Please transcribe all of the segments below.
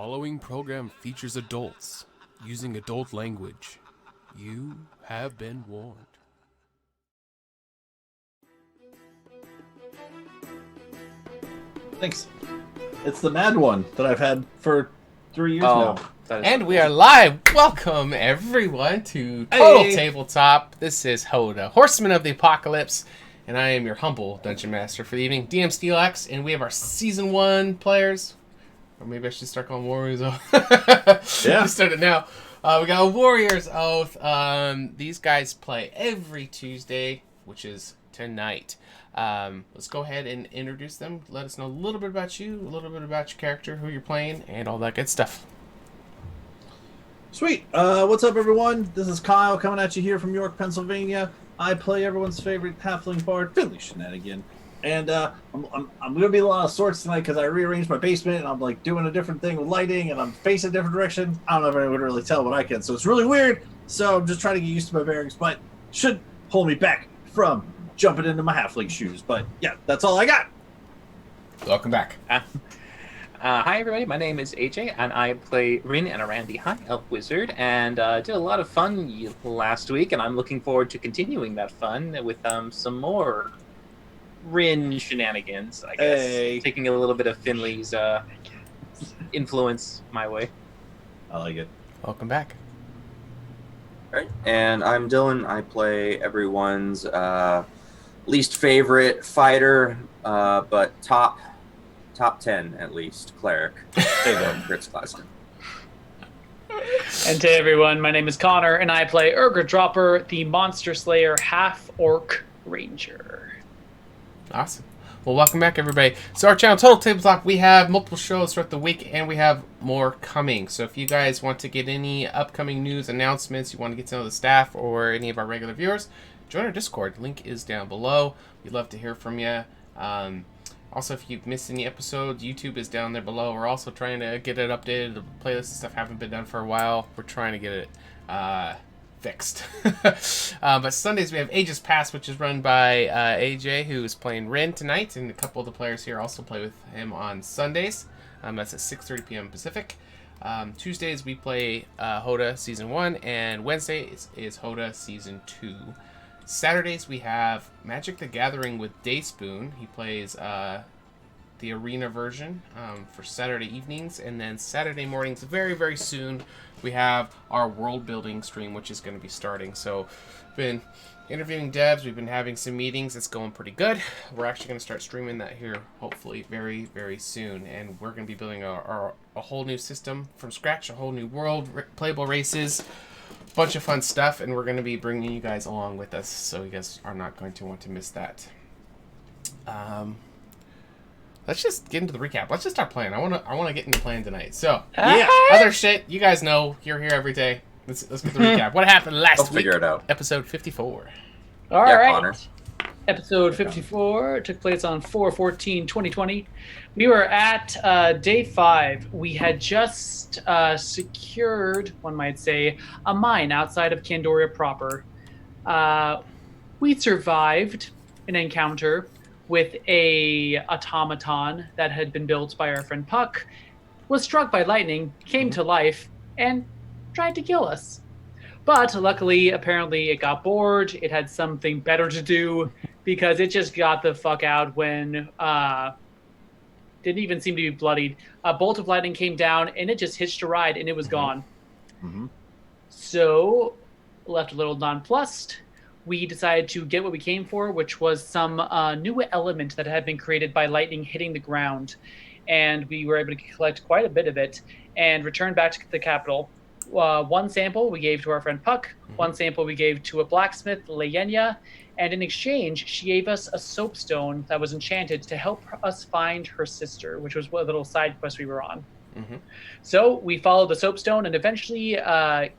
following program features adults using adult language. You have been warned. Thanks. It's the mad one that I've had for 3 years now. And we are live. Welcome, everyone, to Total Tabletop. This is HotA, Horseman of the Apocalypse, and I am your humble Dungeon Master for the evening, DM Steelax, and we have our Season 1 players. Or maybe I should start calling Warriors Oath. Yeah. Just start it now. We got Warriors Oath. These guys play every Tuesday, which is tonight. Let's go ahead and introduce them. Let us know a little bit about you, a little bit about your character, who you're playing, and all that good stuff. Sweet. What's up, everyone? This is Kyle coming at you here from York, Pennsylvania. I play everyone's favorite halfling bard, Finley Shenanigan. And I'm going to be a lot of sorts tonight because I rearranged my basement and I'm like doing a different thing with lighting and I'm facing a different direction. I don't know if anyone would really tell, but I can. So it's really weird. So I'm just trying to get used to my bearings, but should hold me back from jumping into my halfling shoes. But yeah, that's all I got. Welcome back. Hi everybody, my name is AJ and I play Rin and Arandi High Elf Wizard and did a lot of fun last week and I'm looking forward to continuing that fun with some more Rin shenanigans, I guess. Hey. Taking a little bit of Finley's influence my way. I like it. Welcome back. Alright, and I'm Dylan. I play everyone's least favorite fighter, but top 10 at least, cleric. There you go, Chris Classic. And to everyone, my name is Connor, and I play Urgra Dropper, the Monster Slayer half-orc ranger. Awesome. Well, welcome back, everybody. So our channel, Total Tabletop, we have multiple shows throughout the week, and we have more coming. So if you guys want to get any upcoming news announcements, you want to get to know the staff or any of our regular viewers, join our Discord. Link is down below. We'd love to hear from you. Also, if you've missed any episodes, YouTube is down there below. We're also trying to get it updated. The playlists and stuff haven't been done for a while. We're trying to get it fixed. But Sundays we have Ages Past, which is run by AJ, who is playing Rin tonight, and a couple of the players here also play with him on Sundays. That's at 6:30 p.m. Pacific. Tuesdays we play HotA Season 1, and Wednesdays is HotA Season 2. Saturdays we have Magic the Gathering with Dayspoon. He plays the arena version for Saturday evenings, and then Saturday mornings very, very soon we have our world building stream, which is going to be starting. So we've been interviewing devs, we've been having some meetings, it's going pretty good. We're actually going to start streaming that here hopefully very, very soon, and we're going to be building a whole new system from scratch, a whole new world, playable races, bunch of fun stuff, and we're going to be bringing you guys along with us, so you guys are not going to want to miss that. Let's just get into the recap. Let's just start playing. I want to get into playing tonight. So, yeah, other shit. You guys know you're here every day. Let's get the recap. What happened last week? Figure it out. Episode 54. All right. Connor. Episode 54 took place on 4/14/2020. We were at day 5. We had just secured, one might say, a mine outside of Candoria proper. We survived an encounter with a automaton that had been built by our friend Puck, was struck by lightning, came to life, and tried to kill us. But luckily, apparently, it got bored. It had something better to do because it just got the fuck out when didn't even seem to be bloodied. A bolt of lightning came down and it just hitched a ride and it was gone. Mm-hmm. So, left a little nonplussed. We decided to get what we came for, which was some new element that had been created by lightning hitting the ground. And we were able to collect quite a bit of it and return back to the capital. One sample we gave to our friend Puck, one sample we gave to a blacksmith, Leyenia, and in exchange, she gave us a soapstone that was enchanted to help us find her sister, which was a little side quest we were on. Mm-hmm. So we followed the soapstone and eventually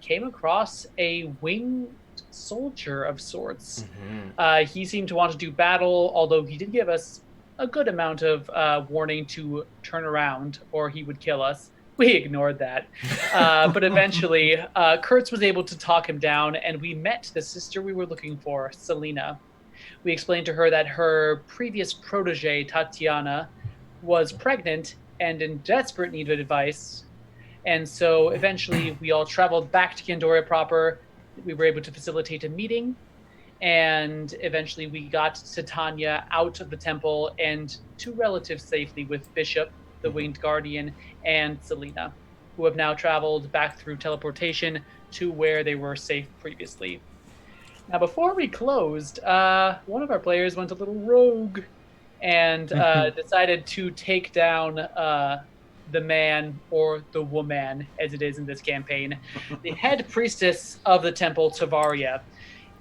came across a winged soldier of sorts. Mm-hmm. He seemed to want to do battle, although he did give us a good amount of warning to turn around or he would kill us. We ignored that. But eventually, Kurtz was able to talk him down, and we met the sister we were looking for, Selena. We explained to her that her previous protege, Tatiana, was pregnant and in desperate need of advice. And so eventually we all traveled back to Candoria proper. We were able to facilitate a meeting, and eventually we got Titania out of the temple and to relative safety with Bishop, the Winged Guardian, and Selena, who have now traveled back through teleportation to where they were safe previously. Now, before we closed, one of our players went a little rogue and decided to take down the man, or the woman, as it is in this campaign, the head priestess of the temple, Tavaria.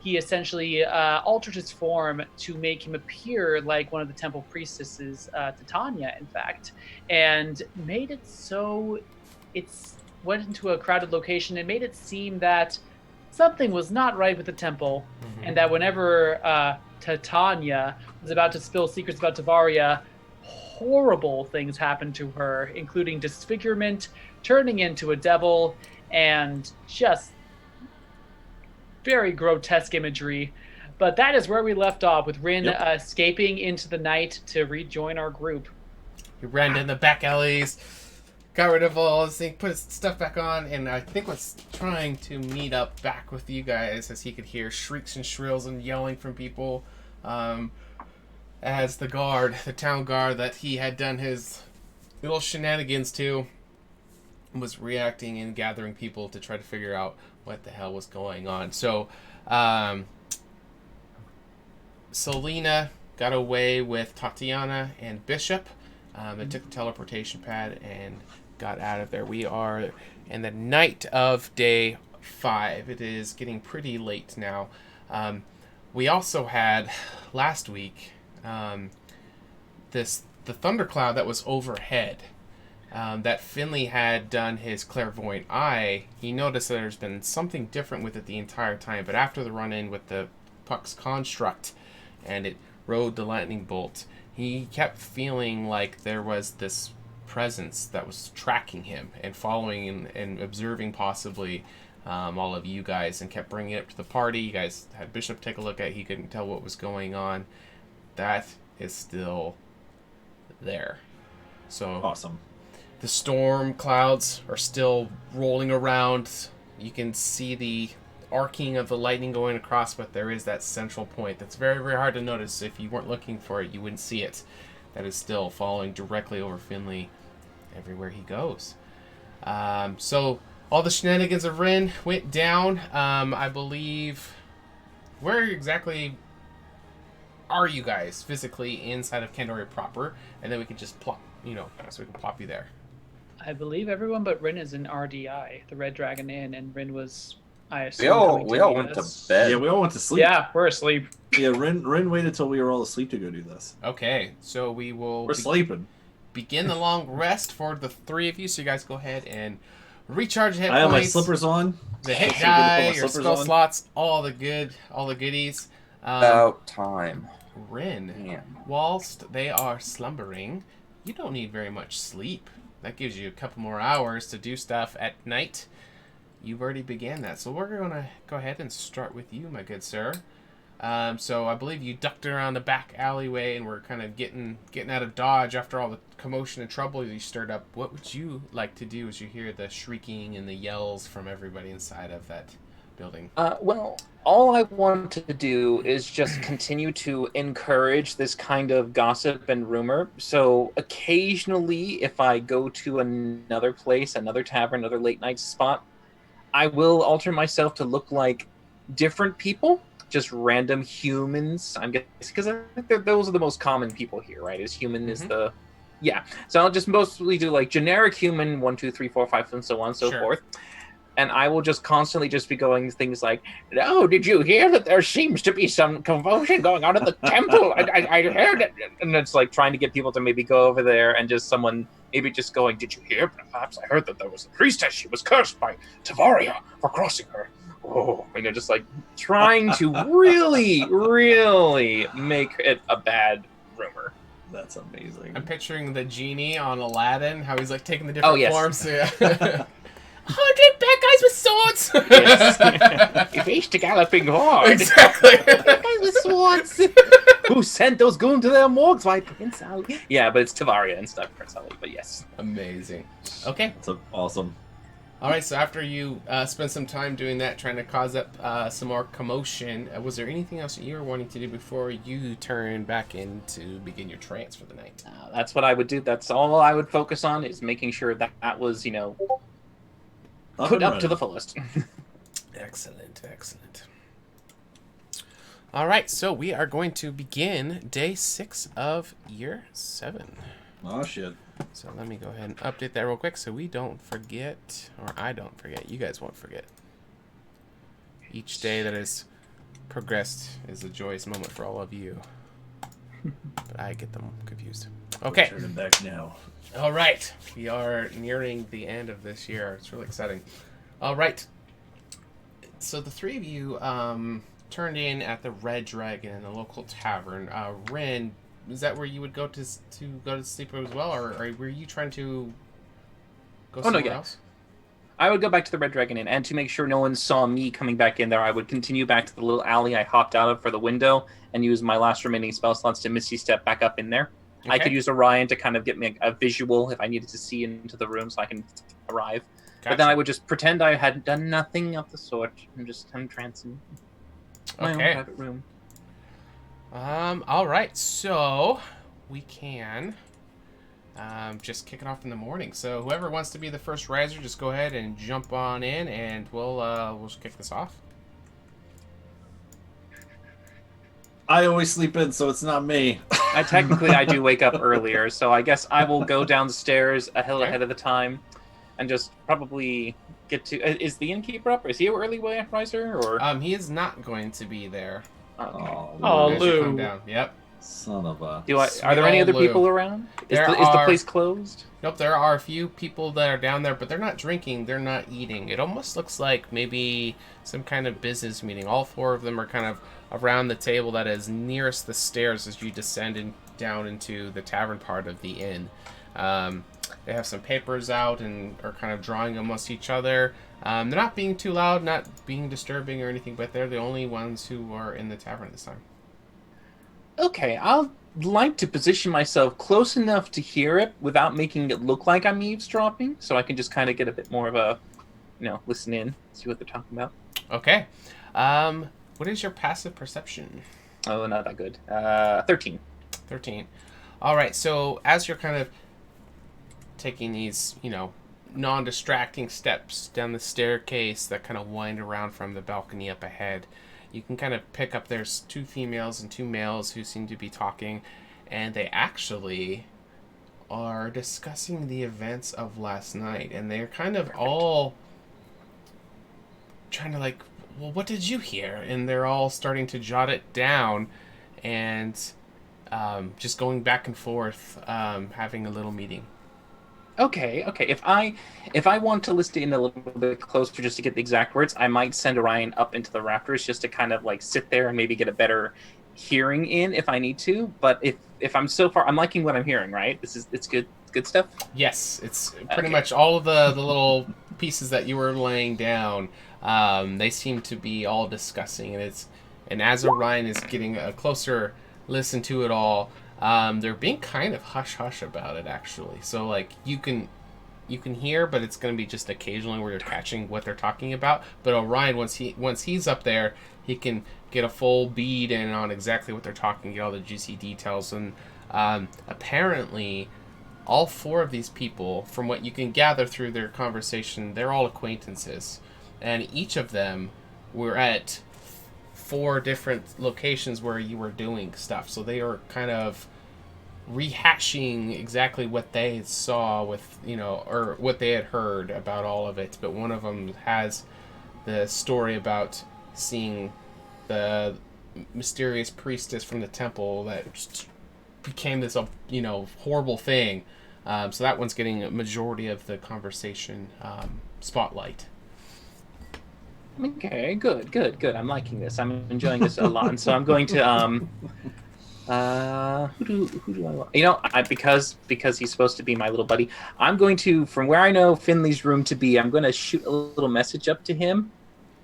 He essentially altered his form to make him appear like one of the temple priestesses, Titania, in fact, and made it so went into a crowded location and made it seem that something was not right with the temple, and that whenever Titania was about to spill secrets about Tavaria, horrible things happened to her, including disfigurement, turning into a devil, and just very grotesque imagery. But that is where we left off, with Rin escaping into the night to rejoin our group. He ran down the back alleys, got rid of all his things, put his stuff back on, and I think was trying to meet up back with you guys as he could hear shrieks and shrills and yelling from people. As the town guard that he had done his little shenanigans to, was reacting and gathering people to try to figure out what the hell was going on. So, Selena got away with Tatiana and Bishop. They took the teleportation pad and got out of there. We are in the night of day 5. It is getting pretty late now. We also had last week the thundercloud that was overhead. That Finley had done his clairvoyant eye. He noticed that there's been something different with it the entire time, but after the run-in with the Puck's construct and it rode the lightning bolt, he kept feeling like there was this presence that was tracking him and following and observing possibly all of you guys, and kept bringing it up to the party. You guys had Bishop take a look at it. He couldn't tell what was going on. That is still there. So Awesome. the storm clouds are still rolling around. You can see the arcing of the lightning going across, but there is that central point that's very, very hard to notice. If you weren't looking for it, you wouldn't see it. That is still following directly over Finley everywhere he goes. So all the shenanigans of Rin went down. I believe... Where exactly are you guys physically inside of Candoria proper? And then we can just plop, so we can plop you there. I believe everyone but Rin is in RDI, the Red Dragon Inn, and Rin was, I assume, We all went to bed. Yeah, we all went to sleep. Yeah, we're asleep. Yeah, Rin waited till we were all asleep to go do this. Okay, so we will... We're sleeping. Begin the long rest for the 3 of you, so you guys go ahead and recharge hit I have my points. slippers on. The hit So good to put my die, your slippers spell on. slots, all the goodies. About time. Rin, Yeah. whilst they are slumbering, you don't need very much sleep. That gives you a couple more hours to do stuff at night. You've already began that, so we're going to go ahead and start with you, my good sir. So I believe you ducked around the back alleyway and were kind of getting out of dodge after all the commotion and trouble you stirred up. What would you like to do as you hear the shrieking and the yells from everybody inside of that building? Well, all I want to do is just continue to encourage this kind of gossip and rumor. So occasionally, if I go to another place, another tavern, another late night spot, I will alter myself to look like different people, just random humans. I'm guessing because I think those are the most common people here, right? Is human is the... Yeah. So I'll just mostly do like generic human, 1, 2, 3, 4, 5, and so on and so forth. And I will just constantly just be going things like, "Oh, did you hear that there seems to be some commotion going on at the temple? I heard it." And it's like trying to get people to maybe go over there, and just someone maybe just going, "Did you hear? Perhaps I heard that there was a priestess. She was cursed by Tavaria for crossing her." Oh, just like trying to really, really make it a bad rumor. That's amazing. I'm picturing the genie on Aladdin, how he's like taking the different forms. Yeah. 100 bad guys with swords! Yes. He faced a galloping horde. Exactly. Bad guys with swords. Who sent those goons to their morgues? Why, Prince Ali? Yeah, but it's Tavaria and stuff, Prince Ali, but yes. Amazing. Okay. That's awesome. All right, so after you spend some time doing that, trying to cause up some more commotion, was there anything else that you were wanting to do before you turn back in to begin your trance for the night? That's what I would do. That's all I would focus on, is making sure that that was, Up put and up to running. the fullest. Excellent, excellent. All right, so we are going to begin day 6 of year 7. Oh shit. So let me go ahead and update that real quick so we don't forget, or I don't forget. You guys won't forget. Each day that has progressed is a joyous moment for all of you. But I get them confused. Okay. Turn it back now. All right. We are nearing the end of this year. It's really exciting. All right. So the three of you turned in at the Red Dragon in the local tavern. Rin, is that where you would go to go to sleep as well, or were you trying to go somewhere else? I would go back to the Red Dragon Inn, and to make sure no one saw me coming back in there, I would continue back to the little alley I hopped out of for the window and use my last remaining spell slots to Misty Step back up in there. Okay. I could use Orion to kind of get me a visual if I needed to see into the room so I can arrive. Gotcha. But then I would just pretend I had done nothing of the sort. I'm just entrancing my own private room. All right, so we can just kick it off in the morning. So whoever wants to be the first riser, just go ahead and jump on in, and we'll just kick this off. I always sleep in, so it's not me. I do wake up earlier, so I guess I will go downstairs ahead of the time, and just probably get to. Is the innkeeper up? Is he an early riser, or? He is not going to be there. Okay. Oh, As you Lou. come down. Yep. Son of a. Are there any other Lou. people around? Is There the are- place closed? Nope, there are a few people that are down there, but they're not drinking, they're not eating. It almost looks like maybe some kind of business meeting. All 4 of them are kind of around the table that is nearest the stairs as you descend down into the tavern part of the inn. They have some papers out and are kind of drawing amongst each other. They're not being too loud, not being disturbing or anything, but they're the only ones who are in the tavern this time. Okay, I'll like to position myself close enough to hear it without making it look like I'm eavesdropping, so I can just kind of get a bit more of a, listen in, see what they're talking about. Okay. What is your passive perception? Oh, not that good. 13. 13. All right, so as you're kind of taking these, non-distracting steps down the staircase that kind of wind around from the balcony up ahead, you can kind of pick up there's 2 females and 2 males who seem to be talking, and they actually are discussing the events of last night, and they're kind of all trying to well, what did you hear? And they're all starting to jot it down and just going back and forth, having a little meeting. Okay. If I want to listen in a little bit closer just to get the exact words, I might send Orion up into the rafters just to kind of sit there and maybe get a better hearing in if I need to. But if I'm so far, I'm liking what I'm hearing, right? It's good stuff. Yes, it's pretty much all of the little pieces that you were laying down. They seem to be all discussing, and as Orion is getting a closer listen to it all, they're being kind of hush-hush about it, actually. So, you can hear, but it's going to be just occasionally where you're catching what they're talking about. But Orion, once he's up there, he can get a full bead in on exactly what they're talking, get all the juicy details. And apparently, all 4 of these people, from what you can gather through their conversation, they're all acquaintances. And each of them were at 4 different locations where you were doing stuff. So they are kind of rehashing exactly what they saw with, or what they had heard about all of it. But one of them has the story about seeing the mysterious priestess from the temple that just became this, horrible thing. So that one's getting a majority of the conversation spotlight. Okay, good. I'm liking this. I'm enjoying this a lot. And so I'm going to who do I want? Because he's supposed to be my little buddy, I'm going to, from where I know Finley's room to be, I'm going to shoot a little message up to him,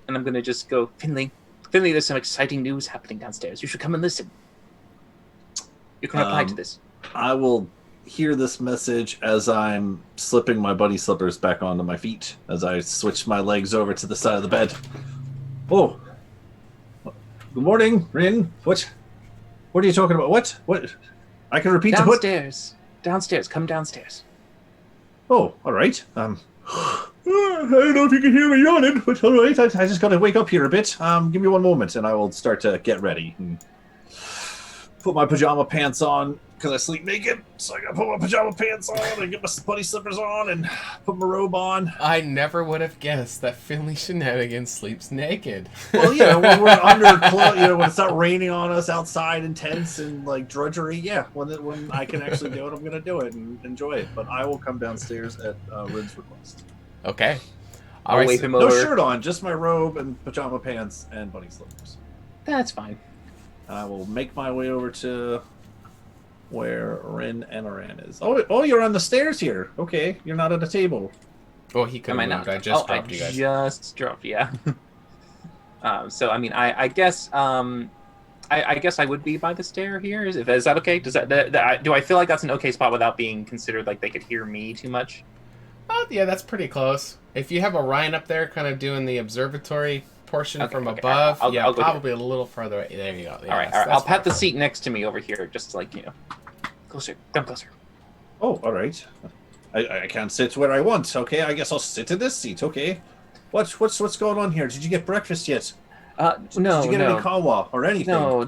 and I'm going to just go, Finley, there's some exciting news happening downstairs. You should come and listen. You can reply to this. I will hear this message as I'm slipping my buddy slippers back onto my feet as I switch my legs over to the side of the bed. Oh, good morning, Rin. What are you talking about? What? I can repeat the what? Downstairs. Come downstairs. Oh, all right. I don't know if you can hear me yawning, but all right. I just got to wake up here a bit. Give me one moment, and I will start to get ready. And put my pajama pants on because I sleep naked. So I got to put my pajama pants on and get my buddy slippers on and put my robe on. I never would have guessed that Finley Shenanigans sleeps naked. Well, yeah, when we're under clothes, when it's not raining on us outside in tents and like drudgery, yeah, when I can actually do it, I'm gonna do it and enjoy it. But I will come downstairs at Rin's request. Okay. I'll wave him no over. shirt on, just my robe and pajama pants and bunny slippers. That's fine. I will make my way over to where Rin and Aran is. Oh, you're on the stairs here. Okay, you're not at a table. Oh, he could Am I have not? moved. I just dropped I you guys. just dropped, yeah. So I mean, I guess I guess I would be by the stair here. Is that okay? Does do I feel like that's an okay spot without being considered like they could hear me too much? Oh, yeah, that's pretty close. If you have Orion up there kind of doing the observatory portion from above, I'll go probably a little further away. There you go. Yeah, all right. I'll pat the seat next to me over here, just like, closer, come closer. Oh, all right. I can't sit where I want. Okay, I guess I'll sit in this seat. Okay. What's going on here? Did you get breakfast yet? No. Did you get any kawa or anything? No.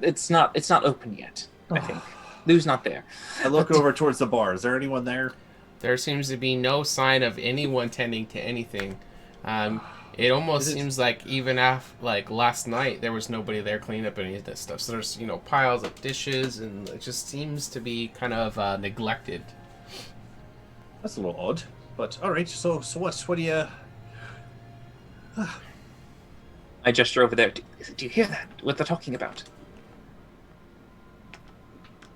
It's not open yet. I think Lou's not there. I look over towards the bar. Is there anyone there? There seems to be no sign of anyone tending to anything. It almost seems like even after, like, last night, there was nobody there cleaning up any of this stuff. So there's, piles of dishes, and it just seems to be kind of neglected. That's a little odd. But, all right, so what do you... I gesture over there. Do you hear that? What they're talking about?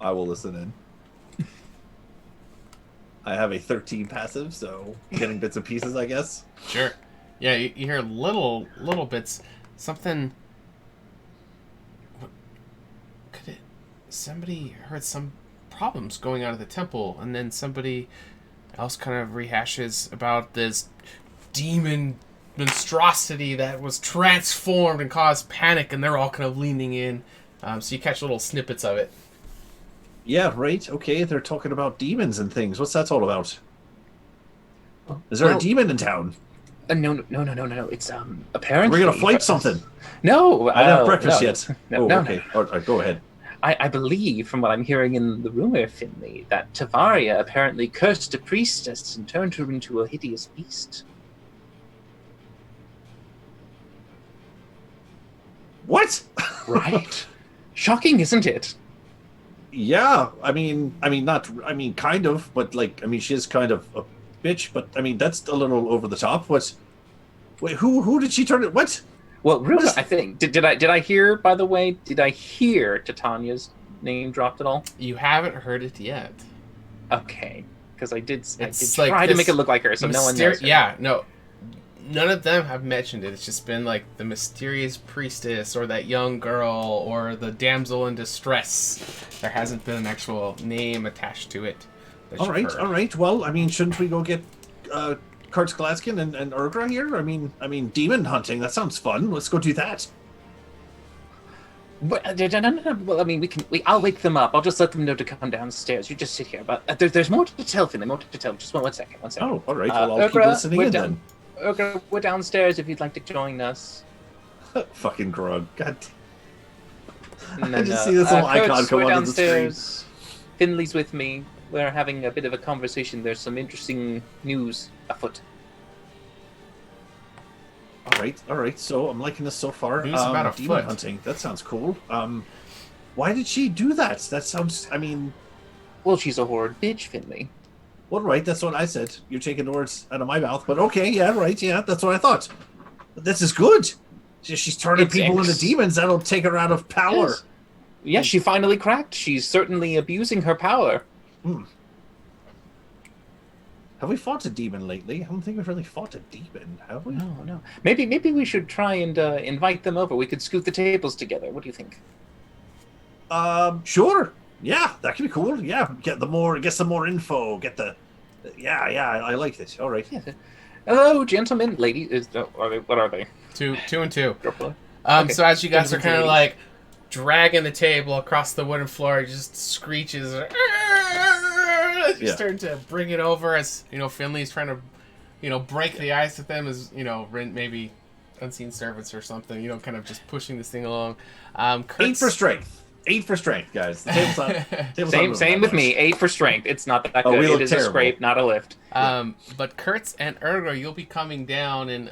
I will listen in. I have a 13 passive, so getting bits and pieces, I guess. Sure. Yeah, you hear little bits. Something... Somebody heard some problems going on at the temple, and then somebody else kind of rehashes about this demon monstrosity that was transformed and caused panic, and they're all kind of leaning in. So you catch little snippets of it. Yeah, right. Okay, they're talking about demons and things. What's that all about? Is there a demon in town? No. It's apparently We're gonna fight something. No, I don't have breakfast yet. No, okay. All right, go ahead. I believe, from what I'm hearing in the rumor, Finley, that Tavaria apparently cursed a priestess and turned her into a hideous beast. What? Right? Shocking, isn't it? Yeah, kind of, but she is kind of a bitch, but that's a little over the top. Wait, who did she turn it? What? Well, Ruka, I think did I hear? By the way, did I hear Titania's name dropped at all? You haven't heard it yet. Okay, because I did like try to make it look like her, so no one knows her. Yeah, no. None of them have mentioned it. It's just been like the mysterious priestess or that young girl or the damsel in distress. There hasn't been an actual name attached to it. All right. Well, shouldn't we go get Karts Glaskin and Urgra here? I mean, demon hunting. That sounds fun. Let's go do that. But, no. Well, I'll wake them up. I'll just let them know to come downstairs. You just sit here. But there's more to tell, Finley. More to tell. Just one second. Oh, all right. Well, I'll keep listening in then. Okay, we're downstairs if you'd like to join us. Fucking grog. God. I just see this little icon come onto the screen. Finley's with me. We're having a bit of a conversation. There's some interesting news afoot. All right. So I'm liking this so far. News about a demon foot. hunting. That sounds cool. Why did she do that? That sounds. Well, she's a horrid bitch, Finley. Well, right, that's what I said. You're taking the words out of my mouth, but okay, yeah, right, yeah, that's what I thought. But this is good. She's turning people into demons. That'll take her out of power. Yes. Yeah, she finally cracked. She's certainly abusing her power. Have we fought a demon lately? I don't think we've really fought a demon, have we? No. Maybe we should try and invite them over. We could scoot the tables together. What do you think? Sure. Yeah, that could be cool. Yeah, get some more info. Yeah, I like this. All right. Yes. Hello, gentlemen, ladies. What are they? Two and two. Okay. So as you guys are Gentlemen kind of and like dragging the table across the wooden floor, it just screeches. You're starting to bring it over as Finley's trying to break the ice with them as Rin maybe unseen servants or something. Kind of just pushing this thing along. 8 for strength. 8 for strength, guys. The table's not Same with me. 8 for strength. It's not that good. We look It is terrible. a scrape, not a lift. But Kurtz and Ergo, you'll be coming down, and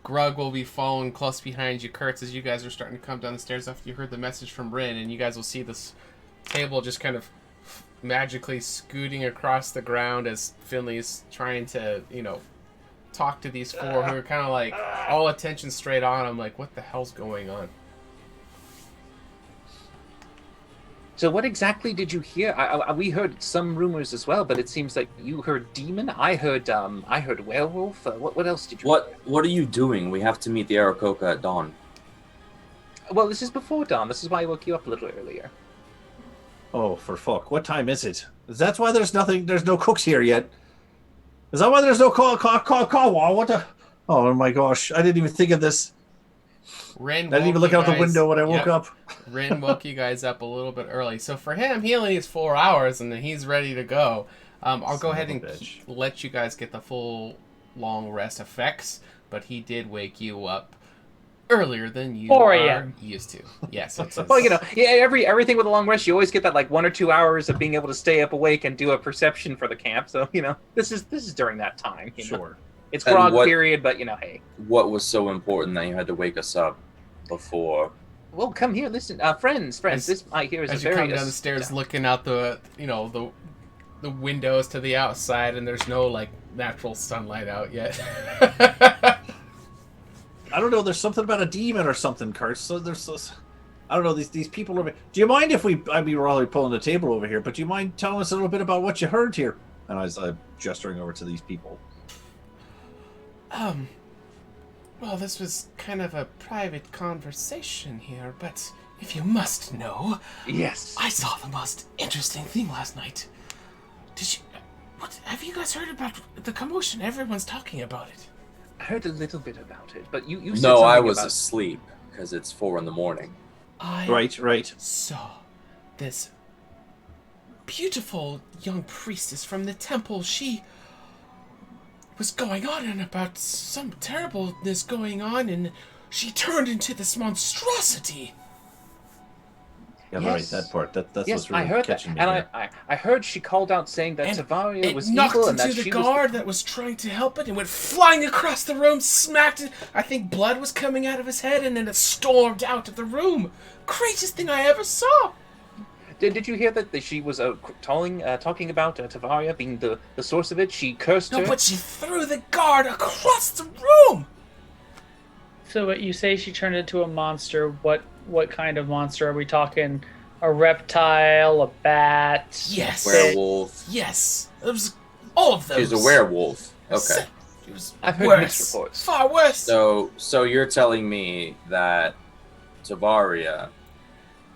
Grug will be following close behind you, Kurtz, as you guys are starting to come down the stairs after you heard the message from Rin, and you guys will see this table just kind of magically scooting across the ground as Finley's trying to, talk to these four who are kind of like all attention straight on him, like, what the hell's going on? So what exactly did you hear? We heard some rumors as well, but it seems like you heard demon. I heard werewolf. What else did you? What are you doing? We have to meet the Aarakocra at dawn. Well, this is before dawn. This is why I woke you up a little earlier. Oh, for fuck! What time is it? That's why there's no cooks here yet. Is that why there's no call? What the? Oh my gosh! I didn't even think of this. I didn't even look out the window when I woke up. Rin woke you guys up a little bit early. So for him, he only needs 4 hours, and then he's ready to go. I'll go ahead and let you guys get the full long rest effects, but he did wake you up earlier than you are used to. Yes. Well, everything with a long rest, you always get that like 1 or 2 hours of being able to stay up awake and do a perception for the camp. So this is during that time. Sure. It's grog period, but hey. What was so important that you had to wake us up before? Well, come here, listen, friends. This I hear is as a you very come down the stairs, looking out the windows to the outside, and there's no like natural sunlight out yet. I don't know. There's something about a demon or something, Kurt. So I don't know. These people are. Do you mind if we're already pulling the table over here, but do you mind telling us a little bit about what you heard here? And I was gesturing over to these people. Well, this was kind of a private conversation here, but if you must know, yes, I saw the most interesting thing last night. Have you guys heard about the commotion? Everyone's talking about it. I heard a little bit about it, but you said No, something I was about... asleep because it's 4 a.m. Right. Saw this beautiful young priestess from the temple. She was going on and about some terribleness going on, and she turned into this monstrosity. Yeah, right. That part. That's yes, what's really I heard catching that. me. And I heard she called out saying that Tavaria was knocked evil and into that the she guard that was trying to help it and went flying across the room, smacked it. I think blood was coming out of his head, and then it stormed out of the room. Craziest thing I ever saw. Did you hear that she was talking about Tavaria being the source of it? She cursed her. No, but she threw the guard across the room. So what you say she turned into a monster? What kind of monster are we talking? A reptile, a bat? Yes. Werewolf. Yes. It was all of those. She's a werewolf. Okay. It was I've heard worse. mixed reports. Far worse. So you're telling me that Tavaria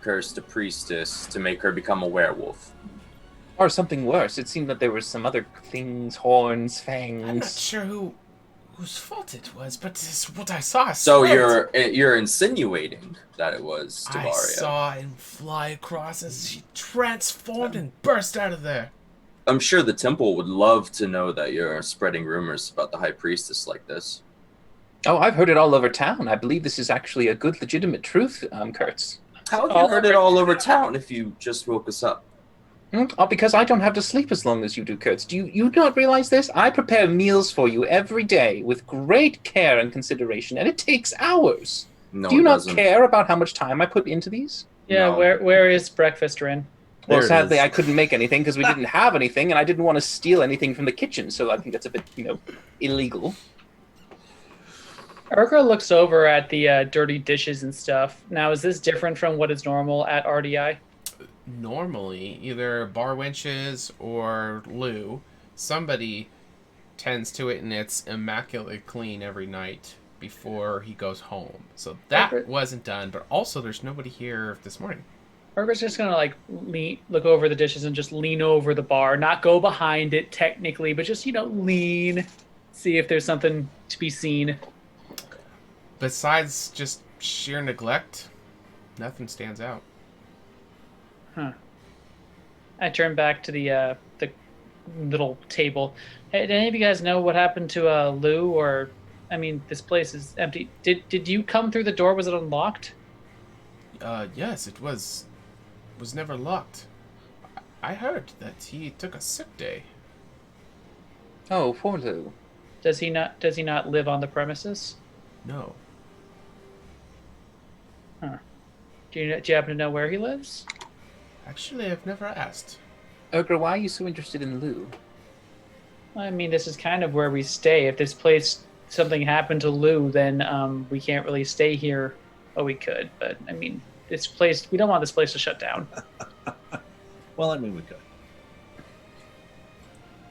cursed a priestess to make her become a werewolf? Or something worse. It seemed that there were some other things, horns, fangs. I'm not sure whose fault it was, but this is what I saw. So you're insinuating that it was Tavaria. I saw him fly across as she transformed and burst out of there. I'm sure the temple would love to know that you're spreading rumors about the high priestess like this. Oh, I've heard it all over town. I believe this is actually a good, legitimate truth, Kurtz. How have you heard it all over town if you just woke us up? Oh, because I don't have to sleep as long as you do, Kurtz. Do you not realize this? I prepare meals for you every day with great care and consideration, and it takes hours. No, do you it not doesn't. care about how much time I put into these? Yeah, No. where is breakfast, Rin? Well, There it sadly, is. I couldn't make anything because we didn't have anything, and I didn't want to steal anything from the kitchen, so I think that's a bit, illegal. Urgra looks over at the dirty dishes and stuff. Now, is this different from what is normal at RDI? Normally, either bar wenches or Lou, somebody tends to it, and it's immaculately clean every night before he goes home. So that Okay. wasn't done, but also there's nobody here this morning. Herbert's just gonna like look over the dishes and just lean over the bar, not go behind it technically, but just lean, see if there's something to be seen. Besides just sheer neglect, nothing stands out. Huh. I turn back to the little table. Hey, did any of you guys know what happened to Lou? Or, I mean, this place is empty. Did you come through the door? Was it unlocked? Yes, it was never locked. I heard that he took a sick day. Oh, poor Lou. Does he not live on the premises? No. Huh. Do you happen to know where he lives? Actually, I've never asked. Urgra, why are you so interested in Lou? I mean, this is kind of where we stay. If this place, something happened to Lou, then we can't really stay here. Oh, we could, but I mean, this place, we don't want this place to shut down. Well, I mean, we could.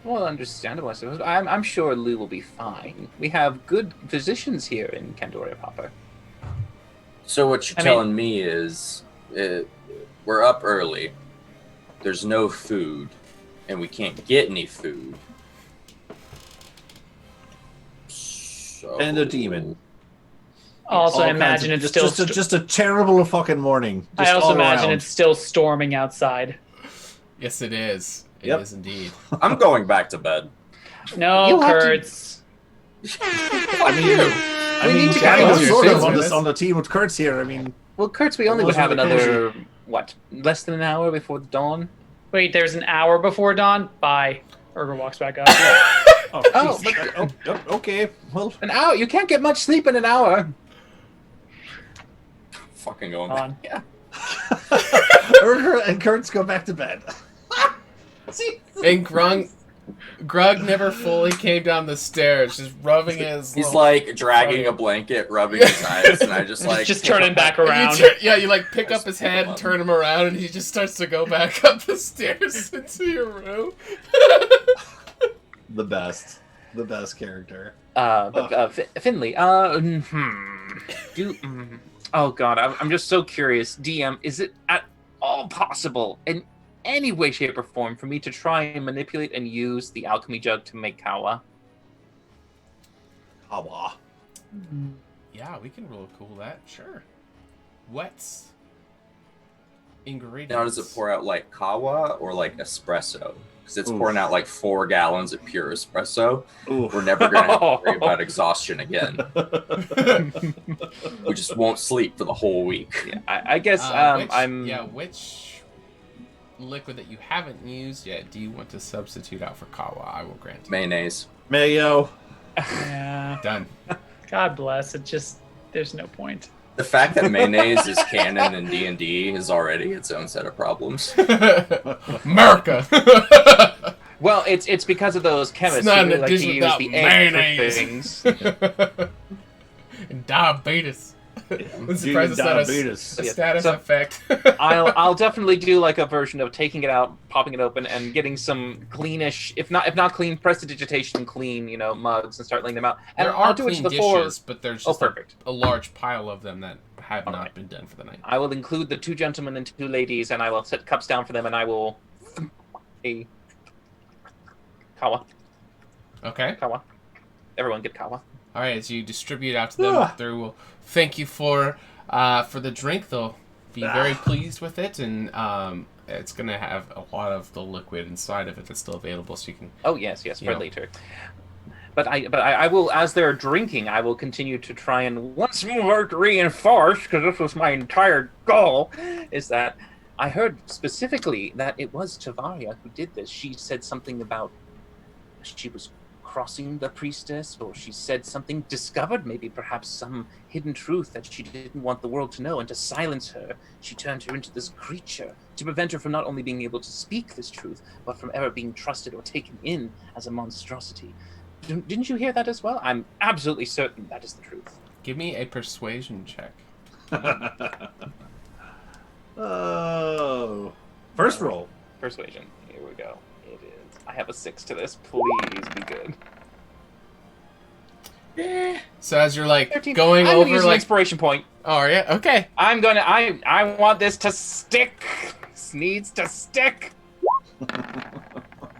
Well, understandable, I suppose. I'm sure Lou will be fine. We have good physicians here in Candoria proper. So what you're telling me is we're up early. There's no food, and we can't get any food. So... And a demon. Also, I All imagine kinds it's of- still. just a terrible fucking morning. I Just also all imagine around. it's still storming outside. Yes, it is. It Yep. is indeed. I'm going back to bed. No, You have to- Kurtz. I mean, need to Danny go was with sort your of things, on the team with Kurtz here. I mean, Well, Kurtz, we only would Wasn't have really another, less than an hour before the dawn? Wait, there's an hour before dawn? Bye. Urga walks back up. Oh, jeez. Okay. Well, An hour? You can't get much sleep in an hour. Fucking going Hold back. on. Yeah. Urga and Kurtz go back to bed. See? And Grug never fully came down the stairs, just rubbing his. He's little- like dragging a blanket, rubbing his eyes, and I just like just turning back You around. you like pick up his head and turn him around, and he just starts to go back up the stairs into your room. The best character. Finley, oh god, I'm just so curious. DM, is it at all possible in any way, shape, or form for me to try and manipulate and use the alchemy jug to make kawa? Kawa. Yeah, we can roll cool that. Sure. What's ingredients? Now, does it pour out like kawa or like espresso? Because it's Oof. pouring out like 4 gallons of pure espresso. Ooh. We're never going to have to worry about exhaustion again. We just won't sleep for the whole week. Yeah, I guess which liquid that you haven't used yet do you want to substitute out for kawa? I will grant you. Mayonnaise. Mayo. Yeah. Done. God bless. It just, there's no point. The fact that mayonnaise is canon in D&D is already its own set of problems. America. Well, it's because of those chemists It's not who really an like to addition use without the egg for mayonnaise. things. And diabetes. I'm surprised it's not Diabetes. a status So- effect. I'll definitely do like a version of taking it out, popping it open, and getting some cleanish, if not clean, prestidigitation clean, mugs and start laying them out. And There I'll are do it clean to the floor. dishes, but there's Oh, just perfect. a large pile of them that have not Alright. been done for the night. I will include the 2 gentlemen and 2 ladies, and I will set cups down for them, and I will a kawa. Okay. Everyone get kawa. All right. As you distribute out to them, they will thank you for the drink. They'll be very pleased with it, and it's gonna have a lot of the liquid inside of it that's still available, so you can. Oh yes, for Yeah. later. But I will, as they're drinking, I will continue to try and once more reinforce, because this was my entire goal, is that I heard specifically that it was Tavaria who did this. She said something about she was crossing the priestess, or she said something, discovered maybe perhaps some hidden truth that she didn't want the world to know, and to silence her, she turned her into this creature to prevent her from not only being able to speak this truth, but from ever being trusted or taken in as a monstrosity. Didn't you hear that as well? I'm absolutely certain that is the truth. Give me a persuasion check. Oh. First roll. Persuasion. Here we go. It is. I have a 6 to this. Please be good. So as you're like 13. going I'm gonna over use an like, inspiration point. oh yeah, okay. I want this to stick. This needs to stick.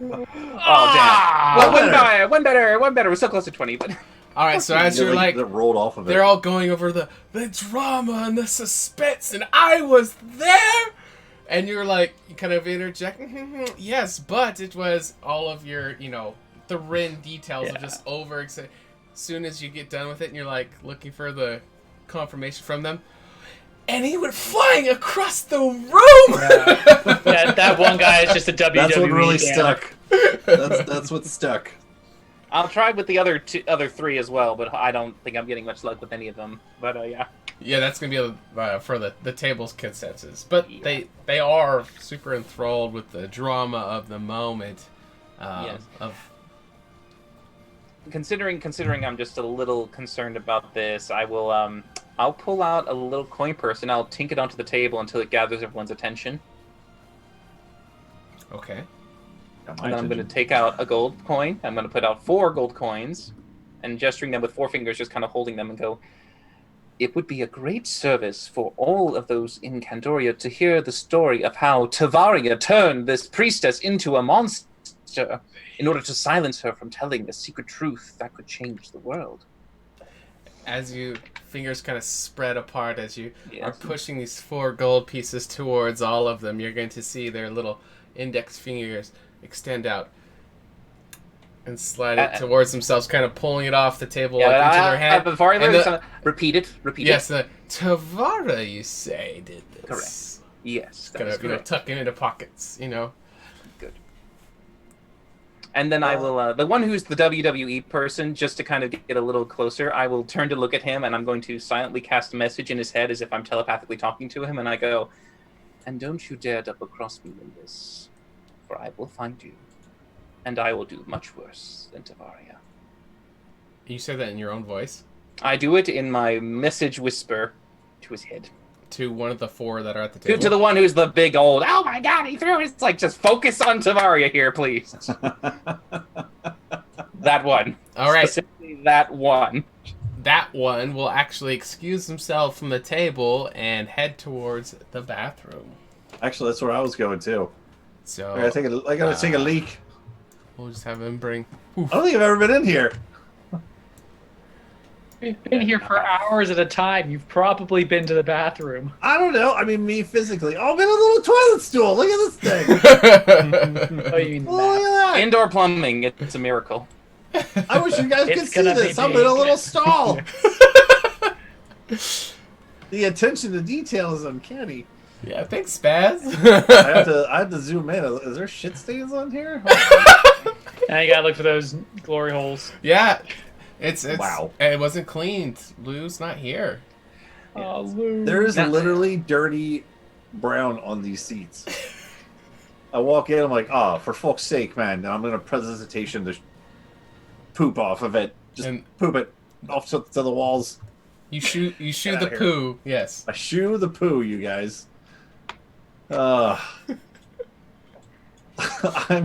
Oh damn! Well, one better. We're so close to 20, but All right, so as you're like, that rolled off of it. they're all going over the drama and the suspense, and I was there. And you're like, you kind of interject, yes, but it was all of your, the Rin details are just over. As soon as you get done with it, and you're like looking for the confirmation from them, and he went flying across the room. Yeah, that one guy is just a WWE. That's what really fan. stuck. That's what stuck. I'll try with the other three as well. But I don't think I'm getting much luck with any of them. But yeah. Yeah, that's gonna be for the table's consensus. But they are super enthralled with the drama of the moment. Yes. Of Considering I'm just a little concerned about this, I will I'll pull out a little coin purse and I'll tink it onto the table until it gathers everyone's attention. okay. And then I'm going to take out a gold coin. I'm going to put out 4 gold coins, and gesturing them with 4 fingers, just kind of holding them and go, it would be a great service for all of those in Candoria to hear the story of how Tavaria turned this priestess into a monster in order to silence her from telling the secret truth that could change the world. As you fingers kind of spread apart as you are Yes. pushing these 4 gold pieces towards all of them, you're going to see their little index fingers extend out and slide it towards themselves, kind of pulling it off the table into their hand. Repeat it. Yes, the Tavara, you say, did this. Correct. Yes, that Kind is of, correct. tucking into pockets, Good. And then I will, the one who's the WWE person, just to kind of get a little closer, I will turn to look at him, and I'm going to silently cast a message in his head as if I'm telepathically talking to him, and I go, and don't you dare double cross me in this, for I will find you, and I will do much worse than Tavaria. You say that in your own voice? I do it in my message whisper to his head. To one of the 4 that are at the table? To the one who's the big old, oh my god, he threw it! It's like, just focus on Tavaria here, please. That one. All right. Specifically that one. That one will actually excuse himself from the table and head towards the bathroom. Actually, that's where I was going too. So I gotta take a leak. we'll just have him bring... I don't think I've ever been in here. We've been here for hours at a time. You've probably been to the bathroom. I don't know. I mean, me physically. Oh, I'm in a little toilet stool. Look at this thing. Oh, you mean Oh, look that? at that. Indoor plumbing, it's a miracle. I wish you guys could It's see gonna be this. I'm in big. a little stall. The attention to detail is uncanny. Yeah, thanks, Spaz. I have to zoom in. Is there shit stains on here? Now you gotta look for those glory holes. Yeah, it's Wow. And it wasn't cleaned. Lou's not here. Oh, Lou. There is Now- literally dirty brown on these seats. I walk in, I'm like, oh, for fuck's sake, man. Now I'm going to presentation to poop off of it. Just And- poop it off to the walls. You shoo Get the outta here. poo. Yes. I shoo the poo, you guys. I'm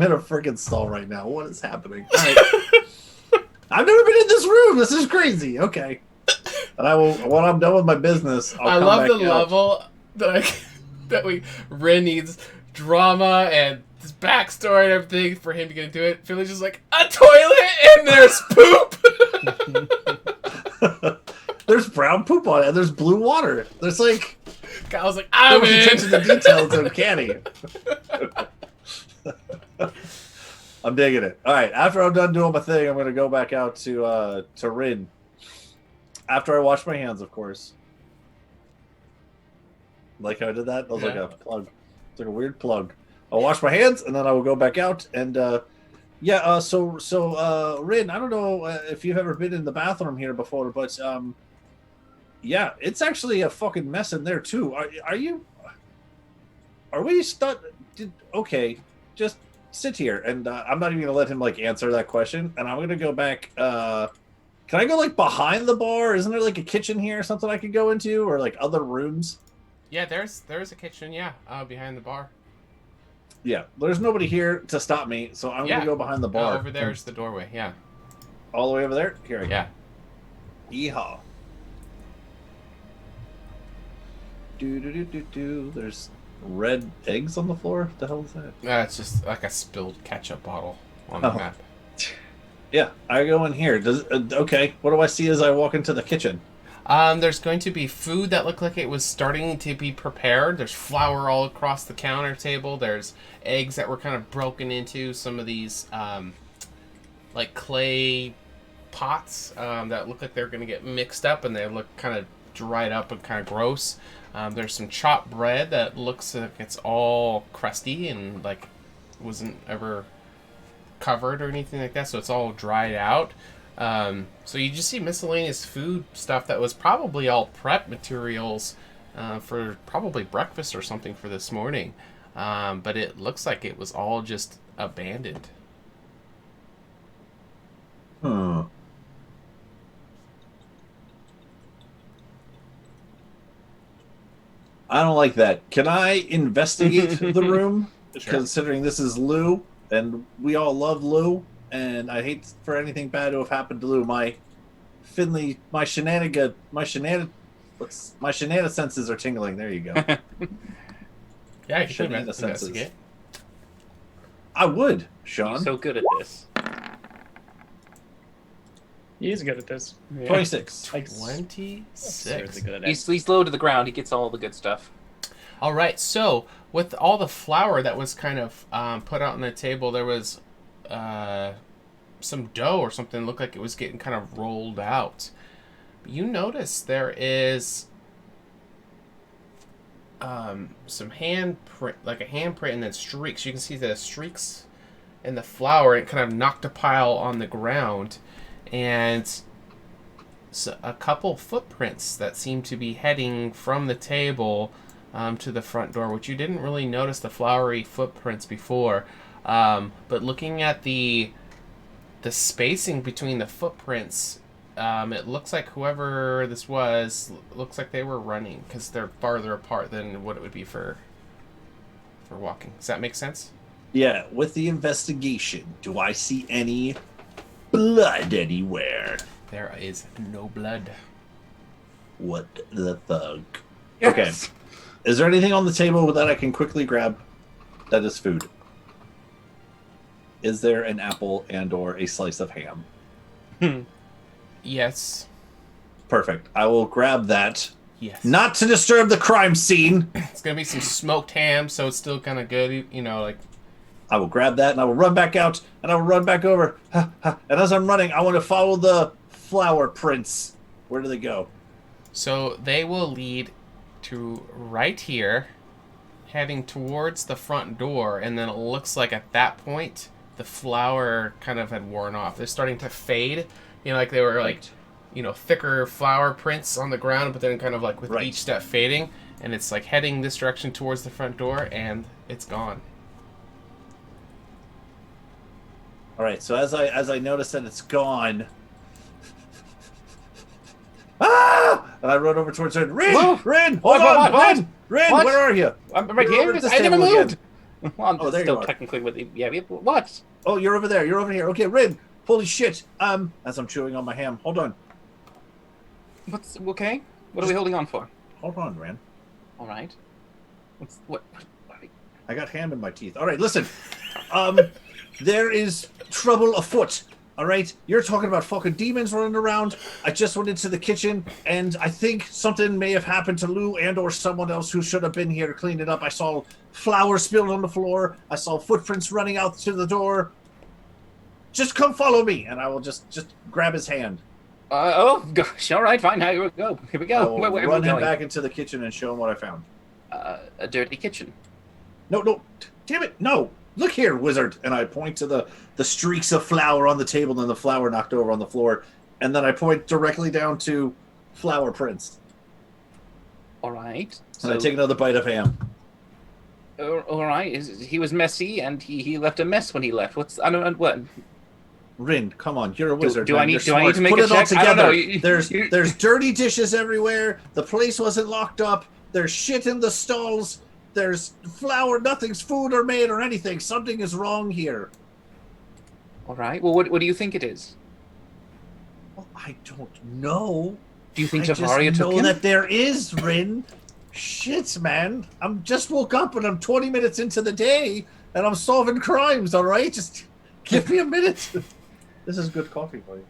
in a freaking stall right now. What is happening? All right. I've never been in this room. This is crazy. Okay. And I will, when I'm done with my business, I'll I come love back the out. level that Rin needs drama and this backstory and everything for him to get into it. Philly's just like, a toilet and there's poop. There's brown poop on it, and there's blue water. There's like, I was like, so I'm much attention to in. detail. It's uncanny. I'm digging it. All right, after I'm done doing my thing, I'm gonna go back out to Rin. After I wash my hands, of course. Like how I did that? That was like Yeah. a plug. It's like a weird plug. I'll wash my hands, and then I will go back out. And so Rin, I don't know if you've ever been in the bathroom here before, but yeah, it's actually a fucking mess in there too. Are we stuck? Okay, just sit here, and I'm not even gonna let him like answer that question, and I'm gonna go back. Can I go like behind the bar? Isn't there like a kitchen here or something I could go into, or like other rooms? Yeah, there's a kitchen, behind the bar. Yeah, there's nobody here to stop me, so I'm Yeah. gonna go behind the bar. Over there's the doorway, yeah. All the way over there. Here I go. Yeah. Yeehaw. Do. There's red eggs on the floor. What the hell is that? It's just like a spilled ketchup bottle on the map. Yeah, I go in here. Okay, what do I see as I walk into the kitchen? There's going to be food that looked like it was starting to be prepared. There's flour all across the counter table. There's eggs that were kind of broken into some of these like clay pots that look like they're going to get mixed up, and they look kind of dried up and kind of gross. There's some chopped bread that looks like it's all crusty and like wasn't ever covered or anything like that, so it's all dried out. So you just see miscellaneous food stuff that was probably all prep materials for probably breakfast or something for this morning. But it looks like it was all just abandoned. I don't like that. Can I investigate the room? Sure. Considering this is Lou, and we all love Lou, and I hate for anything bad to have happened to Lou. My shenanigan senses are tingling. There you go. Yeah, you should Shenanigan senses. investigate. I would, You're Sean. so good at this. He is good at this. 26. Like, 26. seriously good at it. He's low to the ground. He gets all the good stuff. All right, so with all the flour that was kind of put out on the table, there was some dough or something looked like it was getting kind of rolled out. You notice there is some handprint, like a handprint, and then streaks. You can see the streaks in the flour, and it kind of knocked a pile on the ground, and so a couple footprints that seem to be heading from the table to the front door, which you didn't really notice the floury footprints before. But looking at the spacing between the footprints, it looks like whoever this was looks like they were running because they're farther apart than what it would be for walking. Does that make sense? Yeah, with the investigation, do I see any blood anywhere? There is no blood. What the fuck? Yes. Okay. Is there anything on the table that I can quickly grab that is food? Is there an apple and or a slice of ham? Yes. Perfect. I will grab that. Yes. Not to disturb the crime scene. It's gonna be some smoked ham, so it's still kind of good. You know, like. I will grab that and I will run back out and I will run back over. And as I'm running, I want to follow the flower prints. Where do they go? So they will lead to right here, heading towards the front door, and then it looks like at that point the flower kind of had worn off. They're starting to fade. You know, like they were like, you know, thicker flower prints on the ground, but then kind of like with Right. each step fading, and it's like heading this direction towards the front door, and it's gone. All right. So as I notice that it's gone, and I run over towards Rin. Whoa. Rin, hold What, on, what? Rin, What? where are you? I'm right You're here. over at this I never table moved. again. Well, I'm Oh, there you still are. technically with the... Yeah, what? Oh, you're over there. You're over here. Okay, Rin. Holy shit. As I'm chewing on my ham. Hold on. What's... Okay? What are we holding on for? Hold on, Rin. All right. What I got ham in my teeth. All right, listen. There is trouble afoot. All right, you're talking about fucking demons running around. I just went into the kitchen, and I think something may have happened to Lou and or someone else who should have been here to clean it up. I saw flour spilled on the floor. I saw footprints running out to the door. Just come follow me, and I will just grab his hand. oh, gosh. All right, fine. Here we go. Here we I go. will Where are run we him going? back into the kitchen and show him what I found. A dirty kitchen. No, damn it, no. Look here, wizard. And I point to the streaks of flour on the table and the flour knocked over on the floor. And then I point directly down to flower prints. All right. And I take another bite of ham. All right. He was messy, and he left a mess when he left. I don't know what. Rin, come on, you're a wizard. do man. I need- You're do I need smart. to make Put a it all check? I don't together. know. There's dirty dishes everywhere. The place wasn't locked up. There's shit in the stalls. There's flour. Nothing's food or made or anything. Something is wrong here. All right. Well, what do you think it is? Well, I don't know. Do you think I just Tavaria took know him? that there is, Rin. Shit, man. I'm just woke up and I'm 20 minutes into the day and I'm solving crimes, all right? Just give me a minute. This is good coffee for you.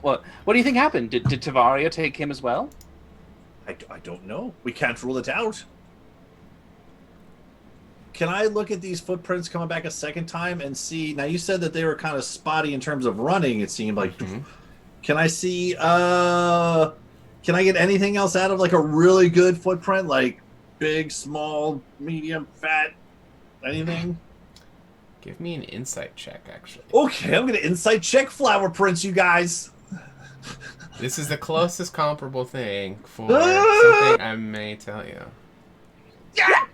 What do you think happened? Did Tavaria take him as well? I don't know. We can't rule it out. Can I look at these footprints coming back a second time and see? Now, you said that they were kind of spotty in terms of running, it seemed like. Mhm. Can I see, can I get anything else out of like a really good footprint? Like big, small, medium, fat, anything? Give me an insight check, actually. Okay, I'm going to insight check flower prints, you guys. This is the closest comparable thing for something I may tell you. Yeah!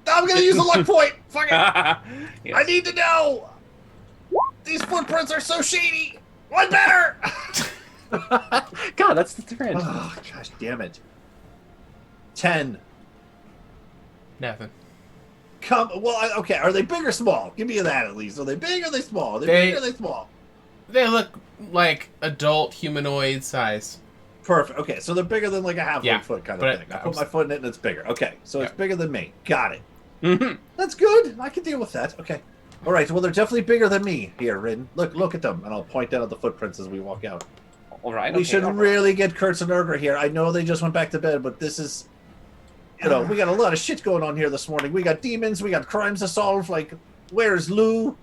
I'm going to use a luck point. Fuck it. Yes. I need to know. These footprints are so shady. What better? God, that's different. Oh, gosh damn it. 10. Nothing. Okay, are they big or small? Give me that at least. Are they big or are they small? Are they big or are they small? They look like adult humanoid size. Perfect. Okay, so they're bigger than like a halfway foot kind of thing. I put my foot in it and it's bigger. Okay, so it's bigger than me. Got it. Mhm. That's good. I can deal with that. Okay. All right. Well, they're definitely bigger than me here, Rin. Look at them, and I'll point out the footprints as we walk out. All right. We should really get Kurtz and Urger here. I know they just went back to bed, but this is, we got a lot of shit going on here this morning. We got demons. We got crimes to solve. Like, where's Lou?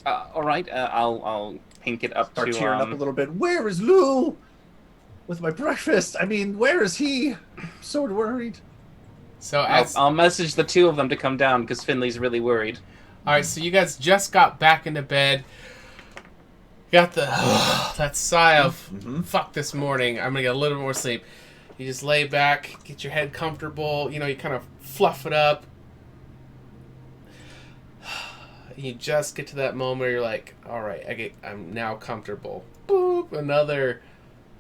All right. I'll pink it up Start to cheering up a little bit. Where is Lou? With my breakfast. I mean, where is he? I'm so worried. So as I'll message the two of them to come down because Finley's really worried. all right, so you guys just got back into bed. Got the that sigh of fuck this morning. I'm gonna get a little more sleep. You just lay back, get your head comfortable. You kind of fluff it up. You just get to that moment where you're like, all right, I'm now comfortable. Boop, another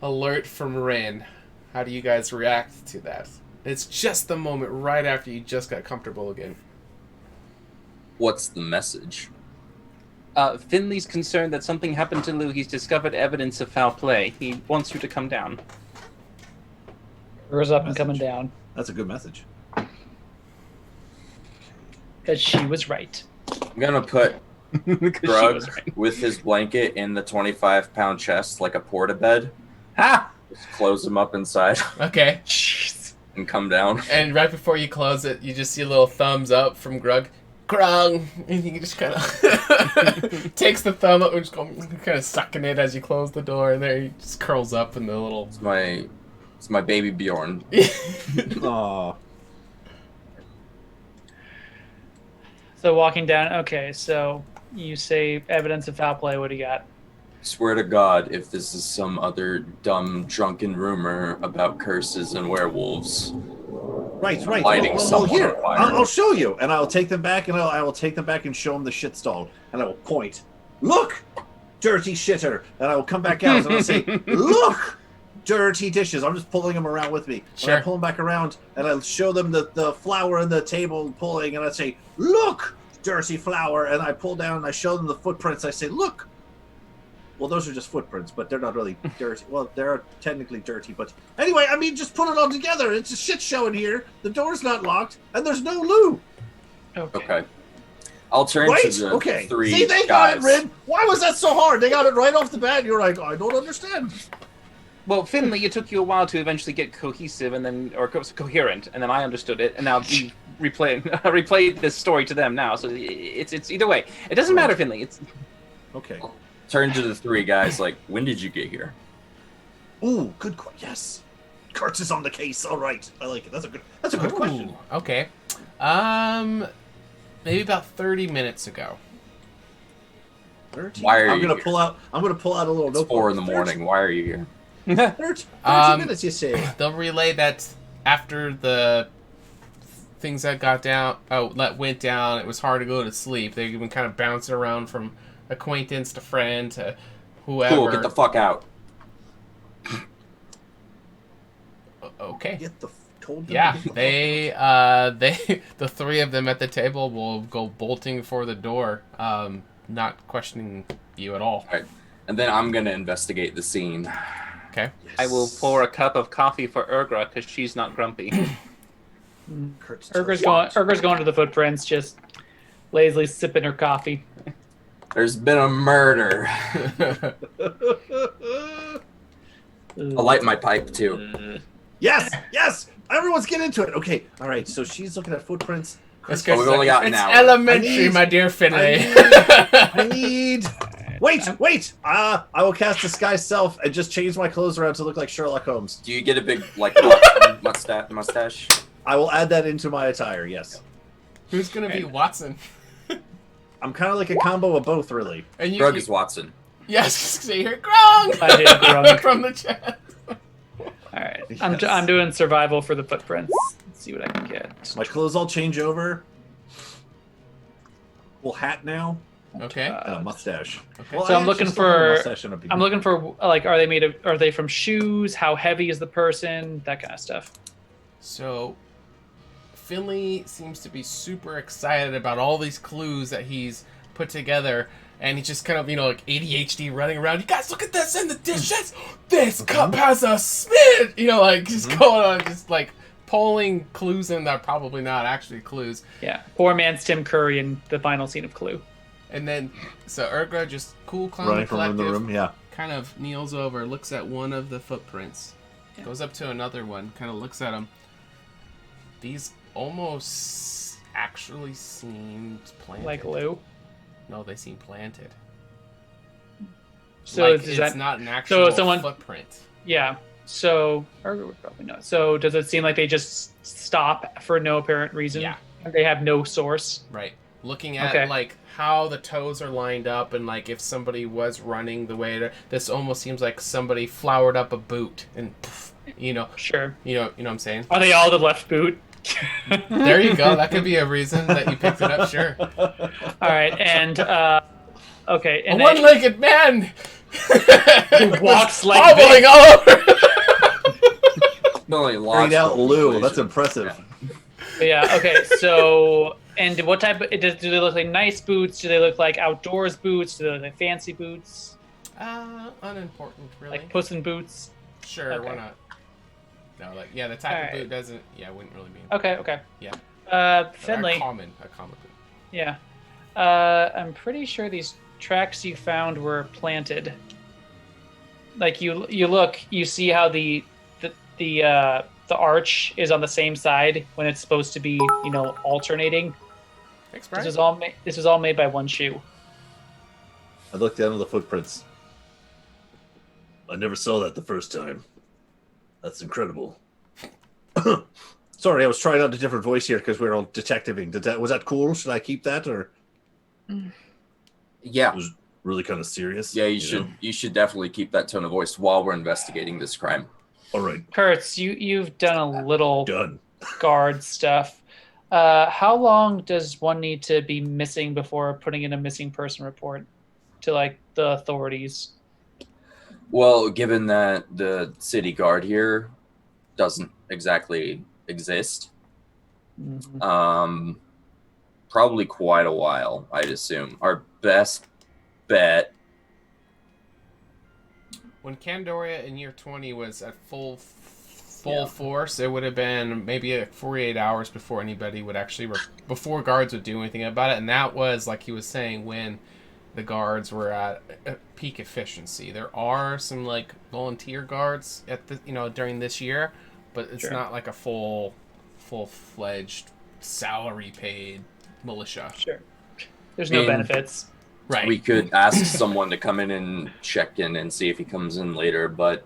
alert from Rin. How do you guys react to that? It's just the moment right after you just got comfortable again. What's the message? Finley's concerned that something happened to Lou. He's discovered evidence of foul play. He wants you to come down. Hers up and coming down. That's a good message. Because she was right. I'm gonna put 'Cause she Grug was right. with his blanket in the 25-pound chest like a portabed. Ha! Just close him up inside Okay. Jeez. and come down. And right before you close it, you just see a little thumbs up from Grug. Grug! And he just kind of takes the thumb up and just kind of sucking it as you close the door. And there he just curls up in the little... It's my baby Bjorn. Aw. So walking down. Okay, so you say evidence of foul play. What do you got? Swear to God, if this is some other dumb, drunken rumor about curses and werewolves. Right. Lighting someone here, on fire. I'll show you, and I'll take them back, and I will take them back and show them the shit stall, and I will point. Look, dirty shitter, and I will come back out and I'll say, look, dirty dishes. I'm just pulling them around with me. Sure. And I pull them back around, and I'll show them the flour on the table pulling, and I say, look, dirty flour, and I pull down and I show them the footprints. I say, look. Well, those are just footprints, but they're not really dirty. Well, they're technically dirty, but anyway, I mean, just put it all together. It's a shit show in here. The door's not locked, and there's no Lou. Okay. I'll turn Right? to the Okay. three See, they got guys. it, Rin. Why was that so hard? They got it right off the bat. You're like, I don't understand. Well, Finley, it took you a while to eventually get cohesive and then, or coherent, and then I understood it, and now you replayed this story to them now. So it's either way. It doesn't matter, Finley. It's Okay. Turn to the three guys like, when did you get here? Ooh, good. Yes. Kurtz is on the case. All right. I like it. That's a good question. Ooh, okay. Maybe about 30 minutes ago. 13. Why are I'm you gonna here? pull out a little It's notebook. 4 in the morning. Why are you here? 30 Um, minutes, you say? They'll relay that after the things that went down, it was hard to go to sleep. They've been kind of bouncing around from acquaintance to friend to whoever. Cool, get the fuck out. Okay. Get the told them Yeah, to get they the three of them at the table will go bolting for the door. not questioning you at all. All right. And then I'm going to investigate the scene. Okay. I will pour a cup of coffee for Urgra because she's not grumpy. Urger's going to the footprints, just lazily sipping her coffee. There's been a murder. I'll light my pipe, too. Yes. Everyone's getting into it. Okay. All right. So she's looking at footprints. Let's Oh, we've only got an It's hour. elementary, my dear Finlay. I need. Wait. I will cast disguise self and just change my clothes around to look like Sherlock Holmes. Do you get a big, like, mustache? I will add that into my attire. Yes. Who's gonna be Watson? I'm kind of like a combo of both, really. And Grug is Watson. Yes, so you hear Grung I did Grung. from the chat. All right, Yes. I'm doing survival for the footprints. Let's see what I can get. My clothes all change over. Full hat now. Okay. And a mustache. Okay. Well, So I I'm looking actually still have a for- mustache and a beard. I'm looking for like, are they from shoes? How heavy is the person? That kind of stuff. So, Finley seems to be super excited about all these clues that he's put together, and he's just kind of, like ADHD running around. You guys, look at this in the dishes. This cup has a spin. Just going on, just like pulling clues in that are probably not actually clues. Yeah, poor man's Tim Curry in the final scene of Clue. And then, so Urgra just cool, calm, running and from room to collective, room. Yeah. kind of kneels over, looks at one of the footprints, Yeah. goes up to another one, kind of looks at him. These almost actually seemed planted. Like Lou. No, they seem planted. So like, is it's that not an actual someone- footprint. yeah? So Urger would probably know. So does it seem like they just stop for no apparent reason? Yeah. They have no source. Right. Looking at Okay. like how the toes are lined up, and like if somebody was running the way this almost seems like somebody flowered up a boot and poof, Sure. you know what I'm saying. Are they all the left boot? There you go. That could be a reason that you picked it up. Sure. All right, and okay, A and one-legged man who walks like hobbling this. all over. No, Bring out Lou. That's impressive. Yeah. Okay. So, and what type? Do they look like nice boots? Do they look like outdoors boots? Do they look like fancy boots? Unimportant, really. Like Puss in Boots? Sure, why Okay. not? No, like the type All of boot right. doesn't. Yeah, wouldn't really mean. Okay. Okay. Yeah. Uh, But Finley. a common boot. Yeah. I'm pretty sure these tracks you found were planted. Like you look, you see how the arch is on the same side when it's supposed to be, alternating. Thanks, Brian. This was all made by one shoe. I looked down at the footprints. I never saw that the first time. That's incredible. Sorry, I was trying out a different voice here because we were all detectiving. Was that cool? Should I keep that, or Yeah. it was really kind of serious? Yeah, know? you should definitely keep that tone of voice while we're investigating this crime. All right, Kurtz, you've done a little done. guard stuff. How long does one need to be missing before putting in a missing person report to like the authorities? Well, given that the city guard here doesn't exactly exist, Mhm. probably quite a while, I'd assume. Our best bet. When Candoria in year 20 was at full Yeah. force, it would have been maybe 48 hours before anybody would actually before guards would do anything about it, and that was like he was saying when the guards were at peak efficiency. There are some like volunteer guards at the during this year, but it's Sure. not like a full-fledged salary paid militia. Sure. There's no And- benefits. Right. We could ask someone to come in and check in and see if he comes in later, but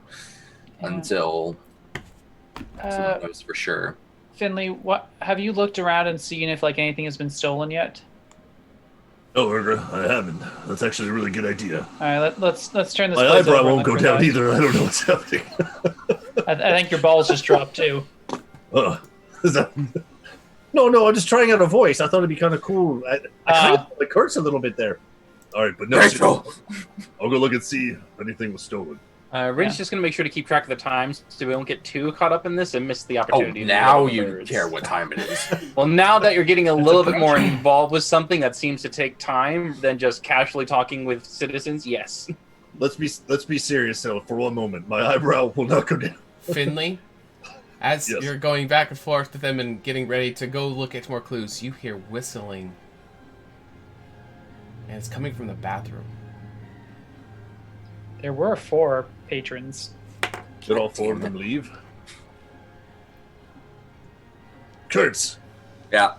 Yeah. until someone Uh, knows for sure. Finley, what have you looked around and seen if like anything has been stolen yet? No, Urgra, I haven't. That's actually a really good idea. All right, let's turn this. My place eyebrow over and won't look go for down that. either. I don't know what's happening. I think your balls just dropped too. Is that... No, I'm just trying out a voice. I thought it'd be kind of cool. I kind of like Kurtz a little bit there. All right, but no, Rachel! I'll go look and see if anything was stolen. Rin's Yeah. just going to make sure to keep track of the times so we don't get too caught up in this and miss the Oh, opportunity. to now look at the you birds. care what time it is. Well, now that you're getting a That's little a bit more pressure. involved with something that seems to take time than just casually talking with citizens, yes. Let's be serious though for one moment. My eyebrow will not go down. Finley, as Yes. you're going back and forth with them and getting ready to go look at more clues, you hear whistling. And it's coming from the bathroom. There were 4 patrons. Did all 4 of them leave? Kurtz, Yeah,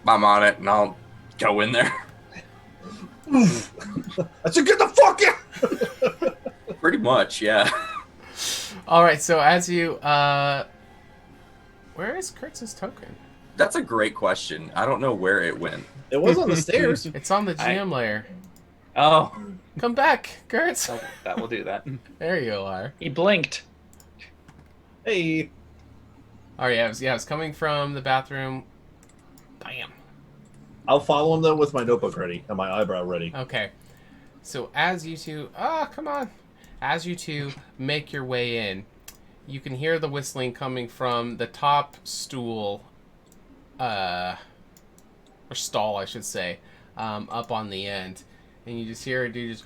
I'm on it, and I'll go in there. I said, get the fuck out! Pretty much, yeah. Alright, so as you, where is Kurtz's token? That's a great question. I don't know where it went. It was on the stairs. It's on the GM layer. Oh, Come back, Kurtz! that will do that. There you are. He blinked. Hey, Alright, yeah, it's coming from the bathroom. Bam. I'll follow him though with my notebook ready and my eyebrow ready. Okay. So as you two, come on. As you two make your way in, you can hear the whistling coming from the top stool, or stall, I should say, up on the end. And you just hear a dude just...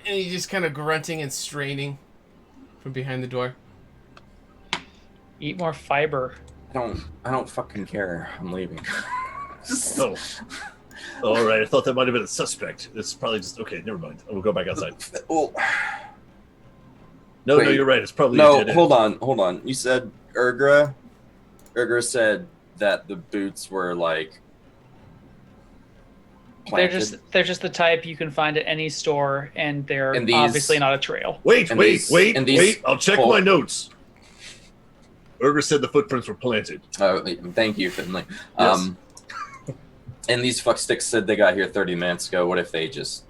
And he's just kind of grunting and straining from behind the door. Eat more fiber. I don't fucking care. I'm leaving. Oh. All right, I thought that might have been a suspect. It's probably just okay. Never mind. I will go back outside. Oh, No, Wait. you're right. It's probably a no, dead end. hold on. You said Urgra? Urgra said that the boots were like planted. They're just the type you can find at any store, and they're And these- obviously not a trail. Wait, And wait, these- and these- wait! I'll check oh. my notes. Urger said the footprints were planted. Oh, thank you, Finley. Yes. And these fucksticks said they got here 30 minutes ago. What if they just...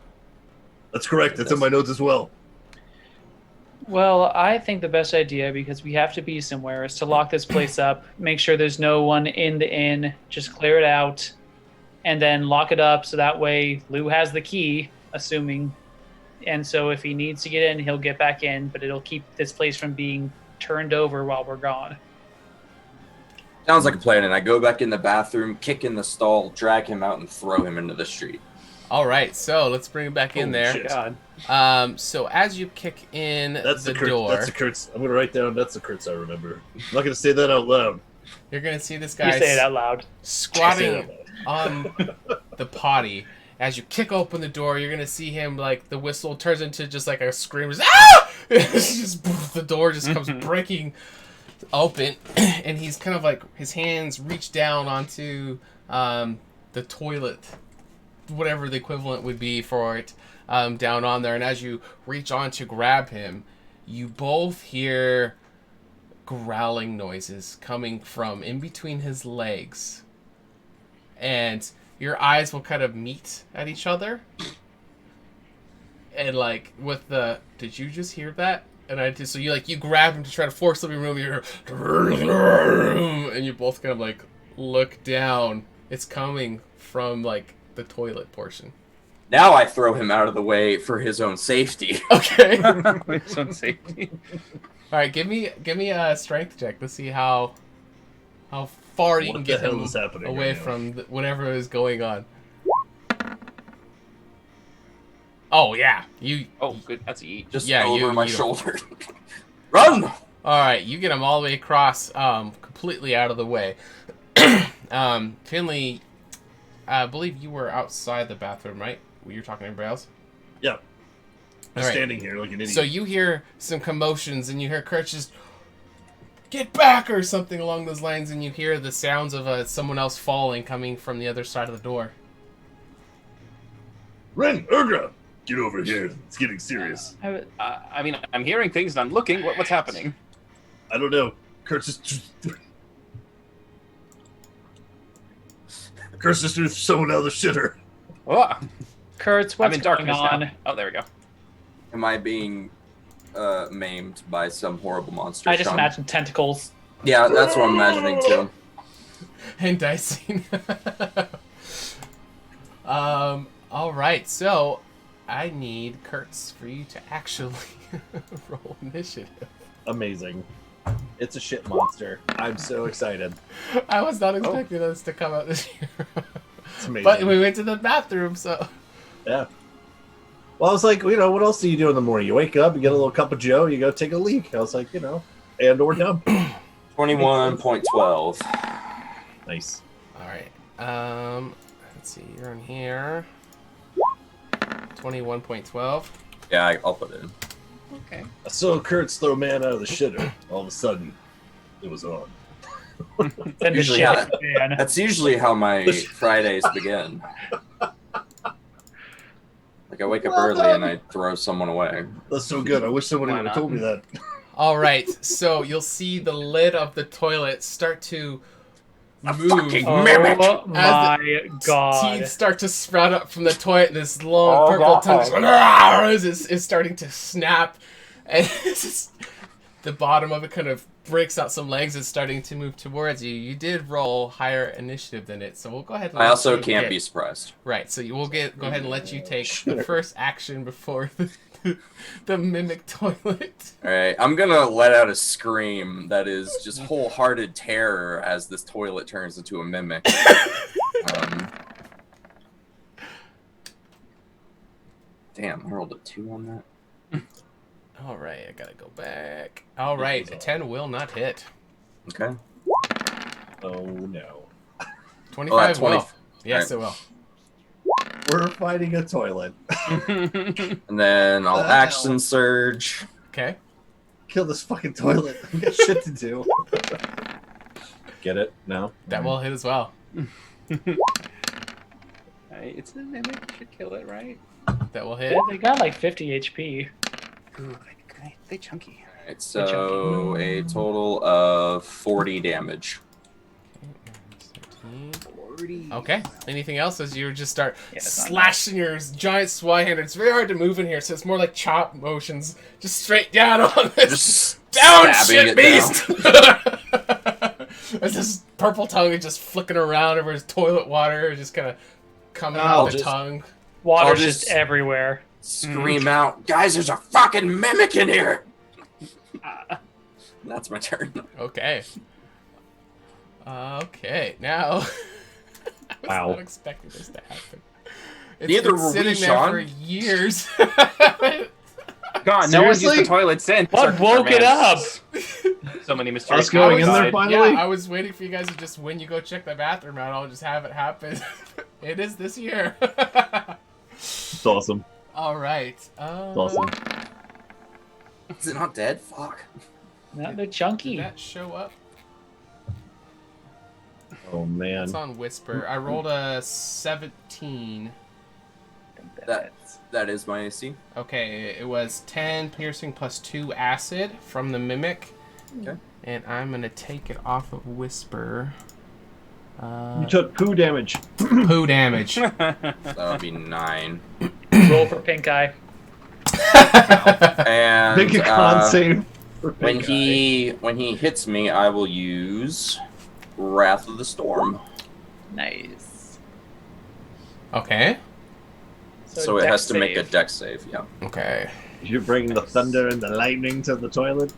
That's correct. That's in my notes as well. Well, I think the best idea, because we have to be somewhere, is to lock this place up, make sure there's no one in the inn, just clear it out, and then lock it up so that way Lou has the key, assuming. And so if he needs to get in, he'll get back in, but it'll keep this place from being turned over while we're gone. Sounds like a plan, and I go back in the bathroom, kick in the stall, drag him out, and throw him into the street. Alright, so let's bring it back in Holy there. shit. God. So as you kick in That's the the Kurtz. door, That's the Kurtz. I'm gonna write down. That's the Kurtz I remember. I'm not gonna say that out loud. you're going to see this You guy say it out loud. I say it squatting out loud. on the potty. As you kick open the door, you're gonna see him, like, the whistle turns into just like a scream. Just, ah! It's just, the door just comes breaking open, and he's kind of like, his hands reach down onto the toilet, whatever the equivalent would be for it, down on there. And as you reach on to grab him, you both hear growling noises coming from in between his legs. And your eyes will kind of meet at each other. And like with the, did you just hear that? And I just, so you grab him to try to forcibly remove your, and you both kind of like look down. It's coming from like the toilet portion. Now I throw him out of the way for his own safety. Okay. With some safety. All right, give me a strength check to see how far you What can the get hell him is happening away right now? from whatever is going on. Oh yeah, you. Oh, good. That's a yeet. Just Yeah, over you my eat 'em. shoulder. Run! All right, you get him all the way across, completely out of the way. Finley, I believe you were outside the bathroom, right? Were you talking to everybody else? Yeah. All Just right. standing here like an idiot. So you hear some commotions, and you hear Kurt just get back or something along those lines, and you hear the sounds of someone else falling coming from the other side of the door. Ren, Urgra, get over here. It's getting serious. I mean, I'm hearing things and I'm looking. What's happening? I don't know. Kurtz just threw someone out of the shitter. Oh, Kurtz, I'm what's in going darkness on? now. Oh, there we go. Am I being maimed by some horrible monster? I just Sean? imagine tentacles. Yeah, that's what I'm imagining too. And dicing. All right, so I need Kurtz for you to actually roll initiative. Amazing. It's a shit monster. I'm so excited. I was not expecting this to come out this year. It's amazing. But we went to the bathroom, so... Yeah. Well, I was like, what else do you do in the morning? You wake up, you get a little cup of Joe, you go take a leak. I was like, and or dumb. 21.12. Nice. All right. Let's see. You're in here. 21.12. Yeah, I'll put it in. Okay. I saw Kurtz throw man out of the shitter. All of a sudden, it was on. Then the Usually shit how- man. That's usually how my Fridays begin. Like I wake up early and I throw someone away. That's so good. I wish somebody Why would have not? told me that. All right. So you'll see the lid of the toilet start to move. fucking- Oh Mimic. my god. Teeth start to sprout up from the toilet. This long purple tongue is starting to snap. And it's just, the bottom of it kind of breaks out some legs. It's starting to move towards you. You did roll higher initiative than it, so we'll go ahead and I let also you can't get- be surprised. Right, so you will go ahead and let you take the first action before the mimic toilet. Alright, I'm gonna let out a scream that is just wholehearted terror as this toilet turns into a mimic. Damn, I rolled a 2 on that. All right, I gotta go back. All right, a 10 will not hit. Okay. Oh no. 25 20. will. Yes, it will. We're fighting a toilet. And then I'll action surge. Okay. Kill this fucking toilet. I got shit to do. Get it? No? That will hit as well. Right, it's a mimic. Should kill it, right? That will hit. Yeah, they got like 50 HP. Ooh, they chunky. Alright, so a total of 40 damage. 13. Okay. Anything else as you just start Yeah, it's not slashing your giant swihand? It's very hard to move in here, so it's more like chop motions, just straight down on this. Just Down, stabbing shit it beast! As this purple tongue is just flicking around over his toilet water, just kind of coming I'll out the just- tongue. Water's I'll just just- everywhere. Scream out, guys, there's a fucking mimic in here! That's my turn. Okay. Okay, now... I was Wow. not expecting this to happen. It's Neither been were we, sitting there Sean. for years. God, no one's used Seriously? the toilet since. What woke it up? So many mysterious Us going in people there died. finally? Yeah, I was waiting for you guys to just, when you go check the bathroom out, I'll just have it happen. It is this year. It's awesome. All right. It's awesome. Is it not dead? Fuck. No, they're Did chunky. that show up? Oh man. It's on Whisper. I rolled a 17. That is my AC. Okay, it was 10 piercing plus 2 acid from the mimic. Okay. And I'm going to take it off of Whisper. You took poo damage. Poo damage. That would be 9. Roll for pink eye. And Make a con save. for when pink when he hits me, I will use Wrath of the Storm. Nice. Okay. So it dex has to make a save. dex save, yeah. Okay. eye. You bring the thunder and the lightning to the toilet.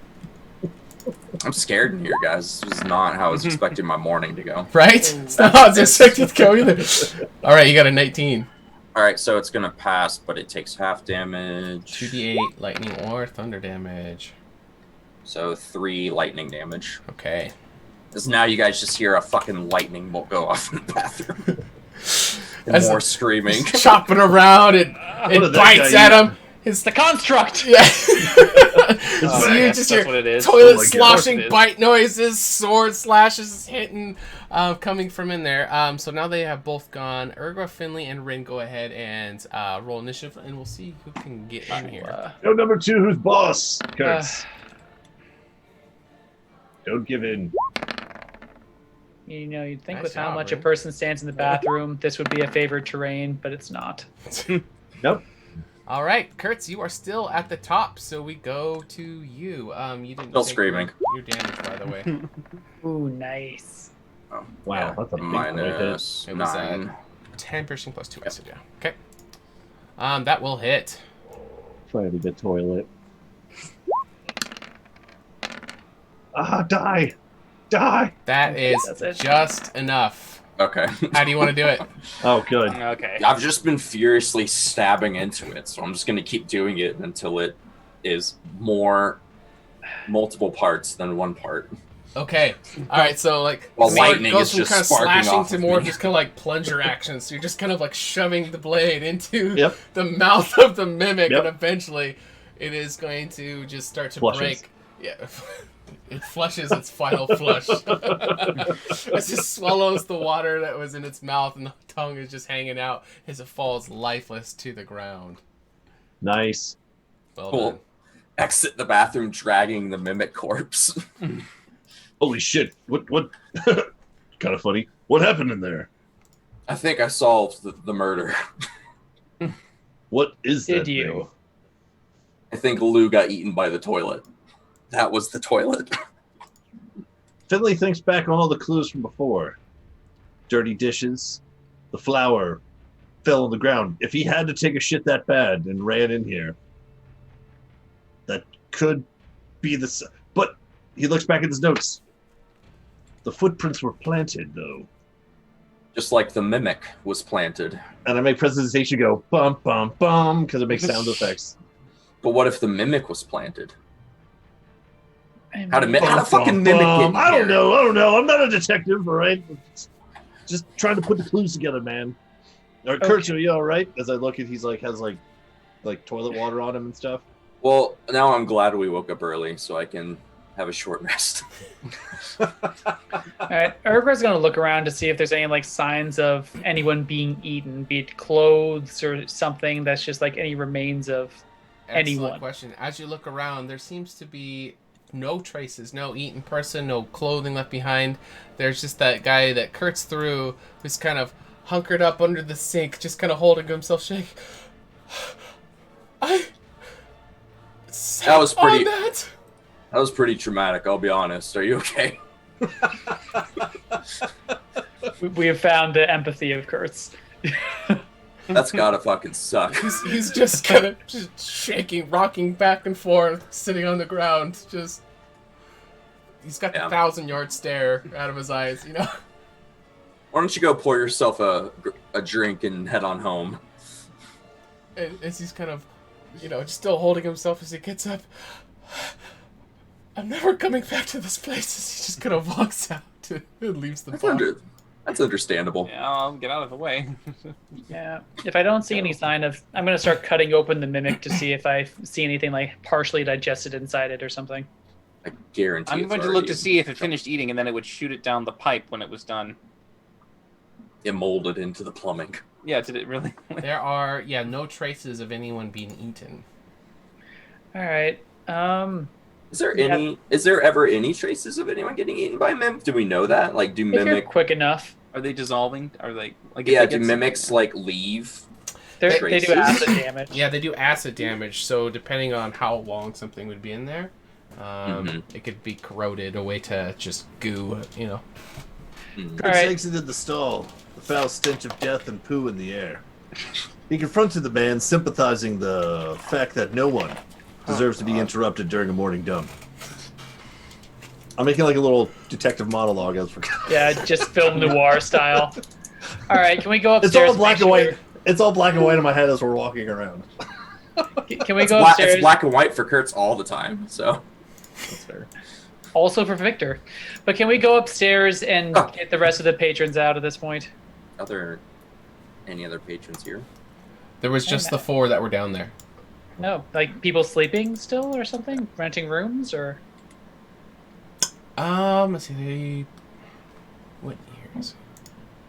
I'm scared in here, guys. This was not how I was expecting my morning to go. Right? It's not how I was expecting to go either. All right, you got a 19. Alright, so it's gonna pass, but it takes half damage. 2d8 lightning or thunder damage. So 3 lightning damage. Okay. Because now you guys just hear a fucking lightning bolt go off in the bathroom. And As more the- screaming. Chopping around, it did that bites guy at eat? him. It's the construct. Yeah. Oh, So I you guess just that's hear what it is. toilet Oh my God. sloshing, Of course it is. bite noises, sword slashes hitting, coming from in there. So now they have both gone. Urgra, Finley, and Rin go ahead and roll initiative, and we'll see who can get in here. No, number 2, who's boss? Kurtz. Don't give in. You know, you'd think Nice with how job, much a Rin. person stands in the bathroom, this would be a favored terrain, but it's not. Nope. All right, Kurtz, you are still at the top, so we go to you. You didn't Still take screaming. your damage, by the way. Ooh, nice. Oh, Wow, yeah, that's a big minus It was, 9. 10 piercing plus 2 acid, yeah. Okay. That will hit. Trying to get toilet. Die! Die! That is That's it. just enough. Okay. How do you want to do it? Oh, good. Okay. I've just been furiously stabbing into it, so I'm just going to keep doing it until it is multiple parts than one part. Okay. All right. So like, While Sword lightning goes is from just kind of sparking slashing off to of more me. just kind of like plunger action. So you're just kind of like shoving the blade into Yep. the mouth of the mimic, Yep. and eventually, it is going to just start to Flushes. break. Yeah. It flushes its final flush. It just swallows the water that was in its mouth, and the tongue is just hanging out as it falls lifeless to the ground. Nice. Well Cool. done. Exit the bathroom dragging the mimic corpse. Holy shit. What? Kind of funny. What happened in there? I think I solved the murder. What is that Did you? thing? I think Lou got eaten by the toilet. That was the toilet. Finley thinks back on all the clues from before. Dirty dishes. The flour fell on the ground. If he had to take a shit that bad and ran in here, that could be the... But he looks back at his notes. The footprints were planted, though. Just like the mimic was planted. And I make presentation go, bum, bum, bum, because it makes sound effects. But what if the mimic was planted? I How to mean, how to fucking mimic get in I don't here? know. I'm not a detective, all right? Just trying to put the clues together, man. Or Kurt, are you all right? As I look at, he's like has like toilet water on him and stuff. Well, now I'm glad we woke up early so I can have a short rest. All right, Urgra's gonna look around to see if there's any like signs of anyone being eaten, be it clothes or something that's just like any remains of Excellent anyone. question. As you look around, there seems to be no traces, no eaten person, no clothing left behind. There's just that guy that Kurt's through, who's kind of hunkered up under the sink, just kind of holding himself shake. That was pretty- that. That was pretty traumatic, I'll be honest. Are you okay? We have found the empathy of Kurtz. That's gotta fucking suck. He's just kind of just shaking, rocking back and forth, sitting on the ground. Just he's got the Yeah. 1,000-yard stare out of his eyes, you know. Why don't you go pour yourself a drink and head on home? And as he's kind of, you know, just still holding himself as he gets up. I'm never coming back to this place. As he just kind of walks out and leaves the bar. That's understandable. Yeah, I'll get out of the way. Yeah. If I don't see any sign of, I'm gonna start cutting open the mimic to see if I see anything like partially digested inside it or something. I guarantee I'm it's going to look already to see if it finished eating, and then it would shoot it down the pipe when it was done. It molded into the plumbing. Yeah, did it really? There are, no traces of anyone being eaten. All right. Is there Yeah. any? Is there ever any traces of anyone getting eaten by mimic? Do we know that? Like, do If you're mimic? quick enough, Are they dissolving? Are they like? Yeah, if they do get- mimics like leave? they do Traces? acid damage. Yeah, they do acid damage, so depending on how long something would be in there, it could be corroded away to just goo, you know. Kurt All right. exited the stall, the foul stench of death and poo in the air. He confronted the man, sympathizing the fact that no one deserves to be interrupted during a morning dump. I'm making like a little detective monologue as we're Yeah, just film noir style. All right, can we go It's upstairs? all black make and white. sure- It's all black and white in my head as we're walking around. Can we It's, go black, upstairs? it's black and white for Kurtz all the time. So That's fair. Also for Victor. But can we go upstairs and Oh. get the rest of the patrons out at this point? are there any other patrons here? There was just the 4 that were down there. No, like people sleeping still or something, renting rooms or. Let's see. What years?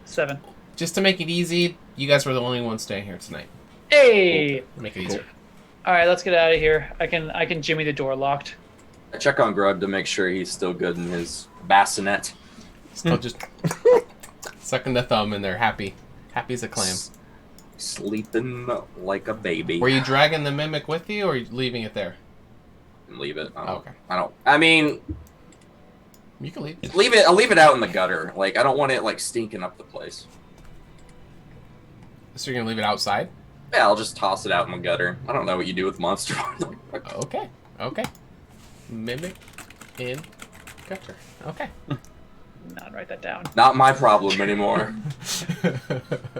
7. Just to make it easy, you guys were the only ones staying here tonight. Hey! Make it easier. All right, let's get out of here. I can jimmy the door locked. I check on Grub to make sure he's still good in his bassinet. Still just sucking the thumb in there, happy as a clam. Sleeping like a baby. Were you dragging the mimic with you, or are you leaving it there? Leave it. Oh, okay. I mean, You can leave. leave it. I'll leave it out in the gutter. Like, I don't want it like stinking up the place. So you're gonna leave it outside? Yeah, I'll just toss it out in my gutter. I don't know what you do with monster. Okay. Mimic in gutter. Okay. Not write that down. Not my problem anymore.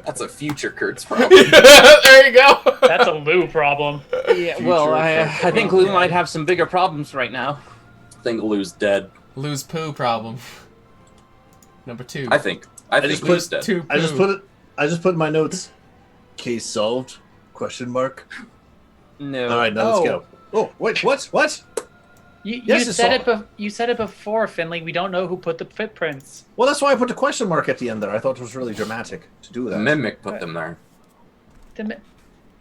That's a future Kurt's problem. There you go. That's a Lou problem. Yeah, well, I Future think Lou might have some bigger problems right now. I think Lou's dead. Lose poo problem. Number 2. I think just Lou's put- dead. Two I just poo. put in my notes. Case solved? Question mark. No. All right, now let's go. Oh wait, what? You Yes, it's said it. solved. You said it before, Finley. We don't know who put the footprints. Well, that's why I put the question mark at the end there. I thought it was really dramatic to do The that. Mimic put them there.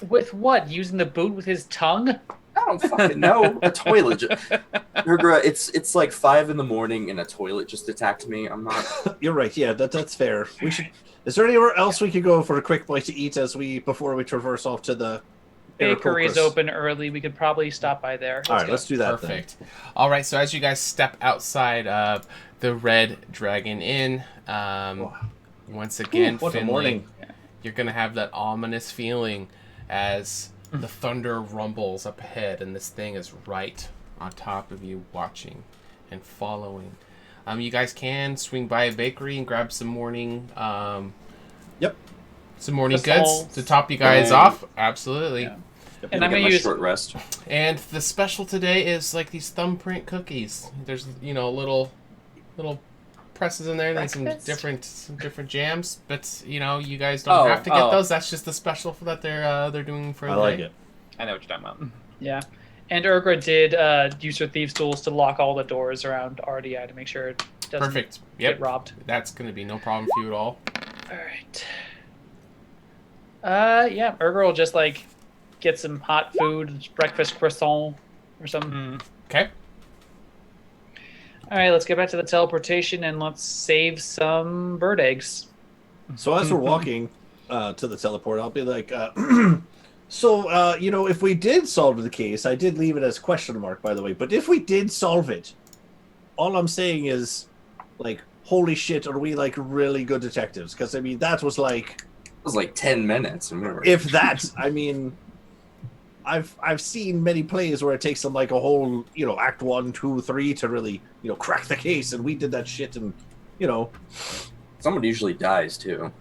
With what? Using the boot with his tongue? I don't fucking know. A toilet. Urgra, it's like 5 in the morning and a toilet just attacked me. I'm not. You're right. Yeah, that's fair. We should. Is there anywhere else we could go for a quick bite to eat before we traverse off to the Bakery's Aarakocras? open early. We could probably stop by there. All right, let's do that. Perfect. All right, so as you guys step outside of the Red Dragon Inn, once again, What a Finley, morning! you're going to have that ominous feeling as the thunder rumbles up ahead, and this thing is right on top of you, watching and following. You guys can swing by a bakery and grab some morning, Yep. some morning Croissants. goods to top you guys off. Absolutely. Yeah. Yep. And I'm Get gonna my use. short rest. And the special today is like these thumbprint cookies. There's little presses in there and some Breakfast? different jams. But you guys don't have to get those. That's just the special that they're doing for I the like day. it. I know what you're talking about. Yeah. And Urgra did use her thieves' tools to lock all the doors around RDI to make sure it doesn't Perfect. get Yep. robbed. That's gonna be no problem for you at all. All right. Yeah, Urgra will just get some hot food, breakfast croissant or something. Okay. All right, let's get back to the teleportation and let's save some bird eggs. So as we're walking to the teleport, I'll be like, if we did solve the case, I did leave it as question mark, by the way. But if we did solve it, all I'm saying is, holy shit, are we really good detectives? Because that was It was like 10 minutes. And we were... if that. I've seen many plays where it takes them a whole act 1, 2, 3 to really crack the case, and we did that shit, and Someone usually dies too.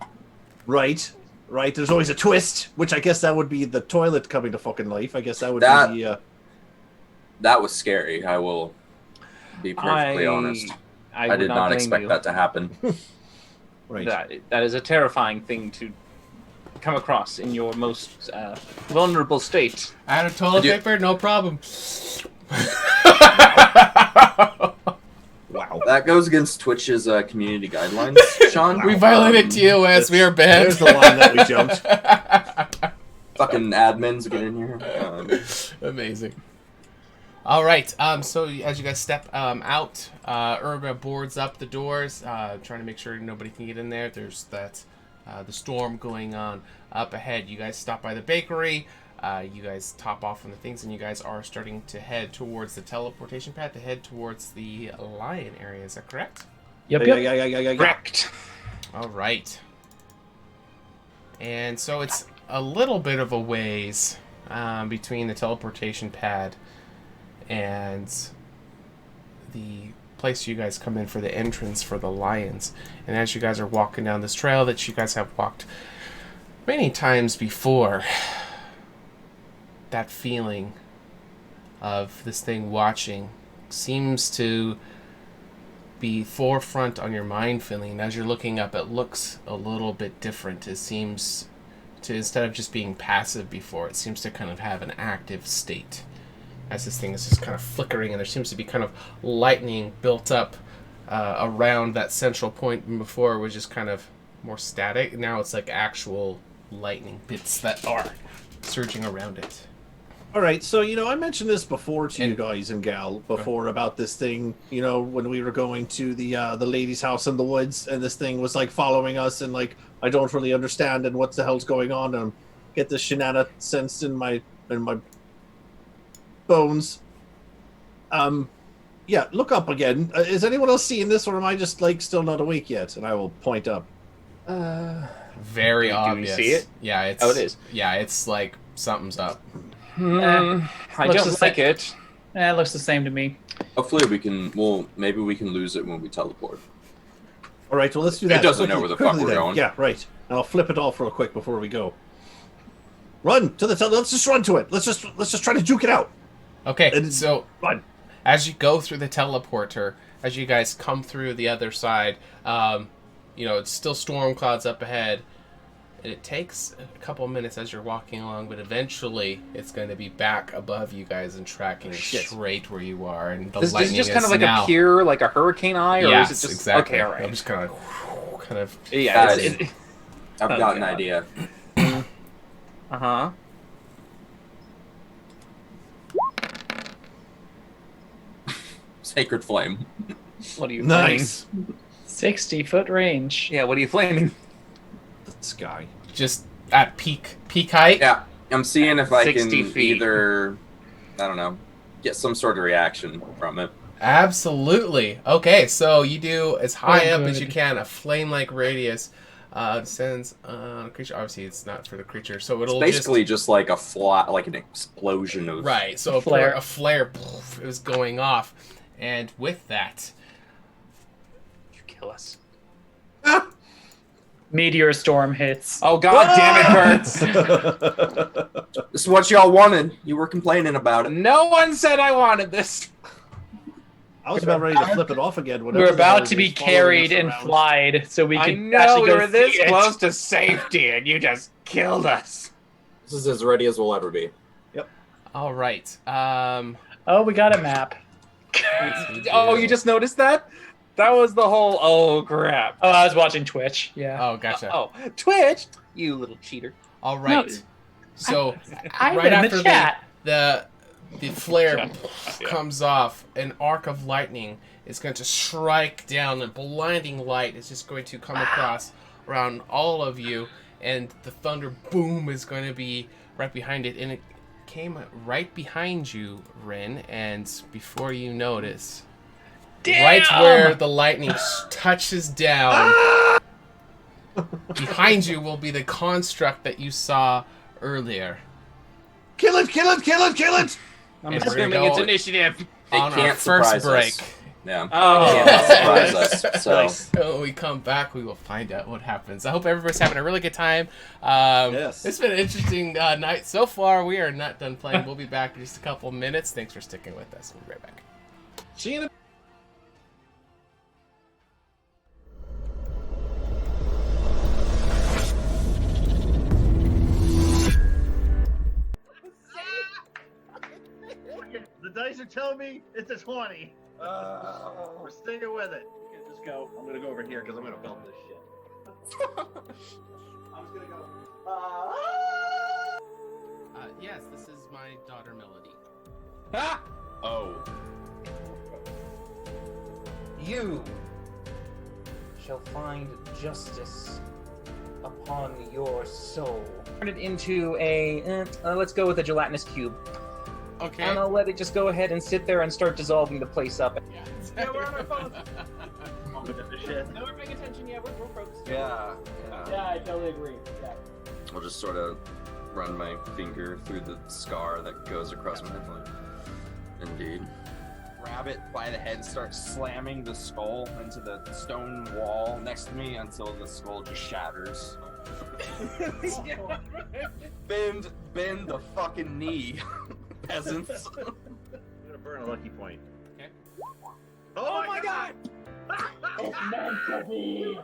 right. There's always a twist, which I guess that would be the toilet coming to fucking life. I guess that would be the. That was scary. I will be perfectly honest. I would did not blame expect you. that to happen. Right. That is a terrifying thing to come across in your most vulnerable state. Out of toilet do- paper, no problem. Wow. That goes against Twitch's community guidelines, Sean. We violated TOS. We are banned. There's the line that we jumped. Fucking admins get in here. Amazing. All right. So as you guys step out, Urga boards up the doors, trying to make sure nobody can get in there. There's the storm going on up ahead. You guys stop by the bakery. You guys top off on the things, and you guys are starting to head towards the teleportation pad to head towards the lion area. Is that correct? Yep. Yeah. Correct. All right. And so it's a little bit of a ways between the teleportation pad and the place you guys come in for the entrance for the lions. And as you guys are walking down this trail that you guys have walked many times before, that feeling of this thing watching seems to be forefront on your mind, feeling. And as you're looking up, it looks a little bit different. It seems to, instead of just being passive before, it seems to kind of have an active state as this thing is just kind of flickering, and there seems to be kind of lightning built up around that central point. And before it was just kind of more static. Now it's like actual lightning bits that are surging around it. All right, so I mentioned this before to you And- guys and gal before about this thing. When we were going to the lady's house in the woods, and this thing was following us, and I don't really understand and what the hell's going on, and get this shenanigans sensed in my bones. Yeah, look up again. Is anyone else seeing this, or am I just still not awake yet? And I will point up. Very Do we obvious. see it? Yeah, it's. Oh, it is. Yeah, it's like something's up. I Looks don't the like same. it. It looks the same to me. Hopefully we can. Well, maybe we can lose it when we teleport. All right, well, let's do that. It doesn't know quickly- where the fuck quickly we're then. going. Yeah, right. And I'll flip it off real quick before we go. Run to the let's just run to it. Let's just try to juke it out. Okay, And- so Run. as you go through the teleporter, as you guys come through the other side, it's still storm clouds up ahead. And it takes a couple minutes as you're walking along, but eventually it's going to be back above you guys and tracking Shit. straight where you are. And the Does it lightning just kind is of like now... appear like a hurricane eye, or Yes, is it just exactly. okay? All right. I'm just kind of Yeah. Guys, I've Oh, got an God. idea. Uh huh. Sacred flame. What are you Nice. 60-foot range. flaming? Yeah. What are you flaming? The sky. just at peak height. Yeah, I'm seeing if I 60 can feet. either, I don't know, get some sort of reaction from it. Absolutely. Okay, so you do as high Oh, up as good. you can, a flame-like radius. Sends on a creature. Obviously, it's not for the creature, so It's it'll basically just like a flat, like an explosion of. right. So Flare. a flare is going off, and with that, You kill us. Meteor storm hits. Oh God damn it, Kurtz! This is what y'all wanted. You were complaining about it. No one said I wanted this. I was about ready to flip it off again. We're about to be carried and flied, so we I could know actually we go were this see it. close to safety, and you just killed us. This is as ready as we'll ever be. all right. Oh, we got a map. Oh, you just noticed that? That was the whole. Oh crap. Oh, I was watching Twitch. Yeah. Oh, gotcha. Oh, Twitch, you little cheater. All right. No, So I'm right in after the chat. the flare Yeah. comes off, an arc of lightning is going to strike down. A blinding light is just going to come across around all of you, and the thunder boom is going to be right behind it. And it came right behind you, Rin, and before you notice, right where the lightning touches down, behind you will be the construct that you saw earlier. Kill it! Kill it! Kill it! Kill it! I'm And we're assuming gonna it's go- initiative. It On our can't first surprise break. us. Yeah. Oh. It can't surprise us. So. Nice. When we come back, we will find out what happens. I hope everybody's having a really good time. Yes. It's been an interesting night so far. We are not done playing. We'll be back in just a couple minutes. Thanks for sticking with us. We'll be right back. See you in a The dice are telling me it's a 20. We're sticking with it. Just go. I'm gonna go over here because I'm gonna belt this shit. I'm just gonna go. Yes, this is my daughter, Melody. Ah! Oh. You shall find justice upon your soul. Turn it into a. Let's go with a gelatinous cube. Okay. And I'll let it just go ahead and sit there and start dissolving the place up. Yeah, we're on our phones. The shit. No, we're paying attention. Yeah, we're focused. Yeah. Yeah, I totally agree. Yeah. I'll just sort of run my finger through the scar that goes across my head. Indeed. Grab it by the head, start slamming the skull into the stone wall next to me until the skull just shatters. Bend the fucking knee, peasants. I'm gonna burn a lucky point. Okay. Oh my god! It's meant to be.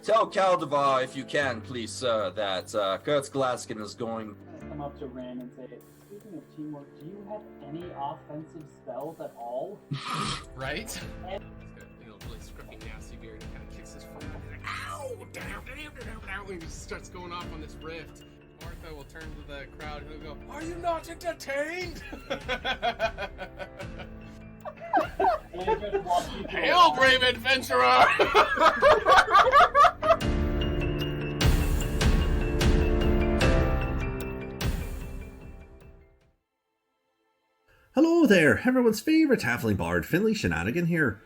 Tell Caldevar, if you can, please, sir, that Kurtz Glaskin is going. Come up to Ren and say, speaking of teamwork, do you have any offensive spells at all? Right? He's got, really scruffy, nasty beard and kind of kicks his foot. Like, ow! Down, and he just starts going off on this rift. Martha will turn to the crowd and he'll go, "Are you not entertained?" And just walk you through Hail, it. brave adventurer! Hello there, everyone's favourite halfling bard, Finley Shenanigan here.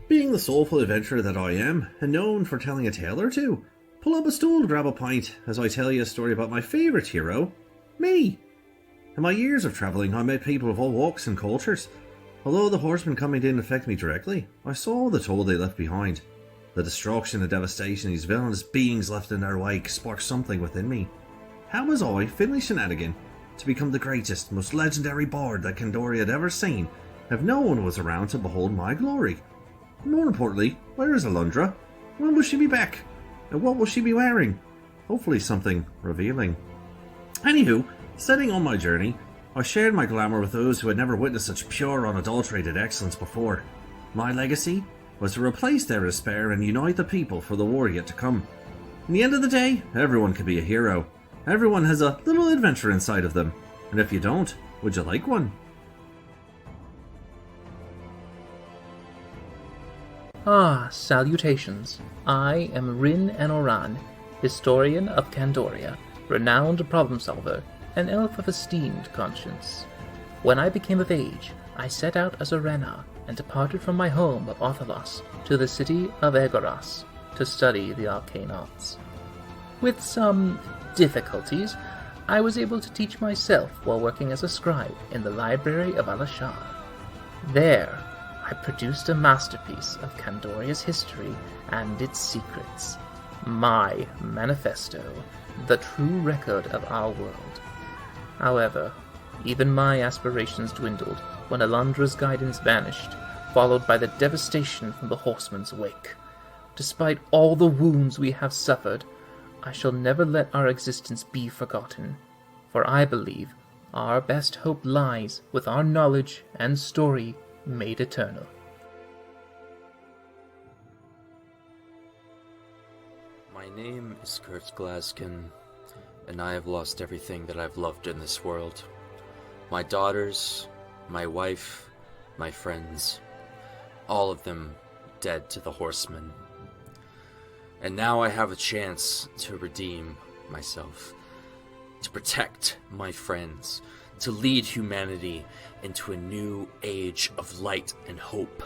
Being the soulful adventurer that I am, and known for telling a tale or two, pull up a stool to grab a pint as I tell you a story about my favourite hero, me. In my years of travelling, I met people of all walks and cultures. Although the horsemen coming didn't affect me directly, I saw the toll they left behind. The destruction and devastation these villainous beings left in their wake sparked something within me. How was I, Finley Shenanigan, to become the greatest, most legendary bard that Candoria had ever seen, if no one was around to behold my glory? More importantly, where is Alundra? When will she be back? And what will she be wearing? Hopefully something revealing. Anywho, setting on my journey, I shared my glamour with those who had never witnessed such pure, unadulterated excellence before. My legacy was to replace their despair and unite the people for the war yet to come. In the end of the day, everyone can be a hero. Everyone has a little adventure inside of them. And if you don't, would you like one? Ah, salutations. I am Rin Anoran, historian of Candoria, renowned problem solver, an elf of esteemed conscience. When I became of age, I set out as a Rena and departed from my home of Othalos to the city of Egoras to study the arcane arts. With some difficulties, I was able to teach myself while working as a scribe in the library of Alashar. There, I produced a masterpiece of Candoria's history and its secrets. My manifesto, the true record of our world. However, even my aspirations dwindled when Alundra's guidance vanished, followed by the devastation from the horseman's wake. Despite all the wounds we have suffered, I shall never let our existence be forgotten, for I believe our best hope lies with our knowledge and story made eternal. My name is Kurt Glaskin, and I have lost everything that I've loved in this world. My daughters, my wife, my friends, all of them dead to the horsemen. And now I have a chance to redeem myself, to protect my friends, to lead humanity into a new age of light and hope.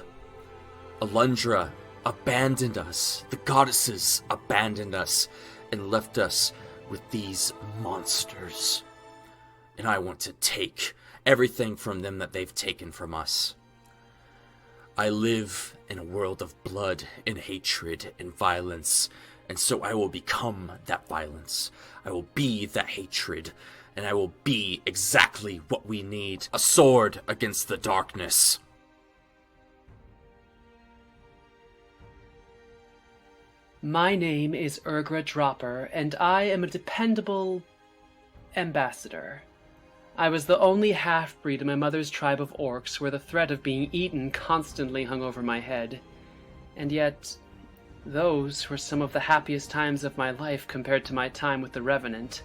Alundra abandoned us, the goddesses abandoned us, and left us with these monsters. And I want to take everything from them that they've taken from us. I live in a world of blood and hatred and violence, and so I will become that violence. I will be that hatred, and I will be exactly what we need. A sword against the darkness. My name is Urgra Dropper, and I am a dependable ambassador. I was the only half-breed in my mother's tribe of orcs where the threat of being eaten constantly hung over my head. And yet, those were some of the happiest times of my life compared to my time with the Revenant.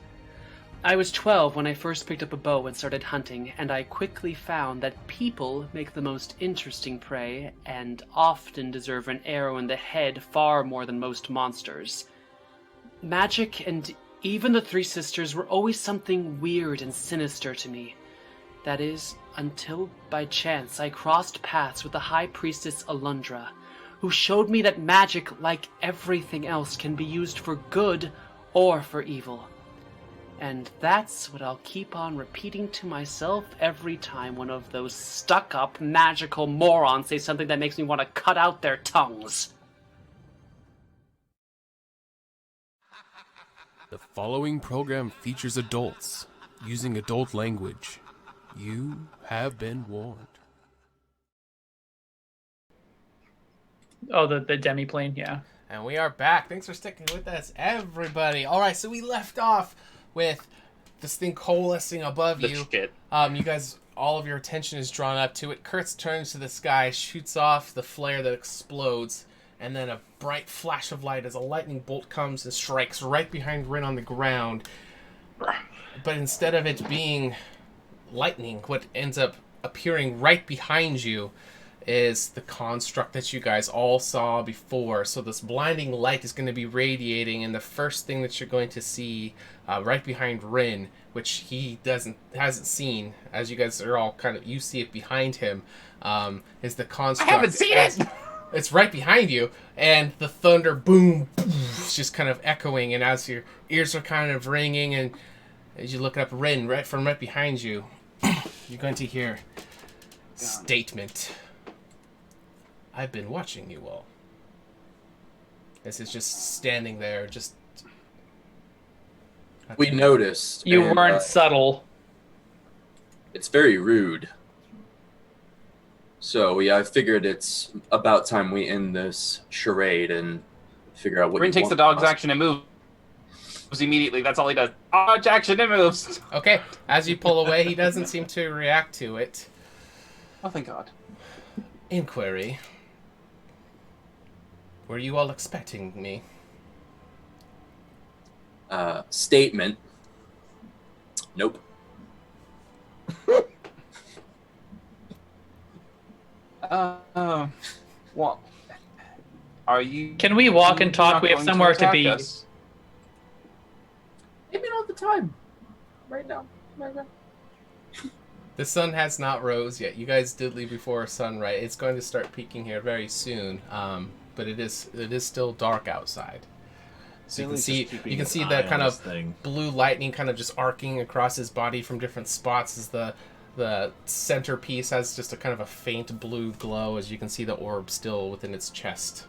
I was 12 when I first picked up a bow and started hunting, and I quickly found that people make the most interesting prey and often deserve an arrow in the head far more than most monsters. Magic and even the Three Sisters were always something weird and sinister to me. That is, until by chance I crossed paths with the High Priestess Alundra, who showed me that magic, like everything else, can be used for good or for evil. And that's what I'll keep on repeating to myself every time one of those stuck-up magical morons say something that makes me want to cut out their tongues. The following program features adults using adult language. You have been warned. Oh, the demiplane, yeah. And we are back. Thanks for sticking with us, everybody. All right, so we left off with this thing coalescing above The you. shit. You guys, all of your attention is drawn up to it. Kurtz turns to the sky, shoots off the flare that explodes, and then a bright flash of light as a lightning bolt comes and strikes right behind Rin on the ground. But instead of it being lightning, what ends up appearing right behind you is the construct that you guys all saw before. So this blinding light is going to be radiating, and the first thing that you're going to see right behind Rin, which he hasn't seen, as you guys are all you see it behind him, is the construct. I haven't seen it! It's right behind you, and the thunder boom, is just kind of echoing, and as your ears are kind of ringing, and as you look up Rin right behind you, you're going to hear statement. I've been watching you all. This is just standing there, just... We noticed. You and, weren't subtle. It's very rude. So yeah, I figured it's about time we end this charade and figure out what. Rin you takes want the dog's from us. action and moves immediately. That's all he does. Dodge action and moves. Okay, as you pull away, he doesn't seem to react to it. Oh, thank God. Inquiry. Were you all expecting me? Statement. Nope. Well, are you? Can we walk and talk? not We have going somewhere to attack be. us? Maybe not the time. Right now. Right now. The sun has not rose yet. You guys did leave before sunrise. It's going to start peaking here very soon, but it is still dark outside. So you can see that kind of blue lightning kind of just arcing across his body from different spots as the centerpiece has just a kind of a faint blue glow as you can see the orb still within its chest.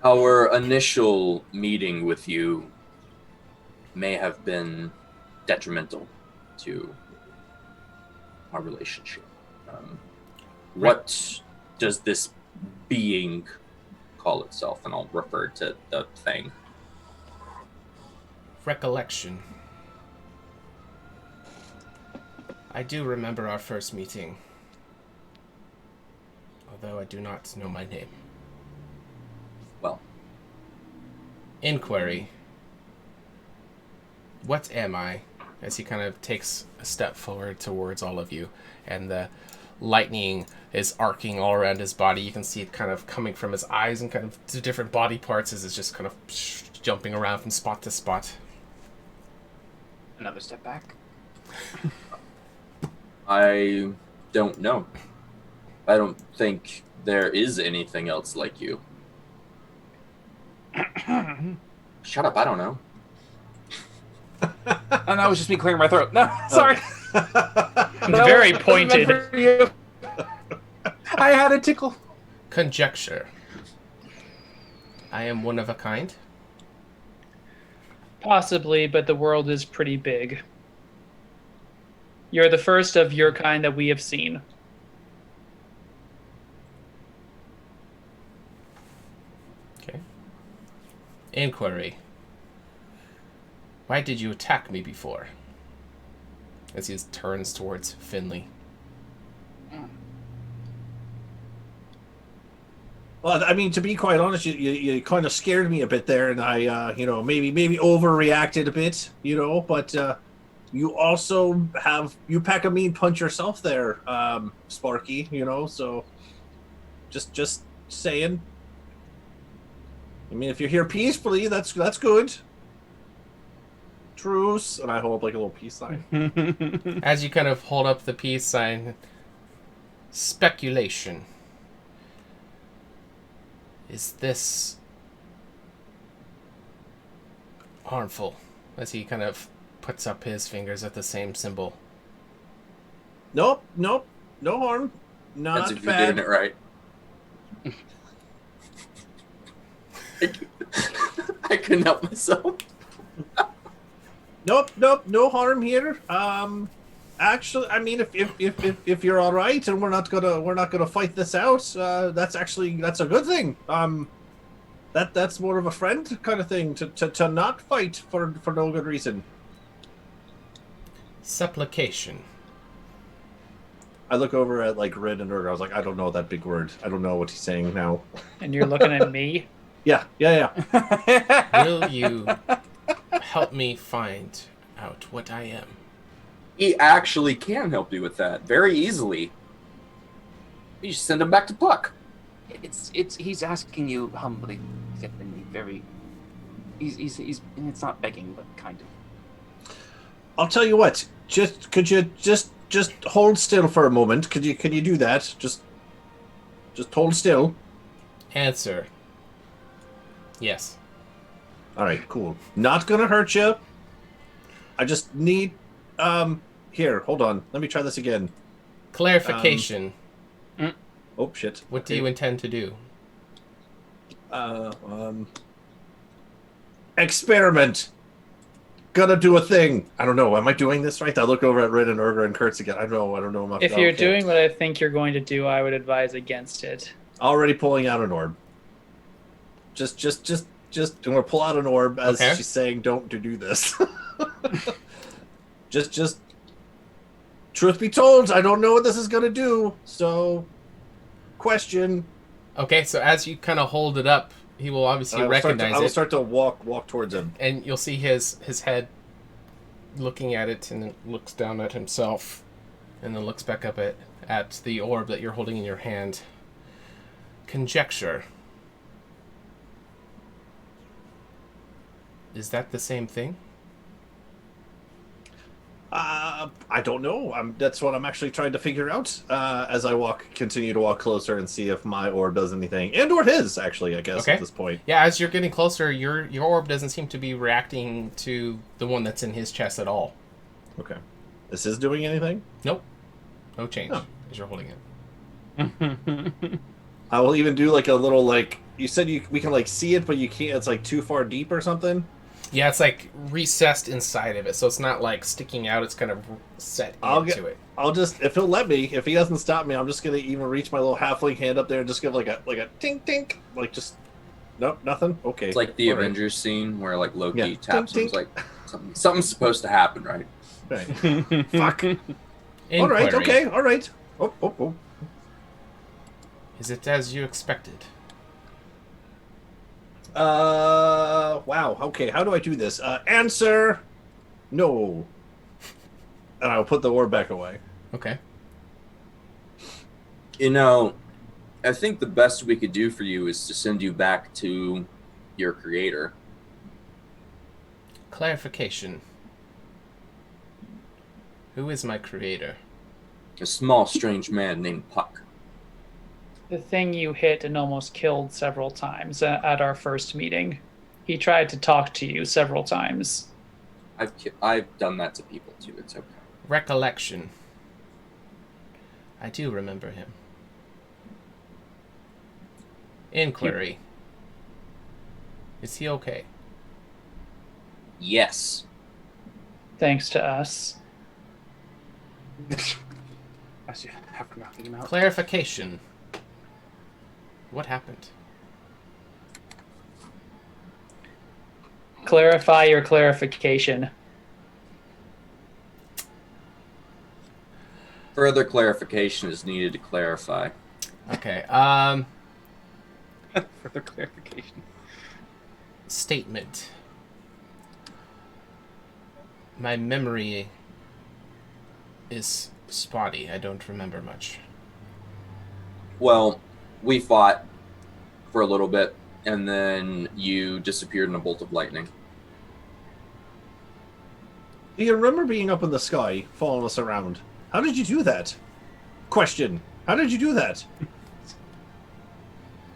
Our initial meeting with you may have been detrimental to our relationship. What does this being call itself? And I'll refer to the thing. Recollection. I do remember our first meeting, although I do not know my name. Well. Inquiry. What am I? As he kind of takes a step forward towards all of you, and the lightning is arcing all around his body. You can see it kind of coming from his eyes and kind of to different body parts as it's just kind of jumping around from spot to spot. Another step back. I don't know. I don't think there is anything else like you. Shut up, I don't know. Oh, no, it was just me clearing my throat. No, sorry. Very pointed. For you. I had a tickle. Conjecture. I am one of a kind. Possibly, but the world is pretty big. You're the first of your kind that we have seen. Okay. Inquiry. Why did you attack me before? As he turns towards Finley. Well, I mean, to be quite honest, you kind of scared me a bit there, and I, maybe overreacted a bit, but you also you pack a mean punch yourself there, Sparky, so just saying. I mean, if you're here peacefully, that's good. Truce, and I hold up like a little peace sign. As you kind of hold up the peace sign, speculation. Is this harmful? As he kind of puts up his fingers at the same symbol. Nope, no harm. Not That's if you're bad. doing it right. I couldn't help myself. Nope, no harm here. Actually, I mean, if you're all right and we're not gonna fight this out, that's a good thing. That's more of a friend kind of thing to not fight for no good reason. Supplication. I look over at like Red and Urg. I was like, I don't know that big word. I don't know what he's saying now. And you're looking at me? Yeah. Will you help me find out what I am? He actually can help you with that very easily. You just send him back to Puck. He's asking you humbly, very. He's it's not begging, but kind of. I'll tell you what. Could you just hold still for a moment? Could you do that? Just hold still. Answer. Yes. All right, cool. Not gonna hurt you. I just need. Here, hold on. Let me try this again. Clarification. Oh shit. What do you intend to do? Experiment. Gonna do a thing. I don't know. Am I doing this right? I look over at Red and Urgra and Kurtz again. I don't know much. If you're doing what I think you're going to do, I would advise against it. Already pulling out an orb. Just, I'm gonna pull out an orb as she's saying, "Don't do this." just. Truth be told, I don't know what this is gonna do. So, question. Okay, so as you kind of hold it up, he will obviously recognize it. I will start to walk towards him, and you'll see his head looking at it, and then looks down at himself, and then looks back up at the orb that you're holding in your hand. Conjecture. Is that the same thing? I don't know. That's what I'm actually trying to figure out as I continue to walk closer and see if my orb does anything, and/or his. Actually, I guess at this point. Yeah, as you're getting closer, your orb doesn't seem to be reacting to the one that's in his chest at all. Okay. Is his doing anything? Nope. No change as you're holding it. I will even do like a little you said we can see it, but you can't. It's too far deep or something. Yeah, it's recessed inside of it, so it's not sticking out. It's kind of set into it. I'll just, if he'll let me, if he doesn't stop me, I'm just gonna even reach my little halfling hand up there and just give like a tink tink, nope, nothing. Okay. It's like the Avengers scene where Loki taps him. It's like something's supposed to happen, right? Right. Fuck. All right. Okay. All right. Oh. Is it as you expected? Wow. Okay, how do I do this? Answer. No. And I'll put the orb back away. Okay. I think the best we could do for you is to send you back to your creator. Clarification. Who is my creator? A small, strange man named Puck. The thing you hit and almost killed several times at our first meeting. He tried to talk to you several times. I've done that to people too. It's okay. Recollection. I do remember him. Inquiry. Is he okay? Yes. Thanks to us. Clarification. What happened? Clarify your clarification. Further clarification is needed to clarify. Okay. Further clarification. Statement. My memory is spotty. I don't remember much. Well, we fought for a little bit, and then you disappeared in a bolt of lightning. Do you remember being up in the sky, following us around? How did you do that? Question. How did you do that?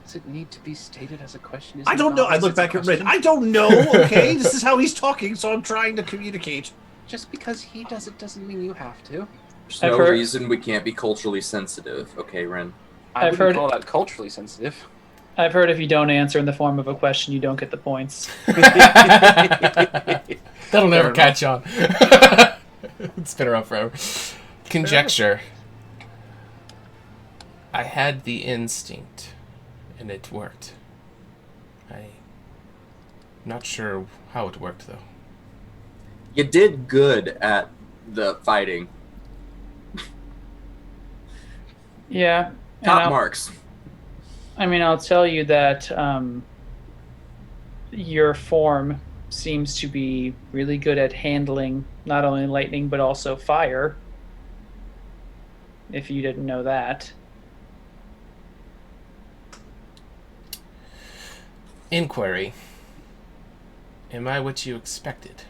Does it need to be stated as a question? I don't know. I look back at Red. I don't know, okay? This is how he's talking, so I'm trying to communicate. Just because he does it doesn't mean you have to. There's no reason we can't be culturally sensitive, okay, Ren? I wouldn't call that culturally sensitive. I've heard if you don't answer in the form of a question, you don't get the points. That'll never catch on. It's been around forever. Conjecture. I had the instinct, and it worked. I'm not sure how it worked, though. You did good at the fighting. Yeah. Top marks. I mean, I'll tell you that your form seems to be really good at handling not only lightning but also fire. If you didn't know that. Inquiry. Am I what you expected?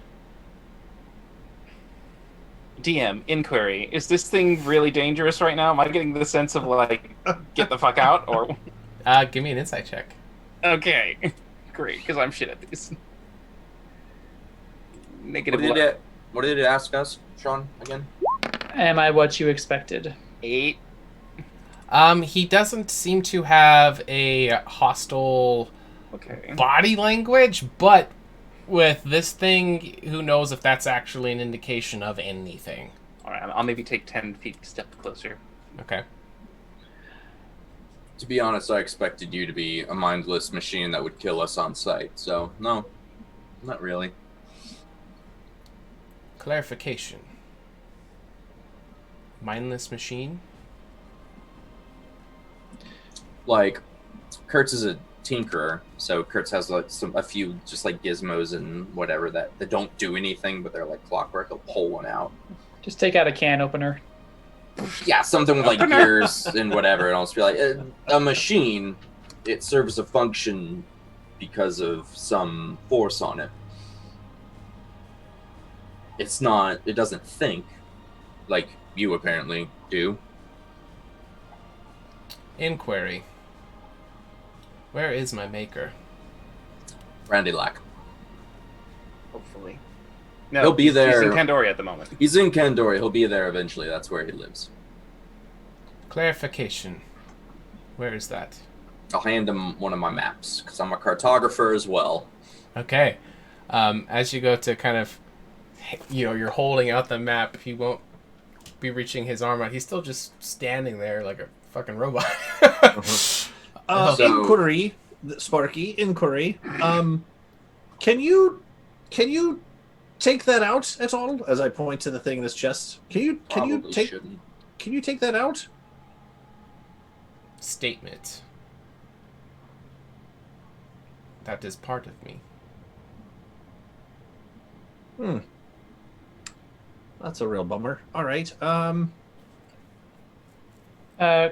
DM, inquiry. Is this thing really dangerous right now? Am I getting the sense of, like, get the fuck out? Or Give me an insight check. Okay. Great, because I'm shit at these. Negative What did it ask us, Sean, again? Am I what you expected? 8. He doesn't seem to have a hostile Okay. body language, but with this thing, who knows if that's actually an indication of anything. Alright, I'll maybe take 10 feet, step closer. Okay. To be honest, I expected you to be a mindless machine that would kill us on sight. So, no, not really. Clarification. Mindless machine? Like, Kurtz is a tinkerer, so Kurtz has like a few just like gizmos and whatever that don't do anything, but they're like clockwork. He'll pull one out. Just take out a can opener. Yeah, something with like gears and whatever, and I'll just be like, a machine. It serves a function because of some force on it. It's not. It doesn't think like you apparently do. Inquiry. Where is my maker? Randy Lack. Hopefully. No, He'll be there. He's in Candoria at the moment. He's in Candoria. He'll be there eventually. That's where he lives. Clarification. Where is that? I'll hand him one of my maps because I'm a cartographer as well. Okay. As you go to kind of, you're holding out the map. He won't be reaching his arm out. He's still just standing there like a fucking robot. Inquiry, Sparky. Inquiry. Can you take that out at all? As I point to the thing in his chest. Can you take that out? Statement. That is part of me. That's a real bummer. All right.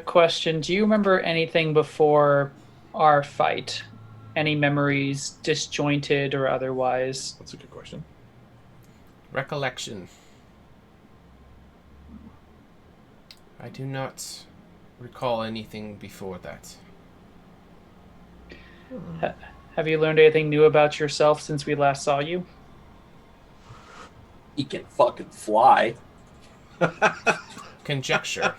Question: do you remember anything before our fight? Any memories, disjointed or otherwise? That's a good question. Recollection. I do not recall anything before that. Have you learned anything new about yourself since we last saw you? He can fucking fly. Conjecture.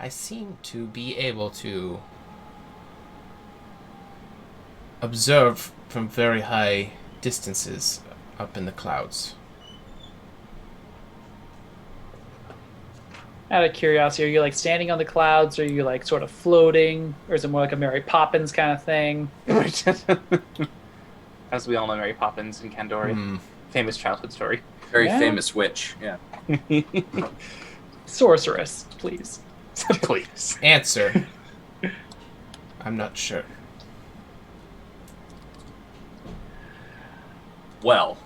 I seem to be able to observe from very high distances up in the clouds. Out of curiosity, are you like standing on the clouds, or are you like sort of floating, or is it more like a Mary Poppins kind of thing? As we all know, Mary Poppins in Candoria. Famous childhood story. Very famous witch, yeah. Sorceress, please. Please. Answer. I'm not sure. Well,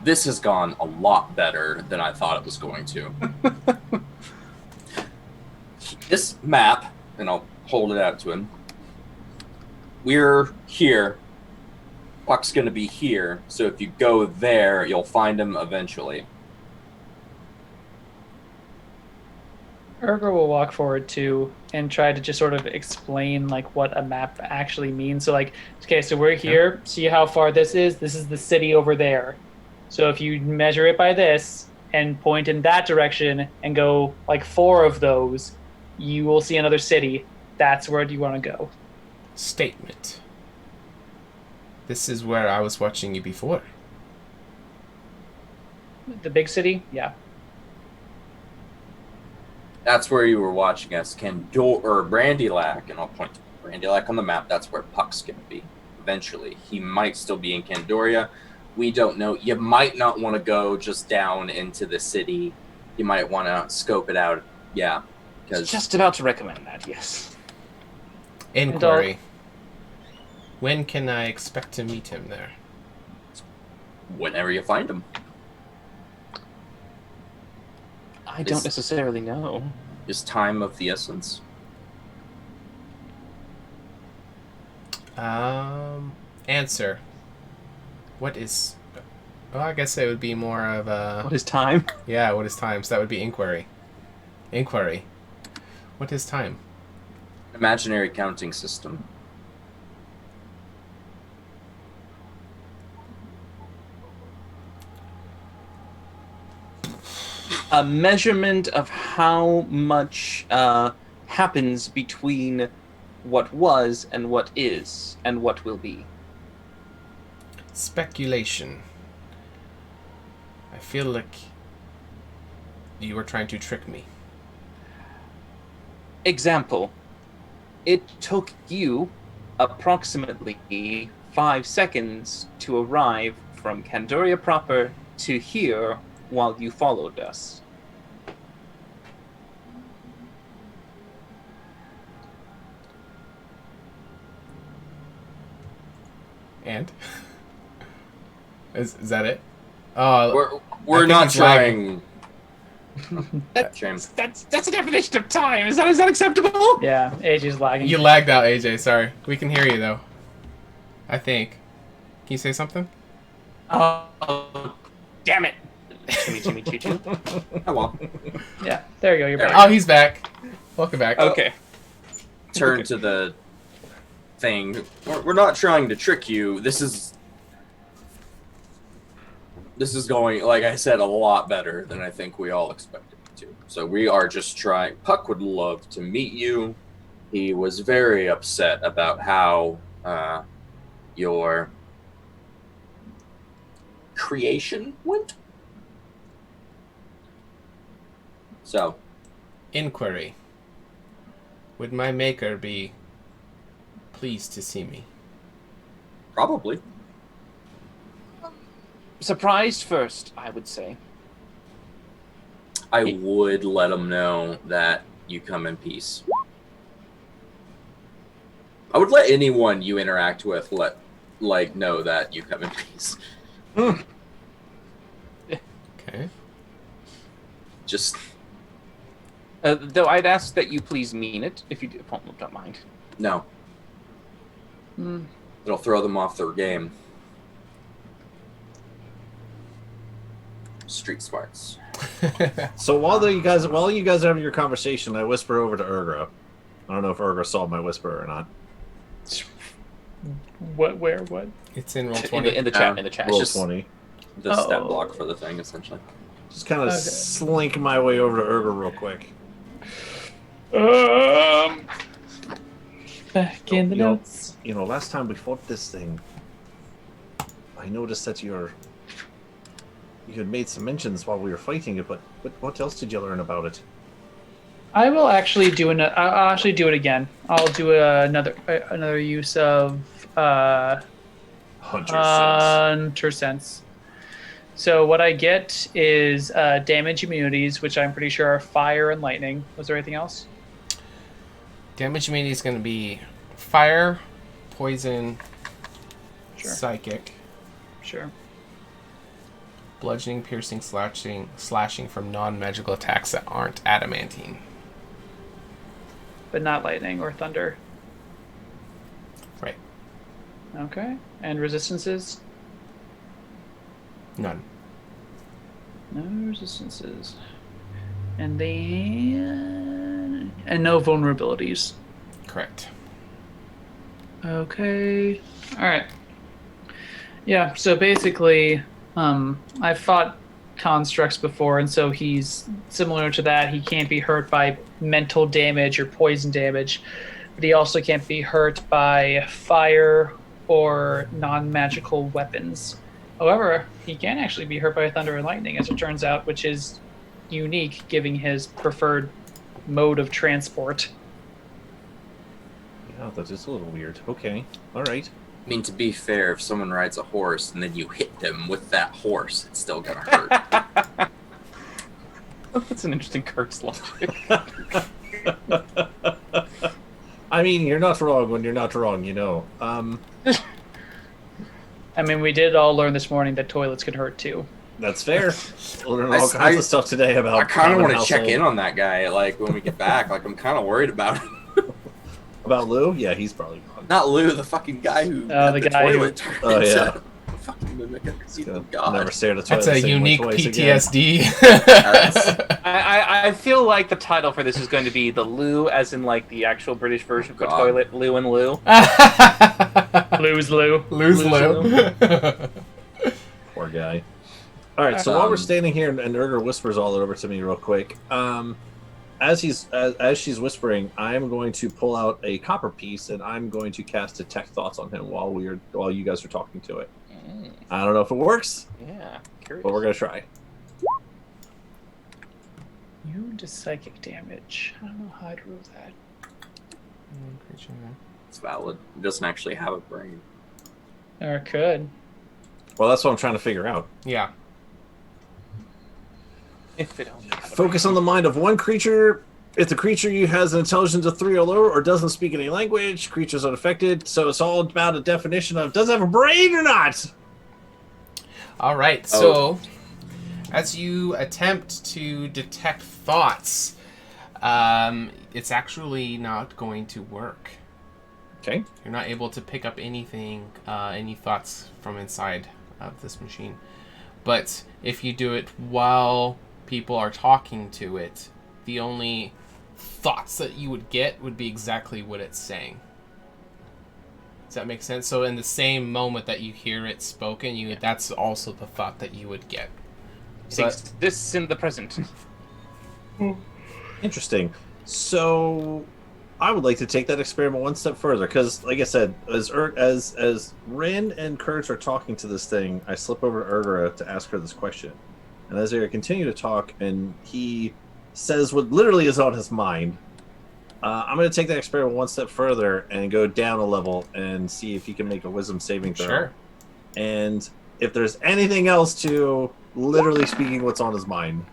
this has gone a lot better than I thought it was going to. This map, and I'll hold it out to him. We're here. Puck's going to be here, so if you go there, you'll find him eventually. Urgra will walk forward too and try to just sort of explain like what a map actually means. So like, okay, so we're here. See how far this is? This is the city over there. So if you measure it by this and point in that direction and go like 4 of those, you will see another city. That's where you want to go. Statement. This is where I was watching you before. The big city? Yeah. That's where you were watching us, Brandylac, and I'll point to Brandylac on the map. That's where Puck's going to be eventually. He might still be in Candoria. We don't know. You might not want to go just down into the city. You might want to scope it out. Yeah. Just about to recommend that, yes. Inquiry. When can I expect to meet him there? Whenever you find him. I don't necessarily know. Is time of the essence? Answer. What is... Well, I guess it would be more of a... What is time? Yeah, what is time? So that would be inquiry. Inquiry. What is time? Imaginary counting system. A measurement of how much happens between what was and what is and what will be. Speculation. I feel like you were trying to trick me. Example. It took you approximately 5 seconds to arrive from Candoria proper to here while you followed us. And? Is that it? We're not trying. That's a definition of time. Is that acceptable? Yeah, AJ's lagging. You lagged out, AJ. Sorry. We can hear you, though. I think. Can you say something? Oh, damn it. Chimmy. Oh, well. Yeah, there you go. You're back. Oh, he's back. Welcome back. Okay. Turn to the thing. We're not trying to trick you. This is going, like I said, a lot better than I think we all expected it to. So we are just trying. Puck would love to meet you. He was very upset about how your creation went. So, Inquiry. Would my maker be pleased to see me? probably. Surprised first, I would say. I would let him know that you come in peace. I would let anyone you interact with know that you come in peace. Okay. Just Though I'd ask that you please mean it, if you don't mind. no. It'll throw them off their game. Street smarts. So while you guys are having your conversation, I whisper over to Urgra. I don't know if Urgra saw my whisper or not. What? Where? What? It's in roll 20. In the chat. In the chat. Roll just 20. The stat block for the thing, essentially. Just kind of slink my way over to Urgra real quick. Back in the notes. You know, last time we fought this thing, I noticed that you had made some mentions while we were fighting it, but what else did you learn about it? I will actually do I'll actually do it again. I'll do another use of Hunter Sense. So what I get is damage immunities, which I'm pretty sure are fire and lightning. Was there anything else? Damage immunity is going to be fire, poison, psychic, bludgeoning, piercing, slashing from non-magical attacks that aren't adamantine. But not lightning or thunder. Right. Okay. And resistances? None. No resistances. And then... And no vulnerabilities. Correct. Okay. Alright. Yeah, so basically, I've fought constructs before, and so he's similar to that. He can't be hurt by mental damage or poison damage, but he also can't be hurt by fire or non-magical weapons. However, he can actually be hurt by thunder and lightning, as it turns out, which is unique, given his preferred mode of transport. Yeah, that is a little weird. Okay, all right. I mean, to be fair, if someone rides a horse and then you hit them with that horse, it's still gonna hurt. That's an interesting Kurt's logic. I mean, you're not wrong when you're not wrong, you know. I mean, we did all learn this morning that toilets can hurt too. That's fair. Learned all kinds of stuff today about. I kind of want to household. check in on that guy, like when we get back. Like I'm kind of worried about him. About Lou? Yeah, he's probably gone. Not Lou, the fucking guy who the guy toilet who- turned Oh, into yeah. a fucking Mimic a conceited Never god. stare at a toilet That's a the same way unique twice again. PTSD. I feel like the title for this is going to be the loo, as in like the actual British version for God. toilet, loo and loo. Lose Lou. Lose Lou. Poor guy. All right, so while we're standing here and Urger whispers all over to me real quick, as she's whispering, I'm going to pull out a copper piece and I'm going to cast Detect Thoughts on him while you guys are talking to it. I don't know if it works, Yeah, curious. but we're gonna try. You to psychic damage. I don't know how I'd roll that. It's valid. It doesn't actually have a brain. Or it could. Well, that's what I'm trying to figure out. Yeah. If it only had a Focus on the mind of one creature. If the creature you has an intelligence of 3 or lower or doesn't speak any language, creature's unaffected. So it's all about a definition of does it have a brain or not? All right. So, as you attempt to detect thoughts, it's actually not going to work. Okay. You're not able to pick up anything, any thoughts from inside of this machine. But if you do it while people are talking to it, the only thoughts that you would get would be exactly what it's saying. Does that make sense? So in the same moment that you hear it spoken, that's also the thought that you would get. So this in the present. Interesting. So I would like to take that experiment one step further because, like I said, as Rin and Kurtz are talking to this thing, I slip over to Urgra to ask her this question. And as they continue to talk, and he says what literally is on his mind, I'm going to take that experiment one step further and go down a level and see if he can make a wisdom saving throw. Sure. And if there's anything else to literally speaking what's on his mind.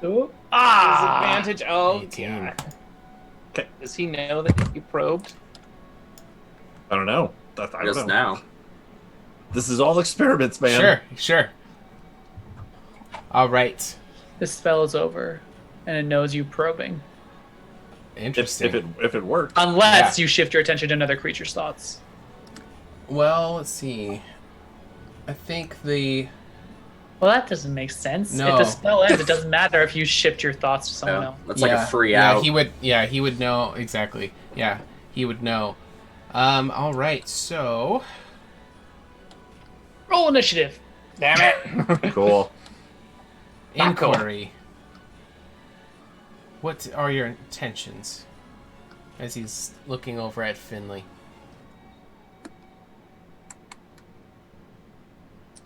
Ooh. Disadvantage. Oh, 18. God. Okay. Does he know that you probed? I don't know. I don't Just know. now. This is all experiments, man. Sure. All right. This spell is over, and it knows you probing. Interesting. If it works. Unless you shift your attention to another creature's thoughts. Well, let's see. I think the... Well, that doesn't make sense. No. If the spell ends, it doesn't matter if you shift your thoughts to someone else. That's like a free out. He would know. Exactly. Yeah, he would know. All right, so... Roll initiative. Damn it. Cool. Inquiry. What are your intentions? As he's looking over at Finley.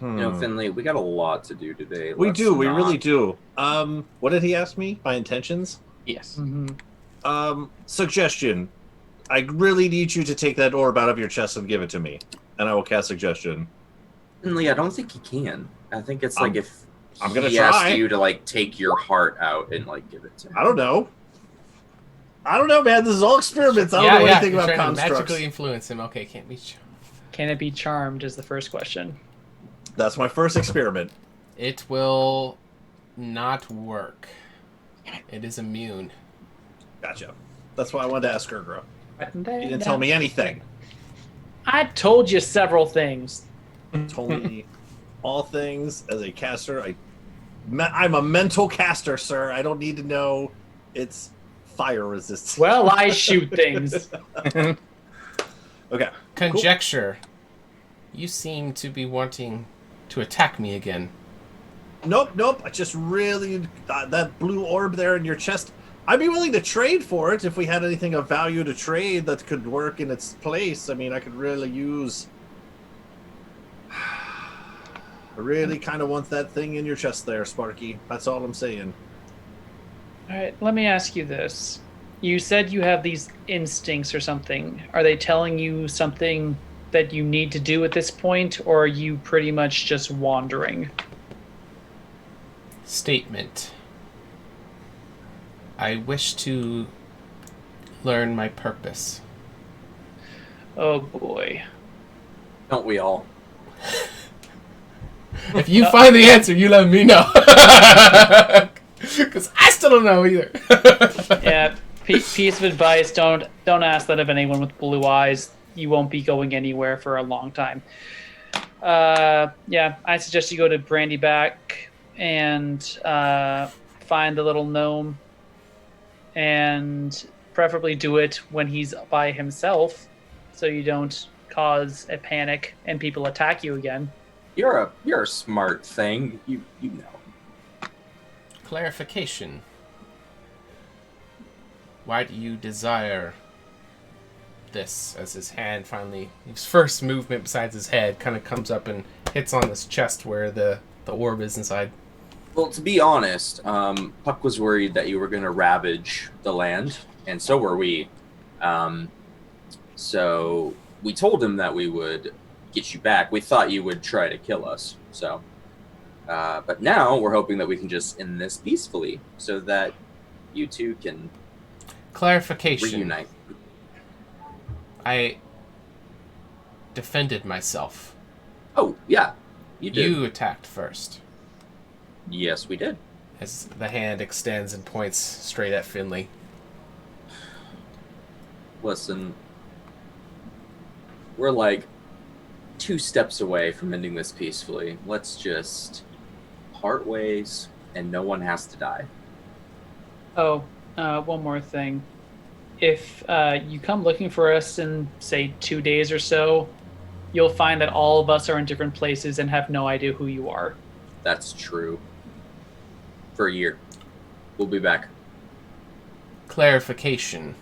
You know, Finley, we got a lot to do today. We Let's do. We not- really do. What did he ask me? My intentions? Yes. Suggestion. I really need you to take that orb out of your chest and give it to me. And I will cast suggestion. Finley, I don't think he can. I think it's like if I'm gonna he try. asked you to like take your heart out and like give it to him. I don't know. Man. This is all experiments. I don't know anything you're about trying to constructs. magically influence him. Okay, can't be... Can it be charmed is the first question. That's my first experiment. It will not work. It is immune. Gotcha. That's why I wanted to ask Urgra. You You didn't tell me anything. I told you several things. Told me all things as a caster. I'm a mental caster, sir. I don't need to know it's fire resistant. Well, I shoot things. Okay. Conjecture. You seem to be wanting to attack me again. Nope. I just really that blue orb there in your chest. I'd be willing to trade for it if we had anything of value to trade that could work in its place. I mean, I could really use. I really kind of want that thing in your chest there, Sparky. That's all I'm saying. All right, let me ask you this. You said you have these instincts or something. Are they telling you something that you need to do at this point, or are you pretty much just wandering? Statement. I wish to learn my purpose. Oh boy. Don't we all? If you find the answer, you let me know. Because I still don't know either. Yeah, piece of advice, don't ask that of anyone with blue eyes. You won't be going anywhere for a long time. Yeah, I suggest you go to Brandyback and find the little gnome, and preferably do it when he's by himself, so you don't cause a panic and people attack you again. You're a smart thing. You know. Clarification. Why do you desire this? As his hand finally, his first movement besides his head, kind of comes up and hits on his chest where the orb is inside. Well, to be honest, Puck was worried that you were going to ravage the land, and so were we. So we told him that we would get you back. We thought you would try to kill us. So, but now we're hoping that we can just end this peacefully, so that you two can Clarification. reunite. I defended myself. Oh yeah, you did. You attacked first. Yes, we did. As the hand extends and points straight at Finley. Listen, we're like 2 steps away from ending this peacefully. Let's just part ways, and no one has to die. Oh, one more thing. If you come looking for us in, say, 2 days or so, you'll find that all of us are in different places and have no idea who you are. That's true. For a year. We'll be back. Clarification.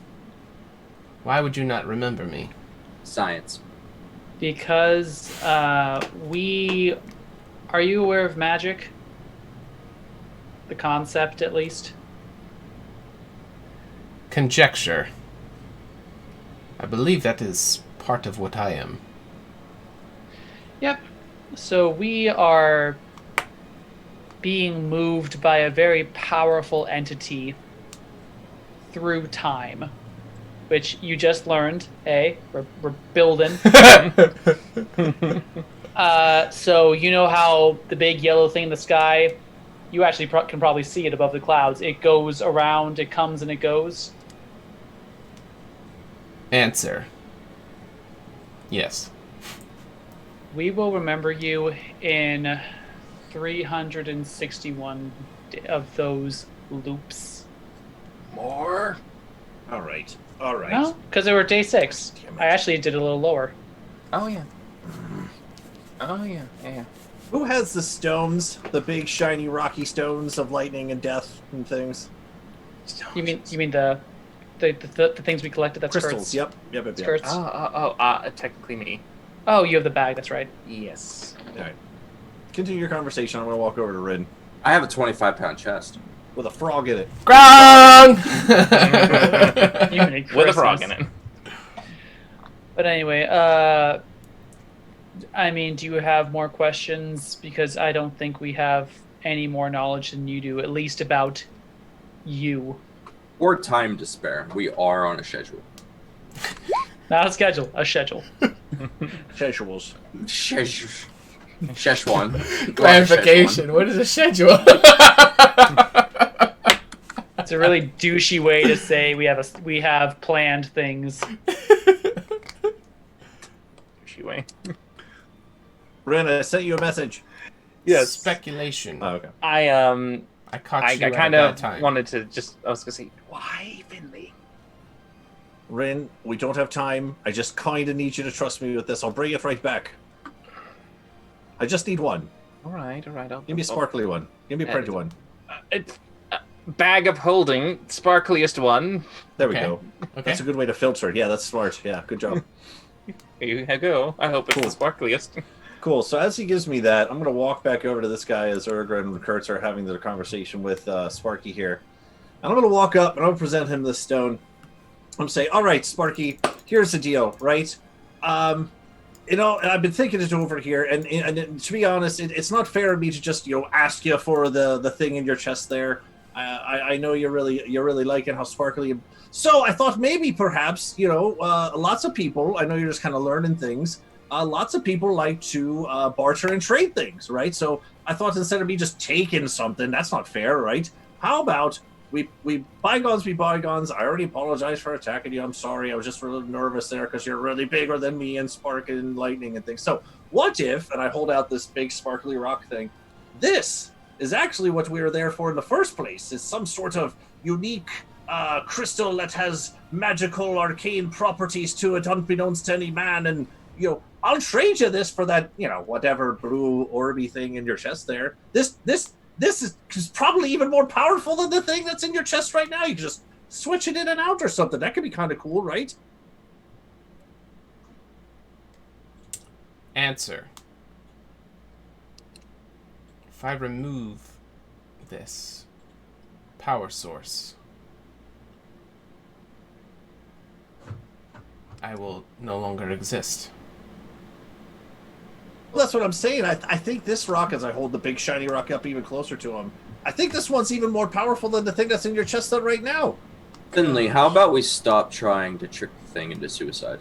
Why would you not remember me? Science. Because we... Are you aware of magic? The concept, at least? Conjecture. I believe that is part of what I am. Yep. So we are being moved by a very powerful entity through time, which you just learned. Hey, we're building. So you know how the big yellow thing in the sky, you actually can probably see it above the clouds. It goes around, it comes and it goes. Answer. Yes. We will remember you in 361 of those loops. More? All right. No, because they were day 6. I actually did it a little lower. Oh yeah. Oh yeah. Yeah. Who has the stones? The big, shiny, rocky stones of lightning and death and things? You mean the things we collected? That's Crystals. skirts. Yep. Skirts. Technically me. Oh, you have the bag. That's right. Yes. All right. Continue your conversation. I'm going to walk over to Rin I have a 25-pound chest. with a frog in it. Grong! With a frog in it. But anyway, I mean, do you have more questions? Because I don't think we have any more knowledge than you do, at least about you. Or time to spare. We are on a schedule. Not a schedule, a schedule. Schedules. Szechuan. Clarification. What is a schedule? It's a really douchey way to say we have planned things. Douchey way. Rin, I sent you a message. Yes. Speculation. Oh, okay. I caught you I at kind a bad of time. wanted to just. I was gonna say, why Finley? Rin, we don't have time. I just kind of need you to trust me with this. I'll bring it right back. I just need one. All right. Give me a sparkly one. Give me a pretty one. It's bag of holding, sparkliest one. There we Okay. go. Okay. That's a good way to filter it. Yeah, that's smart. Yeah, good job. Here you go. I hope it's Cool. the sparkliest. Cool. So as he gives me that, I'm going to walk back over to this guy as Urgra and Kurtz are having their conversation with Sparky here. And I'm going to walk up and I'm going to present him this stone. I'm going to say, all right, Sparky, here's the deal, right? I've been thinking it over here, and to be honest, it's not fair of me to just, ask you for the thing in your chest there. I know you're really liking how sparkly. So I thought maybe perhaps, lots of people, I know you're just kind of learning things. Lots of people like to barter and trade things, right? So I thought instead of me just taking something, that's not fair, right? How about we bygones be bygones. I already apologized for attacking you. I'm sorry. I was just really nervous there because you're really bigger than me and sparking and lightning and things. So what if, and I hold out this big sparkly rock thing, this is actually what we were there for in the first place. It's some sort of unique crystal that has magical arcane properties to it, unbeknownst to any man. And, I'll trade you this for that, whatever blue orby thing in your chest there. This is probably even more powerful than the thing that's in your chest right now. You can just switch it in and out or something. That could be kind of cool, right? Answer. If I remove this power source, I will no longer exist. Well, that's what I'm saying. I think this rock, as I hold the big shiny rock up even closer to him, I think this one's even more powerful than the thing that's in your chest right now. Finley, how about we stop trying to trick the thing into suicide?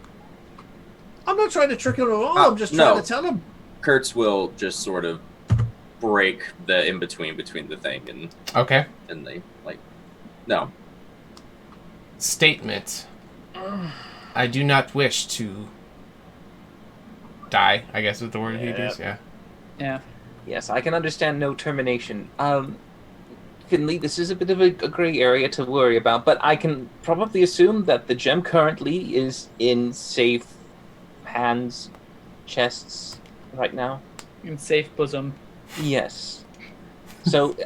I'm not trying to trick him at all. I'm just trying to tell him. Kurtz will just sort of break the in-between between the thing and... Okay. And they, no. Statement. I do not wish to die, I guess is the word he used, yeah. Yeah. Yes, I can understand no termination. Finley, this is a bit of a gray area to worry about, but I can probably assume that the gem currently is in safe hands, chests right now. In safe bosom. Yes. So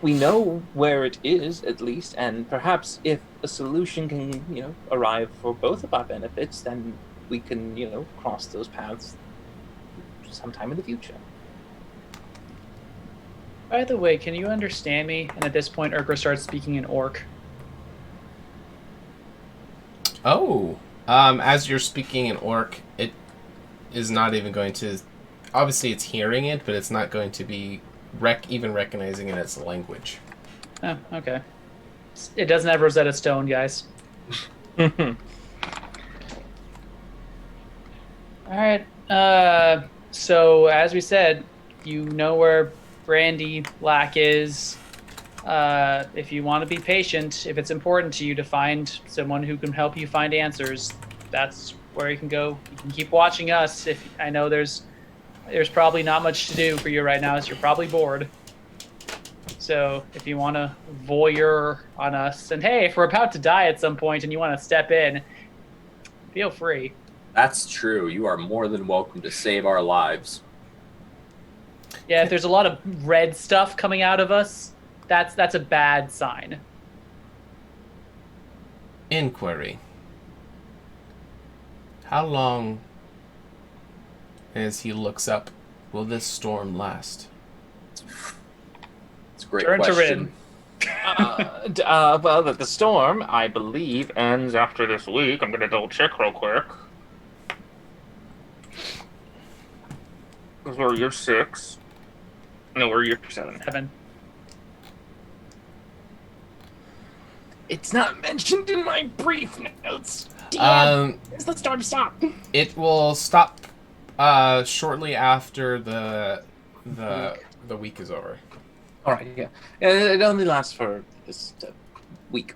we know where it is, at least, and perhaps if a solution can, arrive for both of our benefits, then we can, cross those paths sometime in the future. By the way, can you understand me? And at this point, Urgra starts speaking in Orc. Oh. As you're speaking in Orc, it is not even going to... Obviously, it's hearing it, but it's not going to be even recognizing it as a language. Oh, okay. It doesn't have Rosetta Stone, guys. Alright. So, as we said, you know where Brandy Black is. If you want to be patient, if it's important to you to find someone who can help you find answers, that's where you can go. You can keep watching us. If I know there's probably not much to do for you right now, as you're probably bored. So if you want to voyeur on us, and hey, if we're about to die at some point and you want to step in, feel free. That's true. You are more than welcome to save our lives. Yeah, if there's a lot of red stuff coming out of us, that's a bad sign. Inquiry. How long, as he looks up, will this storm last? It's a great Turn question. to Well, the storm, I believe, ends after this week. I'm going to double check real quick. We're year 6. No, we're year 7. 7. It's not mentioned in my brief notes. Damn. Where's the storm stop? It will stop shortly after the week is over. All right, yeah. It only lasts for this week.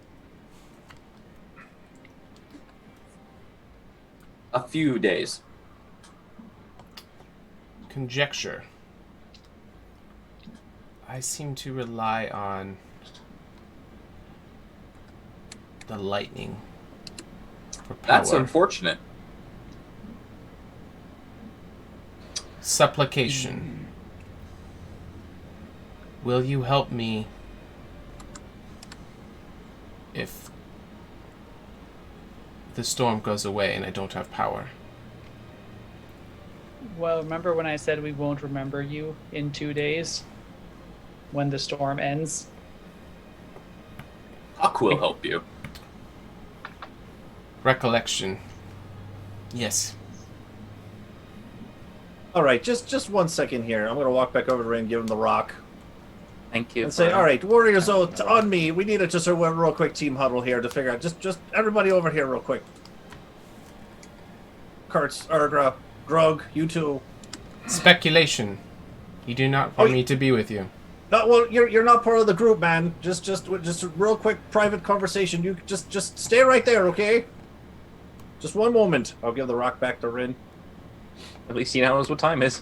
A few days. Conjecture. I seem to rely on the lightning for power. That's unfortunate. Supplication. Will you help me if the storm goes away and I don't have power? Well, remember when I said we won't remember you in 2 days? When the storm ends? Huck will help you. Recollection. Yes. All right, just 1 second here. I'm going to walk back over to Ray and give him the rock. Thank you. And say, all right, Warriors Oath on me. We need just a real quick team huddle here to figure out. Just everybody over here real quick. Kurtz, Urgra, Grog, you two. Speculation. You do not want me to be with you. Well, you're not part of the group, man. Just a real quick private conversation. You just stay right there, okay? Just one moment. I'll give the rock back to Rin. At least he knows what time is.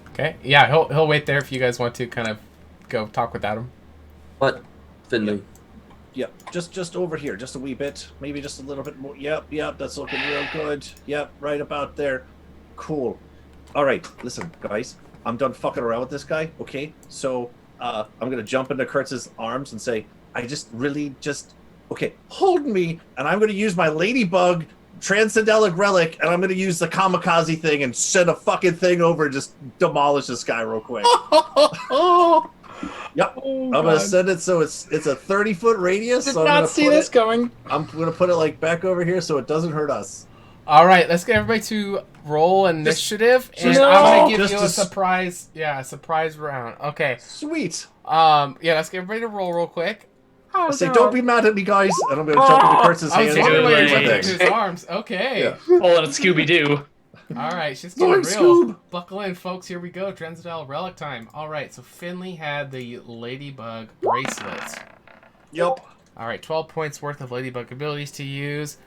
Okay. Yeah, he'll wait there if you guys want to kind of go talk with Adam. What? Finley. Yep, just over here, just a wee bit, maybe just a little bit more. Yep, that's looking real good. Yep, right about there. Cool. All right, listen, guys, I'm done fucking around with this guy. Okay, so I'm gonna jump into Kurtz's arms and say, okay, hold me, and I'm gonna use my ladybug transcendelic relic, and I'm gonna use the kamikaze thing and send a fucking thing over and just demolish this guy real quick. Yep, I'm gonna send it so it's a 30-foot radius. Did so not see this coming. I'm gonna put it like back over here so it doesn't hurt us. All right, let's get everybody to roll initiative, and no! I'm gonna give you a Just surprise. Yeah, a surprise round. Okay. Sweet. Yeah, let's get everybody to roll real quick. I say, don't be mad at me, guys, and I'm gonna jump into Kurtz's I was hands. wondering and why do you're my jumping thing. into his arms. Okay. Yeah. Pulling a Scooby-Doo. All right, she's getting Zoink, real. Scoob. Buckle in, folks. Here we go. Transcendental relic time. All right, so Finley had the ladybug bracelet. Yep. All right, 12 points worth of ladybug abilities to use.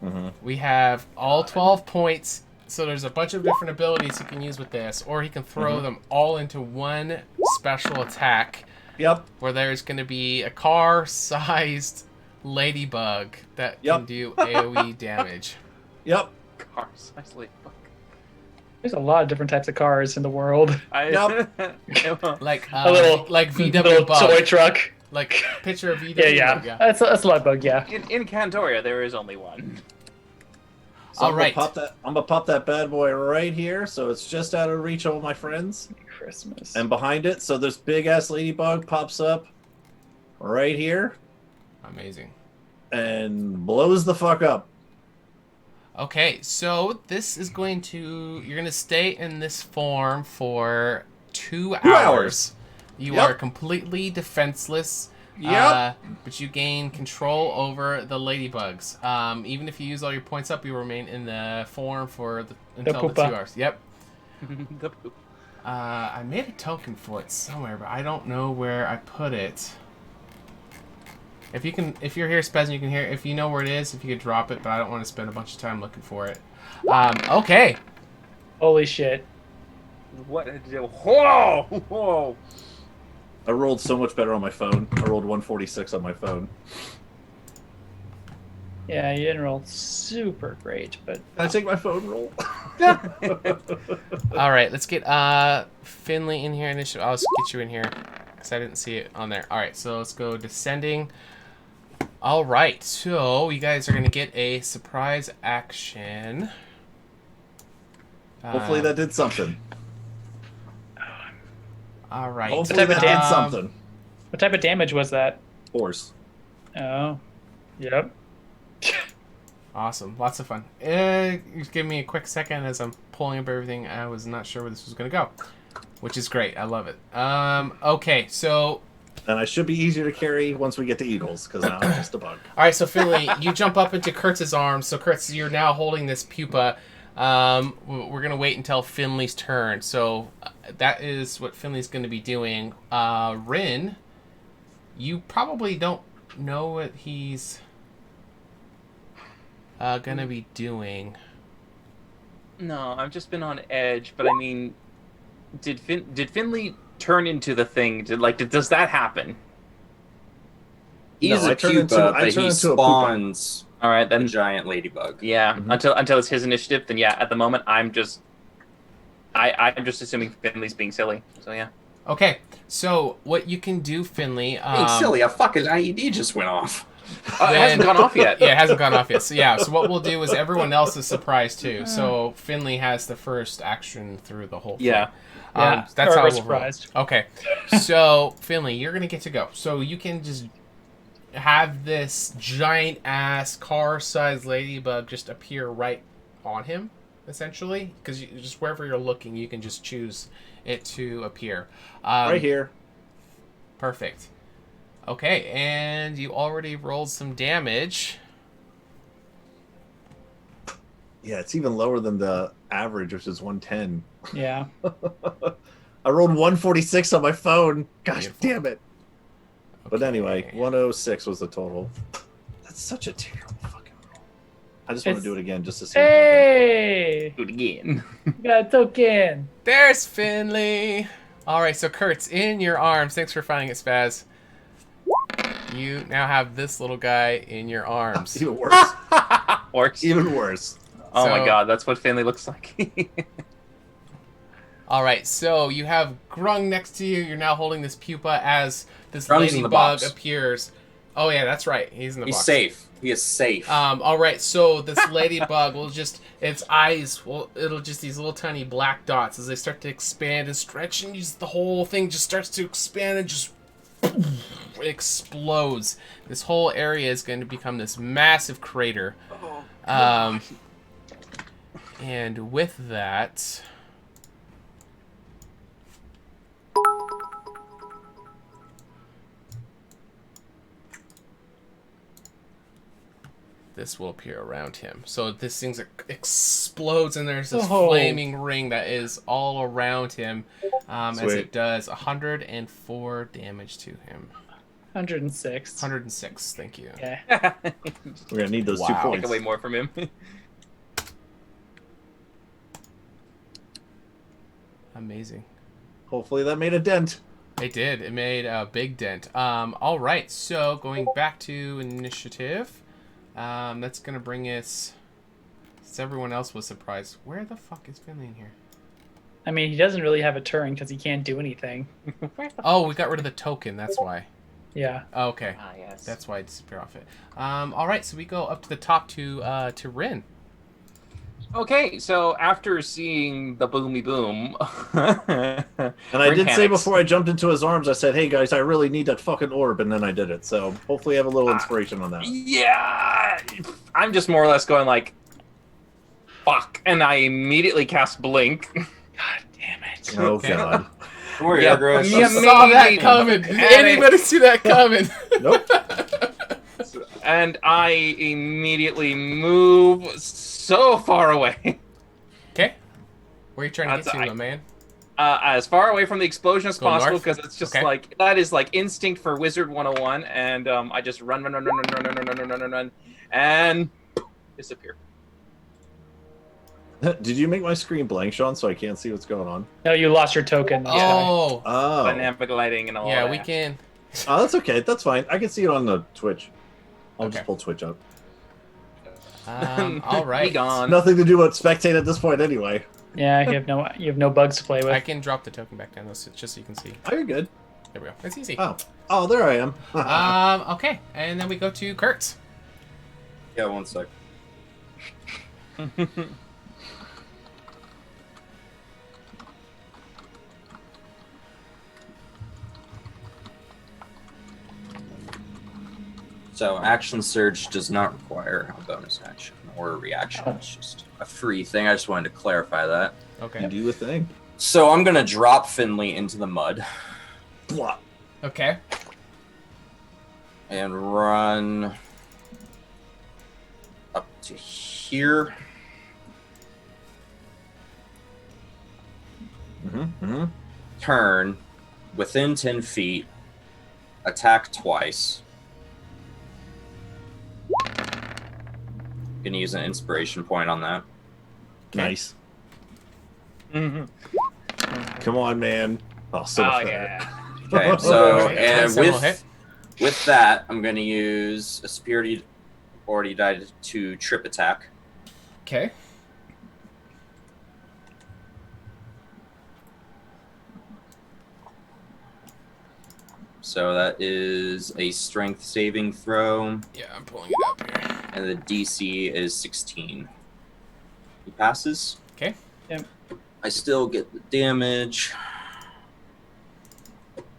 Mm-hmm. We have all 12 points, so there's a bunch of different abilities he can use with this, or he can throw them all into one special attack. Yep. Where there's going to be a car-sized ladybug that can do AoE damage. Yep. Car-sized ladybug. There's a lot of different types of cars in the world. Like A little, like VW little bug. toy truck. Like picture of VW Yeah. bug, yeah. That's a lot bug, yeah. In Cantoria, there is only one. So All right. I'm gonna pop that bad boy right here, so it's just out of reach of all my friends. Christmas. And behind it, so this big ass ladybug pops up right here Amazing. and blows the fuck up. Okay, so this is going to... You're going to stay in this form for 2 hours. You Yep. are completely defenseless. Yep. But you gain control over the ladybugs. Even if you use all your points up, you remain in the form for until the 2 poopa. hours. Yep. The poop. I made a token for it somewhere, but I don't know where I put it. If you're here, Spez, you can hear it. If you know where it is, if you could drop it, but I don't want to spend a bunch of time looking for it. Okay. Holy shit. What? Whoa! Whoa! I rolled so much better on my phone. I rolled 146 on my phone. Yeah, you didn't roll super great, but... Can I take my phone roll? All right, let's get Finley in here. Initially, I'll just get you in here because I didn't see it on there. All right, so let's go descending. All right, so you guys are going to get a surprise action. Hopefully that did something. All right. Hopefully that did something. What type of damage was that? Force. Oh. Yep. Awesome. Lots of fun. Just give me a quick second as I'm pulling up everything. I was not sure where this was going to go, which is great. I love it. Okay, so... And I should be easier to carry once we get to Eagles, because now I'm just a bug. All right, so Finley, you jump up into Kurtz's arms. So Kurtz, you're now holding this pupa. We're going to wait until Finley's turn. So that is what Finley's going to be doing. Rin, you probably don't know what he's going to be doing. No, I've just been on edge, but I mean, did Finley turn into the thing? Does that happen? He's No, a I turn pupa, into- I but turn he into a pupa. spawns All right, a then. giant ladybug. Yeah, Mhm. until it's his initiative, then yeah. At the moment, I'm just assuming Finley's being silly. So yeah. Okay, so what you can do, Finley... Being silly, a fucking IED just went off. It hasn't gone off yet. Yeah, it hasn't gone off yet. So yeah, so what we'll do is everyone else is surprised too. So Finley has the first action through the whole thing. Yeah. Yeah, That's how we're we'll surprised. roll. Okay, so Finley, you're gonna get to go. So you can just have this giant ass car-sized ladybug just appear right on him, essentially, because just wherever you're looking, you can just choose it to appear. Right here. Perfect. Okay, and you already rolled some damage. Yeah, it's even lower than the average, which is 110. Yeah. I rolled 146 on my phone. Gosh Beautiful. damn it. But anyway, 106 was the total. That's such a terrible fucking roll. I just want to do it again just to see. Hey! Do it again. Got a token. There's Finley. All right, so Kurt's in your arms. Thanks for finding it, Spaz. You now have this little guy in your arms. Even worse. Works. Even worse. Oh my So- god, that's what Finley looks like. All right, so you have Grung next to you. You're now holding this pupa as this Grung's in the ladybug box. appears. Oh yeah, that's right. He's in the He's box. safe. He is safe. All right, so this ladybug will just, its eyes it'll just these little tiny black dots as they start to expand and stretch, and the whole thing just starts to expand and just explodes. This whole area is going to become this massive crater. And with that, this will appear around him. So this thing explodes, and there's this flaming ring that is all around him as it does 104 damage to him. 106. 106, thank you. Okay. We're gonna need those 2 Wow. points. Take away more from him. Amazing. Hopefully that made a dent. It did. It made a big dent. All right, so going back to initiative, that's going to bring us... Since everyone else was surprised, where the fuck is Finley in here? I mean, he doesn't really have a turn because he can't do anything. Oh, we got rid of the token, that's why. Yeah. Okay. Ah, yes. That's why it disappeared off it. All right, so we go up to the top to Rin. Okay, so after seeing the boomy boom, And I did say before I jumped into his arms, I said, hey guys, I really need that fucking orb, and then I did it. So hopefully I have a little inspiration on that. Yeah, I'm just more or less going like, fuck, and I immediately cast Blink. God damn it. Oh Okay. god. Don't worry, Yeah, Agro. yeah, Saw that maybe. coming. Did Panic. anybody see that coming? Nope. And I immediately move so far away. Okay. Where are you trying to get That's- to, my man? As far away from the explosion as Go possible, north? because it's just Okay. like that is like instinct for Wizard 101, and I just run, and disappear. Did you make my screen blank, Sean, so I can't see what's going on? No, you lost your token. That's why. Oh. Oh. Dynamic lighting and all Yeah, that. we can. Oh, that's okay. That's fine. I can see it on the Twitch. I'll Okay. just pull Twitch up. All right. Be gone. Nothing to do but spectate at this point anyway. Yeah, you have no bugs to play with. I can drop the token back down, though, just so you can see. Oh, you're good. There we go. It's easy. Oh, there I am. Okay, and then we go to Kurt. Yeah, 1 sec. So, Action Surge does not require a bonus action or a reaction. It's just a free thing. I just wanted to clarify that. Okay. You do a thing. So, I'm going to drop Finley into the mud Blah. Okay. and run up to here. Mm-hmm. Turn within 10 feet, attack twice. Gonna use an inspiration point on that. Nice. Mhm. Come on, man. Oh, so Oh much better. yeah. Okay, so Okay, and so we'll hit. with that, I'm gonna use a spirit already died to trip attack. Okay. So that is a strength saving throw, Yeah, I'm pulling it up here. and the DC is 16. He passes. Okay. Yep. I still get the damage.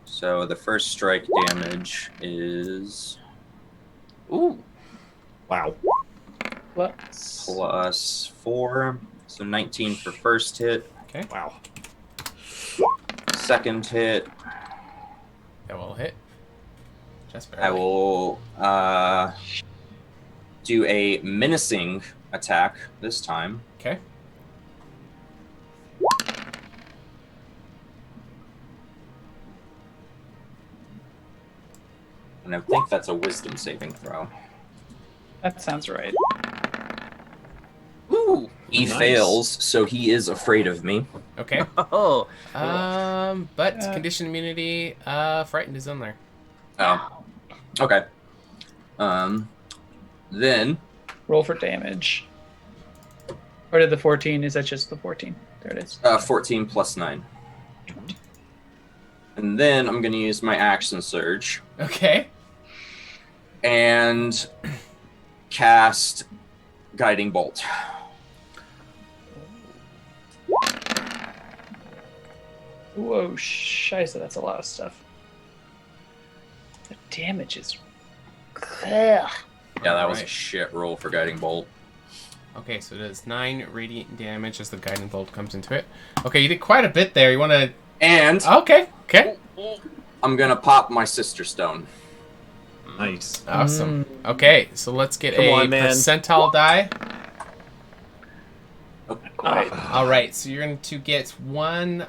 So the first strike damage is Ooh. Wow. plus 4, so 19 for first hit. Okay. Wow. Second hit, That will hit. Just I barely. will do a menacing attack this time. Okay. And I think that's a wisdom saving throw. That sounds right. Ooh. He Nice. fails, so he is afraid of me. Okay. Oh. But condition immunity, frightened is on there. Oh. Okay. Then Roll for damage. Or did the 14? Is that just the 14? There it is. 14 plus 9. And then I'm going to use my action surge Okay. and cast Guiding Bolt. Whoa, scheisse, that's a lot of stuff. The damage is... Ugh. Yeah, that was a Alright. shit roll for Guiding Bolt. Okay, so it does 9 radiant damage as the guiding bolt comes into it. Okay, you did quite a bit there. You want to... And Okay. I'm going to pop my Sister Stone. Nice. Awesome. Okay, so let's get Come a on, man. percentile die. Alright. All right, so you're going to get one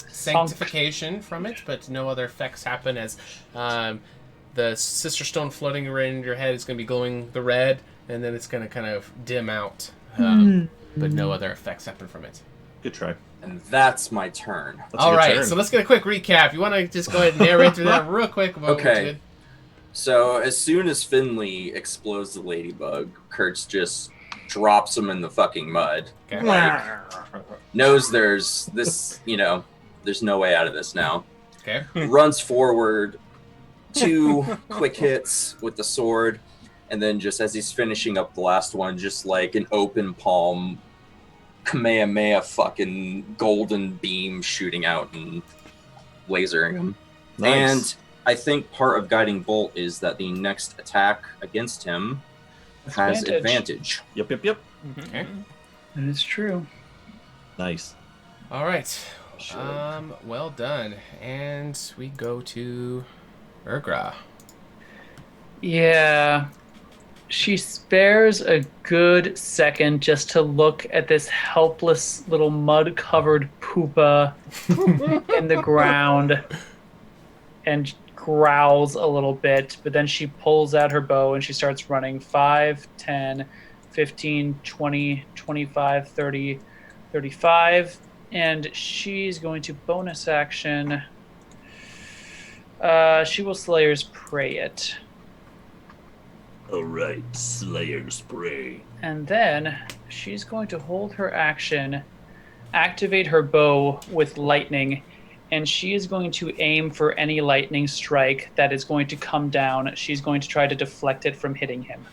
sanctification from it, but no other effects happen as the Sister Stone floating around your head is going to be glowing the red, and then it's going to kind of dim out, but no other effects happen from it. Good try. And that's my turn. That's a All good right, turn. so let's get a quick recap. You want to just go ahead and narrate through that real quick about what you Okay. did? So as soon as Finley explodes the ladybug, Kurtz just drops him in the fucking mud. Okay. Like, knows there's this, there's no way out of this now. Okay. Runs forward, 2 quick hits with the sword, and then just as he's finishing up the last one, just like an open palm, Kamehameha fucking golden beam shooting out and lasering him. Nice. And I think part of Guiding Bolt is that the next attack against him has advantage. Yep. Okay. That is true. Nice. All right. Well done. And we go to Urgra. Yeah. She spares a good second just to look at this helpless little mud-covered poopa in the ground and growls a little bit, but then she pulls out her bow and she starts running 5, 10, 15, 20, 25, 30, 35, and she's going to bonus action. She will Slayer's Prey it. All right, Slayer spray. And then she's going to hold her action, activate her bow with lightning, and she is going to aim for any lightning strike that is going to come down. She's going to try to deflect it from hitting him.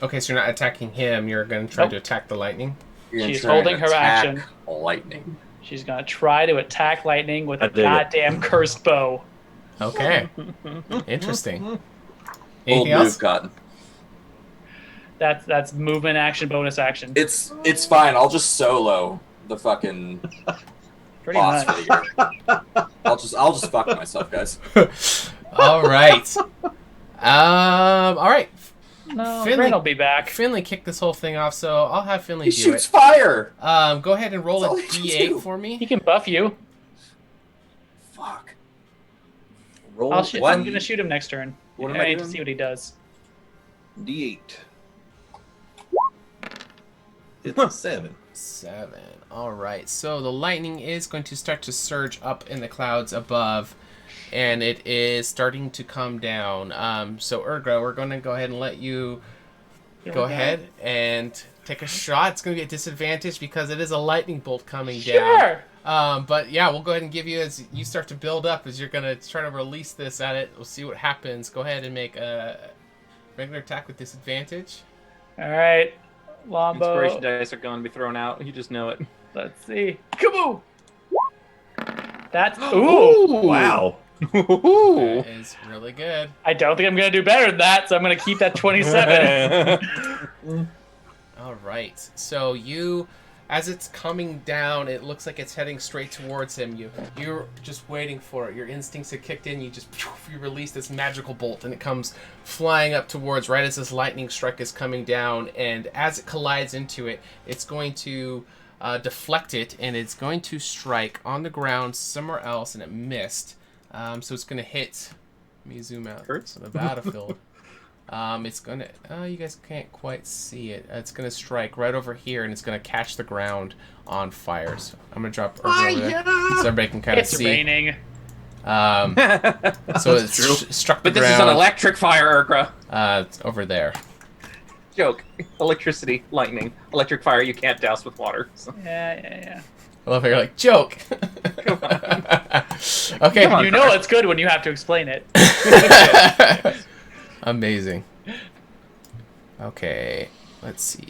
Okay, so you're not attacking him. You're going to try to attack the lightning. You're gonna She's try and holding her attack action. Lightning. She's going to try to attack lightning with I a dig it. goddamn cursed bow. Okay. Interesting. Old Anything move, else? Cotton. That's movement action, bonus action. It's fine. I'll just solo the fucking Pretty boss much. for the year. I'll just fuck myself, guys. All right. All right. No, Finley- Bryn will be back. Finley kicked this whole thing off, so I'll have Finley He do shoots it. fire. Go ahead and roll That's a all he can d8 do. for me. He can buff you. Fuck. Roll I'm What? going to shoot him next turn. What am I I need to doing? see what he does. D8. It's a 7. 7. All right. So the lightning is going to start to surge up in the clouds above, and it is starting to come down. So Urgra, we're going to go ahead and let you go ahead and take a shot. It's going to be a disadvantage because it is a lightning bolt coming down. Sure. But yeah, we'll go ahead and give you, as you start to build up, as you're going to try to release this at it. We'll see what happens. Go ahead and make a regular attack with disadvantage. All right. Lombo. Inspiration dice are going to be thrown out. You just know it. Let's see. Kaboo! That's... Ooh! Wow. That is really good. I don't think I'm going to do better than that, so I'm going to keep that 27. All right. So you, as it's coming down, it looks like it's heading straight towards him. You're just waiting for it. Your instincts have kicked in. You release this magical bolt, and it comes flying up towards right as this lightning strike is coming down. And as it collides into it, it's going to deflect it, and it's going to strike on the ground somewhere else, and it missed. So it's going to hit Let me zoom out. Hurts? So the battlefield. It's gonna. You guys can't quite see it. It's gonna strike right over here, and it's gonna catch the ground on fire. So I'm gonna drop over there, so everybody can kind of It's see. raining. So it struck the But this ground. is an electric fire, Urgra. It's over there. Joke. Electricity, lightning, electric fire. You can't douse with water. So. Yeah. I love how you're like, joke. Come on. Okay. Come on, You know it's good when you have to explain it. Amazing. Okay, let's see.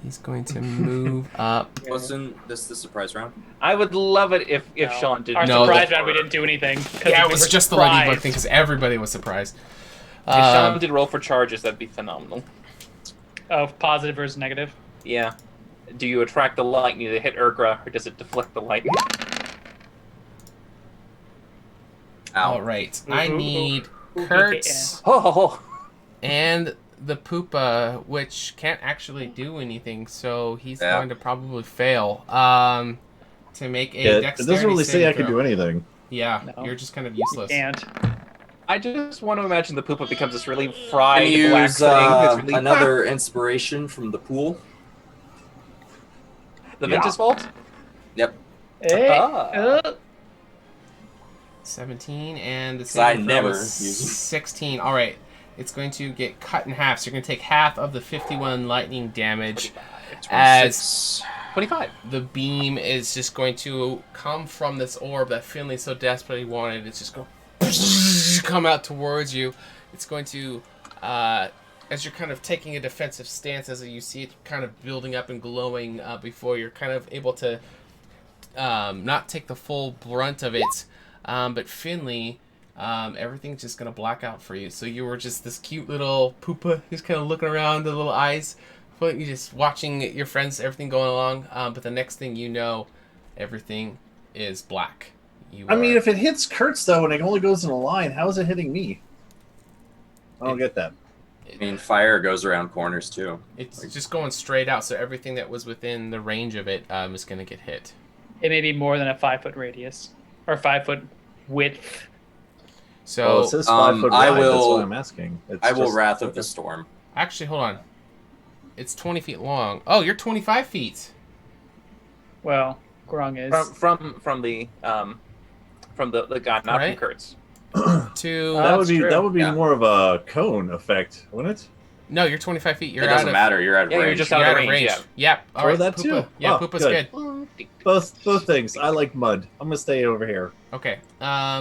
He's going to move up. Wasn't this the surprise round? I would love it if No. Sean did. Our No, surprise that- round, we didn't do anything. 'cause Yeah, it we was were just the lightning bug surprised. thing because everybody was surprised. If Sean did roll for charges, that'd be phenomenal. Of positive versus negative. Yeah. Do you attract the lightning to hit Urgra, or does it deflect the lightning? All right, I Ooh, need ooh, Kurtz Oh, and the Poopa, which can't actually do anything, so he's Yeah. going to probably fail. To make a Yeah, it dexterity doesn't really say I saving can throw. do anything. Yeah, No. you're just kind of useless. And I just want to imagine the poopa becomes this really Can fried you black use thing. That's really another inspiration from the pool? the Yeah. Ventus Vault. Yep. hey, Ah. 17 and the 'Cause I saving throw never is use them. 16. All right, it's going to get cut in half. So you're going to take half of the 51 lightning damage. As 25. the beam is just going to come from this orb that Finley so desperately wanted. It's just going to come out towards you. It's going to, as you're kind of taking a defensive stance, as you see it kind of building up and glowing before you're kind of able to not take the full brunt of it. But Finley, everything's just going to black out for you. So you were just this cute little poopa who's kind of looking around, the little eyes. But you're just watching your friends, everything going along. But the next thing you know, everything is black. I mean, if it hits Kurtz though, and it only goes in a line, how is it hitting me? I don't get that. I mean, fire goes around corners too. It's just going straight out, so everything that was within the range of it is going to get hit. it may be more than a 5-foot radius or 5-foot width. So Well, it says 5 foot I wide. That's will- what I'm asking. It's I will just- Wrath of the Storm. actually, hold on. It's 20 feet long. Oh, you're 25 feet. Well, Grung is. From the guy, not Right. from Kurtz. To That would That's be true. more Yeah. of a cone effect, wouldn't it? no, you're 25 feet. You're It out doesn't of matter. You're out of Yeah, you're range. just You're out out of of range, range. yeah. Yep. All Throw right. that Poopa. too. Yeah, Oh, Poopa's good. good. Both things. I like mud. I'm gonna stay over here. Okay.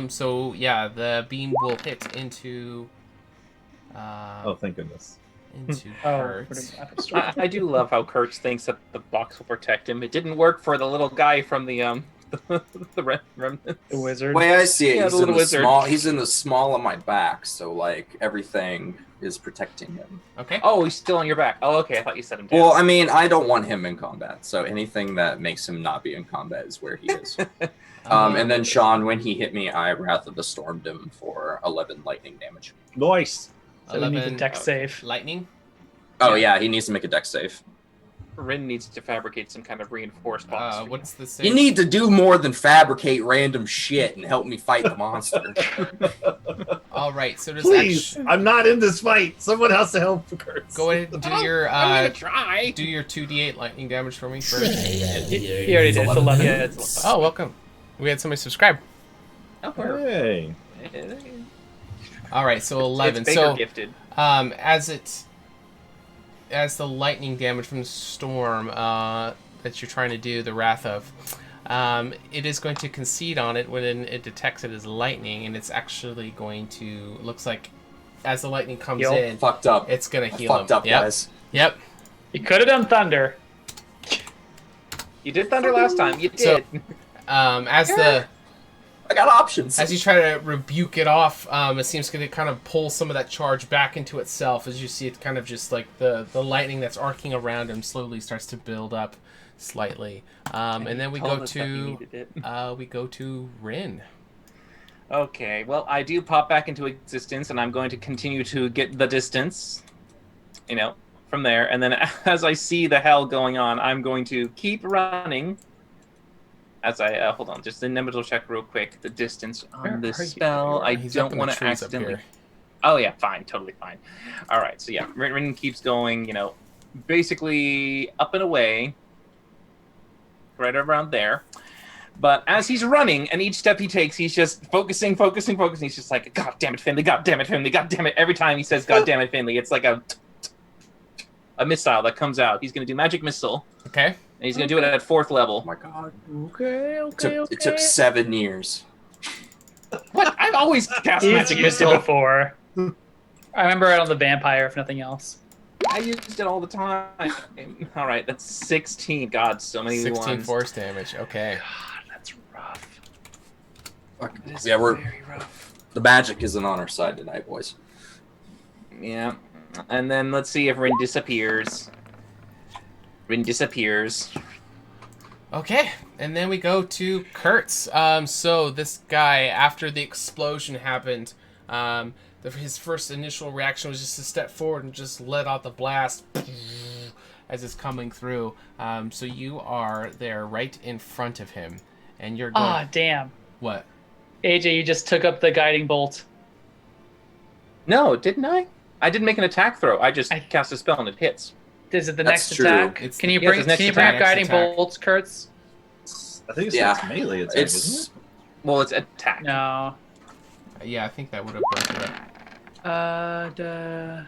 So yeah, the beam will hit into. Oh, thank goodness. Into Oh, Kurtz. I do love how Kurtz thinks that the box will protect him. It didn't work for the little guy from the the remnants. The wizard. The way I see it, Yeah, he's the in little the wizard. small. He's in the small of my back, so like everything is protecting him. Okay. Oh, he's still on your back. Oh, okay. I thought you set him down. Well, I mean, I don't want him in combat, so anything that makes him not be in combat is where he is. And then Sean, when he hit me, I Wrath of the Stormed him for 11 lightning damage. Nice. So we need the 11 deck save. lightning. Oh yeah, he needs to make a dex save. Rin needs to fabricate some kind of reinforced box. for you. What's the save? You need to do more than fabricate random shit and help me fight the monster. All right. So does Please, I'm not in this fight. Someone has to help Kurtz. go ahead and do your I'm gonna try. do your 2d8 lightning damage for me first. He already did. It's 11. Yeah, it's Oh, welcome. We had somebody subscribe. Hey. All right, so 11. It's Baker So gifted. as the lightning damage from the storm that you're trying to do the wrath of, it is going to concede on it when it detects it as lightning, and it's actually going to, looks like as the lightning comes Heal. in, Fucked up. it's gonna heal Fucked him. up, Yep. guys. Yep. You could have done thunder. You did thunder last time. You So- did. I got options. As you try to rebuke it off, it seems to kind of pull some of that charge back into itself. As you see it kind of just like the lightning that's arcing around him slowly starts to build up slightly. And then we Told go us that you to needed it. Rin. Okay, well, I do pop back into existence, and I'm going to continue to get the distance, from there. And then as I see the hell going on, I'm going to keep running as I hold on, just an inevitable check real quick. The distance on this Are you- spell. I He's up don't in the want to trees up accidentally. here. Oh yeah, fine, totally fine. All right, so yeah, Rin keeps going. You know, basically up and away, right around there. But as he's running, and each step he takes, he's just focusing. He's just like, God damn it, Finley! God damn it, Finley! God damn it! Every time he says, God damn it, Finley, it's like a missile that comes out. He's gonna do magic missile. Okay. And he's gonna do it at 4th level. Oh my god. Okay. It took 7 years. What? I've always cast He's magic used it missile. before. I remember it on the vampire, if nothing else. I used it all the time. All right, that's 16. God, so many 16 ones. force damage. Okay. God, that's rough. Yeah, Very rough. the magic isn't on our side tonight, boys. Yeah. And then let's see if Rin disappears. Okay, and then we go to Kurtz. So this guy, after the explosion happened, his first initial reaction was just to step forward and just let out the blast as it's coming through. So you are there right in front of him, and you're going... Ah, damn. What? AJ, you just took up the guiding bolt. No, didn't I? I didn't make an attack throw. I just cast a spell and it hits. Is it the That's next true. attack? It's Can the- you yeah, bring it's next Can you bring attack. up guiding Next attack. bolts, Kurtz? I think it's Yeah. it's melee attack, It's isn't Well, it's attack. No. Yeah, I think that would have broke it up. The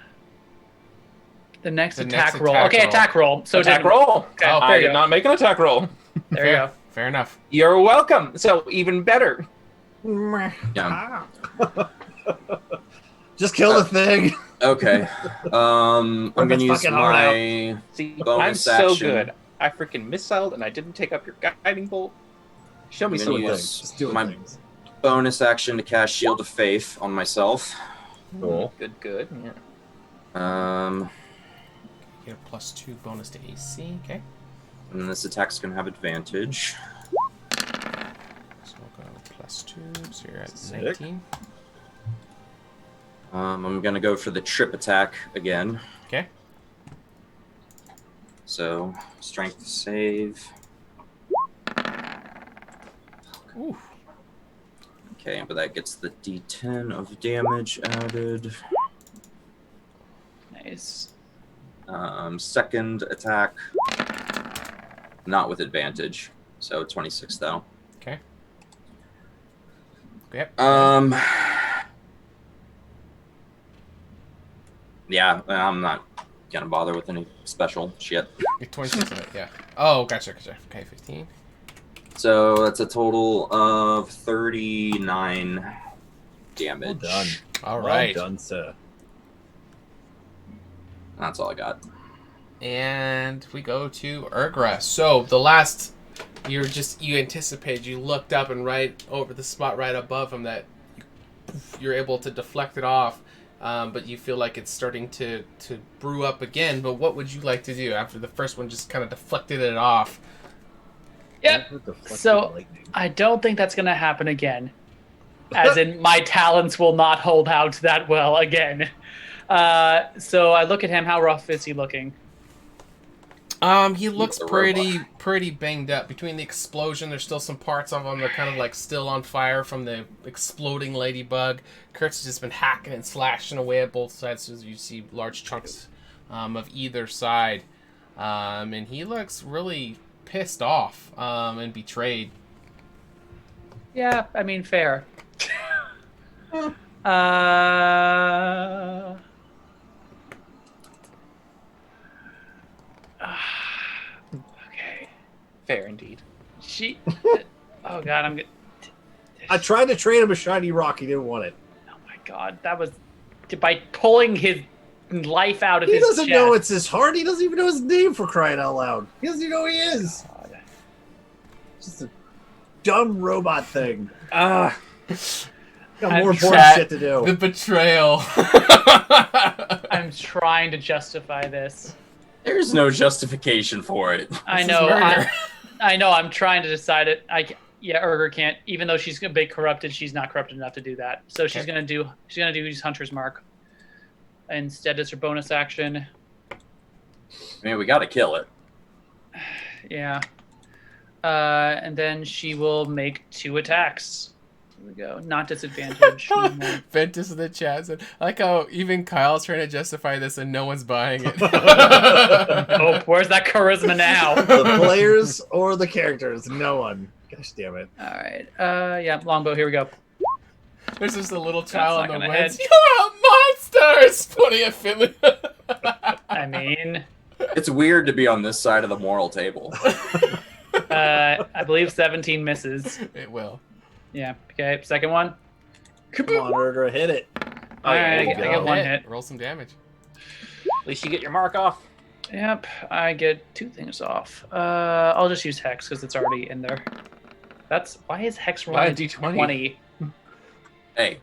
next The attack next roll. attack Okay, roll. attack roll. So Attack didn't- roll. Okay, I there you did go. not make an attack roll. There you go. Fair enough. You're welcome. So even better. Yeah. it? Just kill the thing. Okay. I'm Rip gonna its use fucking heart my See, I'm bonus so action. good. I freaking missiled and I didn't take up your guiding bolt. Show me I'm some gonna love. use Just doing my things. bonus action to cast Shield of Faith on myself. Cool. Good. Yeah. Get a +2 bonus to AC. Okay. And then this attack's gonna have advantage. So we'll go +2. So you're at Sick. 19. I'm gonna go for the trip attack again. Okay. So strength save. Ooh. Okay, but that gets the D10 of damage added. Nice. Second attack, not with advantage. So 26 though. Okay. Yep. Yeah, I'm not gonna bother with any special shit. You're 26 of it, yeah. Oh, gotcha. Okay, 15. So that's a total of 39 damage. Well done. All right. Well done, sir. That's all I got. And we go to Urgra. So the last, you anticipated, you looked up and right over the spot right above him that you're able to deflect it off, but you feel like it's starting to brew up again. But what would you like to do after the first one just kind of deflected it off? Yep. So I don't think that's going to happen again. As in, my talents will not hold out that well again. So I look at him. How rough is he looking? He looks a pretty banged up. Between the explosion, there's still some parts of him that are kind of like still on fire from the exploding ladybug. Kurt's just been hacking and slashing away at both sides, so you see large chunks of either side. And he looks really pissed off and betrayed. Yeah, I mean, fair. Okay. Fair indeed. She. Oh God, I'm. I tried to trade him a shiny rock. He didn't want it. Oh my God, that was by pulling his life out of He his doesn't chest. know it's his heart. He doesn't even know his name, for crying out loud. He doesn't even know who he is. God. Just a dumb robot thing. Ah. Got I'm more important Chat, shit to do. The betrayal. I'm trying to justify this. There's no justification for it. I This is know. murder. I know. I'm trying to decide it. Yeah, Urger can't. Even though she's a bit corrupted, she's not corrupted enough to do that. So she's Okay. gonna do. She's gonna do his Hunter's Mark. Instead, it's her bonus action. I mean, we gotta kill it. Yeah. And then she will make 2 attacks. Here we go. Not disadvantage. Ventus in the chat said, I like how even Kyle's trying to justify this and no one's buying it. Oh, where's that charisma now? The players or the characters? No one. Gosh damn it. All right. Yeah, longbow. Here we go. There's just a little child in not the gonna woods. hit. You're a monster! It's funny at Finley. I mean, It's weird to be on this side of the moral table. I believe 17 misses. It will. Yeah. Okay. Second one. Come on, Urgra, hit it. All right. I you get go. one hit. Roll some damage. At least you get your mark off. Yep. I get 2 things off. I'll just use hex because it's already in there. That's why is hex Why rolling a D20? 20? Hey,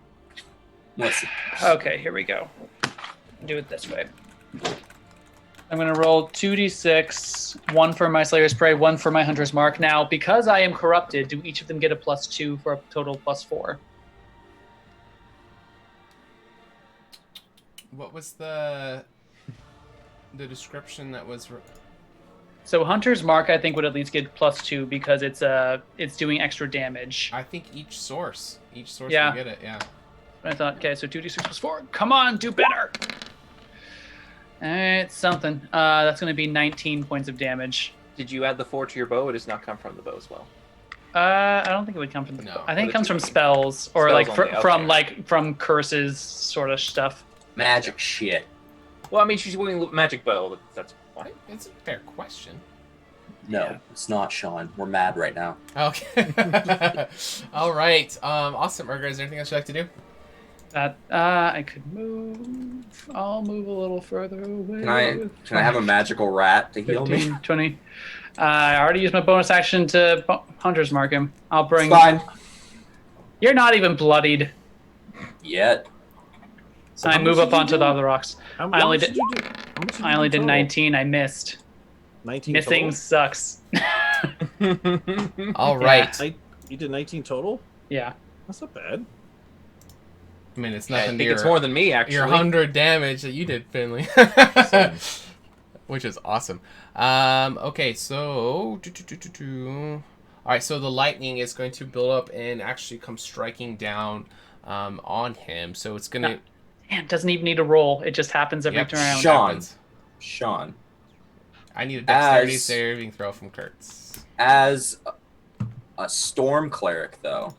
listen. Okay, here we go. Do it this way. I'm going to roll 2d6, 1 for my Slayer's Prey, 1 for my Hunter's Mark. Now, because I am corrupted, do each of them get a +2 for a total +4? What was the description that was... So Hunter's Mark, I think, would at least get +2 because it's doing extra damage. I think each source Yeah. will get it, yeah. I thought, okay, so 2d6 +4. Come on, do better! Alright, something. That's going to be 19 points of damage. Did you add the 4 to your bow? It does not come from the bow as well. I don't think it would come from the. No. I think it What comes did from you mean? spells or Spells like only, from okay. like from curses sort of stuff. Magic shit. Well, I mean, she's wielding magic bow. But that's why. It's a fair question. No, it's not, Sean. We're mad right now. Okay. All right. Awesome. Urgra, is there anything else you'd like to do? That I could move. I'll move a little further away. Can I have a magical rat to heal 15, me? 20. I already used my bonus action to Hunter's Mark him. I'll bring. Fine. You're not even bloodied. Yet. So I move up onto the other rocks. How I only much did. you do? How much I only did total? 19. I missed. 19 Missing total? sucks. All right. You did 19 total? Yeah. That's not bad. I mean, it's I nothing think to it's your, more than me, actually. your 100 damage that you did, Finley. Which is awesome. Okay, so... Alright, so the lightning is going to build up and actually come striking down on him. So it's going to... Man, it doesn't even need a roll. It just happens every turn. Sean. I need a dexterity saving throw from Kurtz. As a storm cleric, though,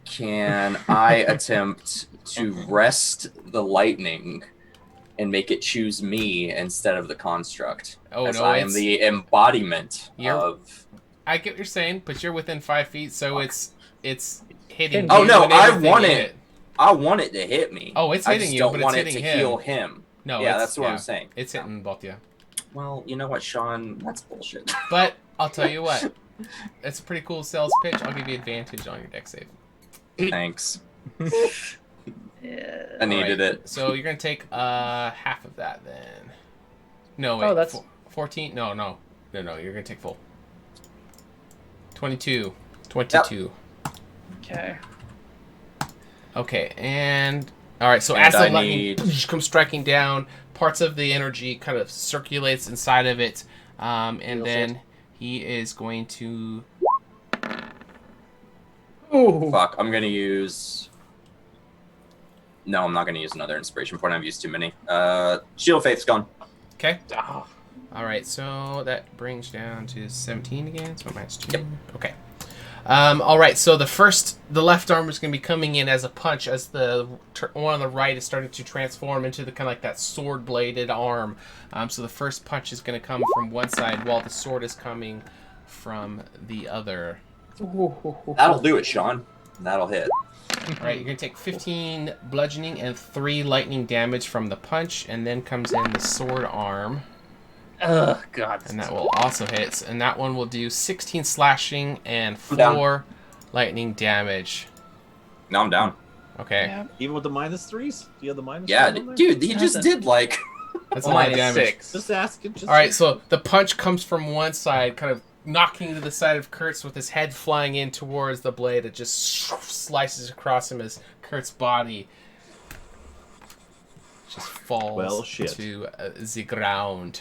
can I attempt to wrest the lightning and make it choose me instead of the construct? Oh, as no, I am the embodiment of... I get what you're saying, but you're within 5 feet, so it's hitting Oh, you no, and I everything want in it. I want it to hit me. Oh, it's I hitting just you, don't but it's want it hitting to him. heal him. No, yeah, it's- that's what yeah, I'm saying. It's hitting both, yeah. Well, you know what, Sean? That's bullshit. But I'll tell you what, it's a pretty cool sales pitch. I'll give you advantage on your dex save. Thanks. Yeah. I needed it. So you're gonna take half of that then. No, wait. Oh, that's 14. No. You're gonna take full. 22. 22. Okay. Okay, and all right. So And as the I lightning need- comes striking down, parts of the energy kind of circulates inside of it, and then he is going to. Ooh. Fuck, I'm gonna use... No, I'm not gonna use another inspiration point. I've used too many. Shield of Faith's gone. Okay. Ah. All right, so that brings down to 17 again. So minus 2. Yep. Okay. All right, so the left arm is going to be coming in as a punch, as the one on the right is starting to transform into the kind of like that sword-bladed arm. So the first punch is going to come from one side, while the sword is coming from the other. That'll do it, Sean. That'll hit. All right, you're going to take 15 bludgeoning and 3 lightning damage from the punch, and then comes in the sword arm. Ugh, God. And that will also hit. And that one will do 16 slashing and I'm down. 4 lightning damage. No, I'm down. Okay. Yeah. Even with the -3s? Do you have the minus? Yeah, on there? dude, he just did like... That's a lot of Minus damage. 6. Just ask it. Just Alright, so the punch comes from one side, kind of knocking to the side of Kurtz with his head flying in towards the blade. It just slices across him as Kurtz's body just falls Well, shit. to the ground.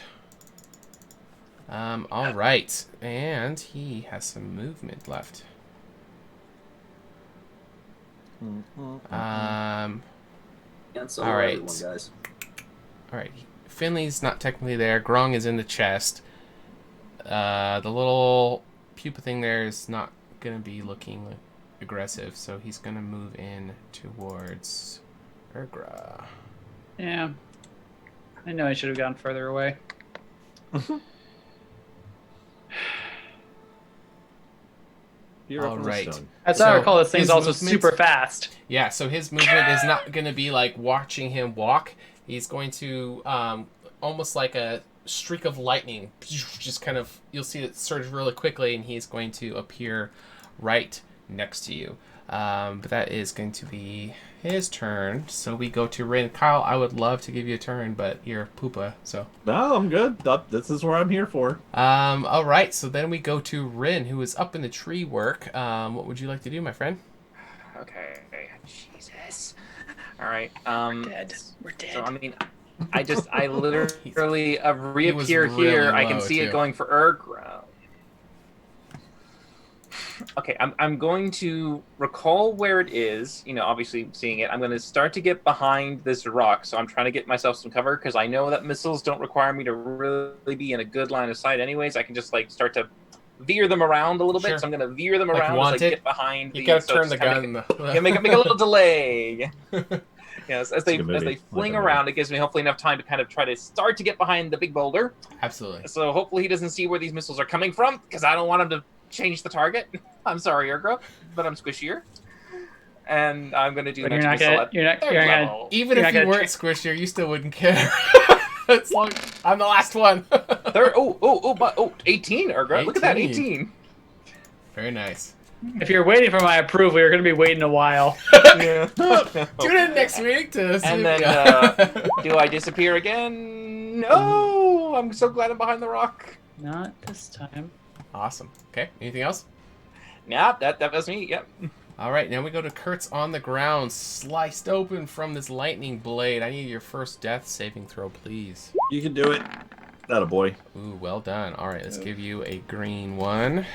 All right, and he has some movement left. And so All are right. everyone, guys. All right, Finley's not technically there. Grong is in the chest. The little pupa thing there is not gonna be looking aggressive, so he's gonna move in towards Urgra. Yeah. I know I should have gone further away. You're All right. That's how I So, recall this thing's his also movement- super fast. Yeah, so his movement is not going to be like watching him walk. He's going to almost like a streak of lightning. Just kind of, you'll see it surge really quickly, and he's going to appear right next to you. But that is going to be his turn. So we go to Rin. Kyle, I would love to give you a turn, but you're Poopa, so. No, I'm good. This is what I'm here for. All right, so then we go to Rin, who is up in the tree work. What would you like to do, my friend? Okay. Jesus. All right. We're dead. We're dead. So I mean, I literally reappear really here. I can low, see too. it going for Urgra. Okay, I'm going to recall where it is. You know, obviously seeing it. I'm going to start to get behind this rock. So I'm trying to get myself some cover because I know that missiles don't require me to really be in a good line of sight. Anyways, I can just like start to veer them around a little Sure. bit. So I'm going to veer them Like around as I Wanted? get behind. You the, gotta so turn just the kinda gun. Yeah, make a little delay. Yes, as they a good movie. fling Like a around, it gives me hopefully enough time to kind of try to start to get behind the big boulder. Absolutely. So hopefully he doesn't see where these missiles are coming from, because I don't want him to change the target. I'm sorry, Urgra, but I'm squishier. And I'm going to do But next you're not missile gonna- at you're not- third you're not gonna- level. Even You're if not you gonna weren't squishier, you still wouldn't care. It's long. I'm the last one. Third, 18, Urgra. Look at that, 18. 18. Very nice. If you're waiting for my approval, you're going to be waiting a while. Yeah. Tune in next week to see And if then, do I disappear again? No! I'm so glad I'm behind the rock. Not this time. Awesome. Okay. Anything else? Yeah, that was me. Yep. All right. Now we go to Kurt's on the ground, sliced open from this lightning blade. I need your first death saving throw, please. You can do it. That a boy. Ooh, well done. All right. Let's give you a green one.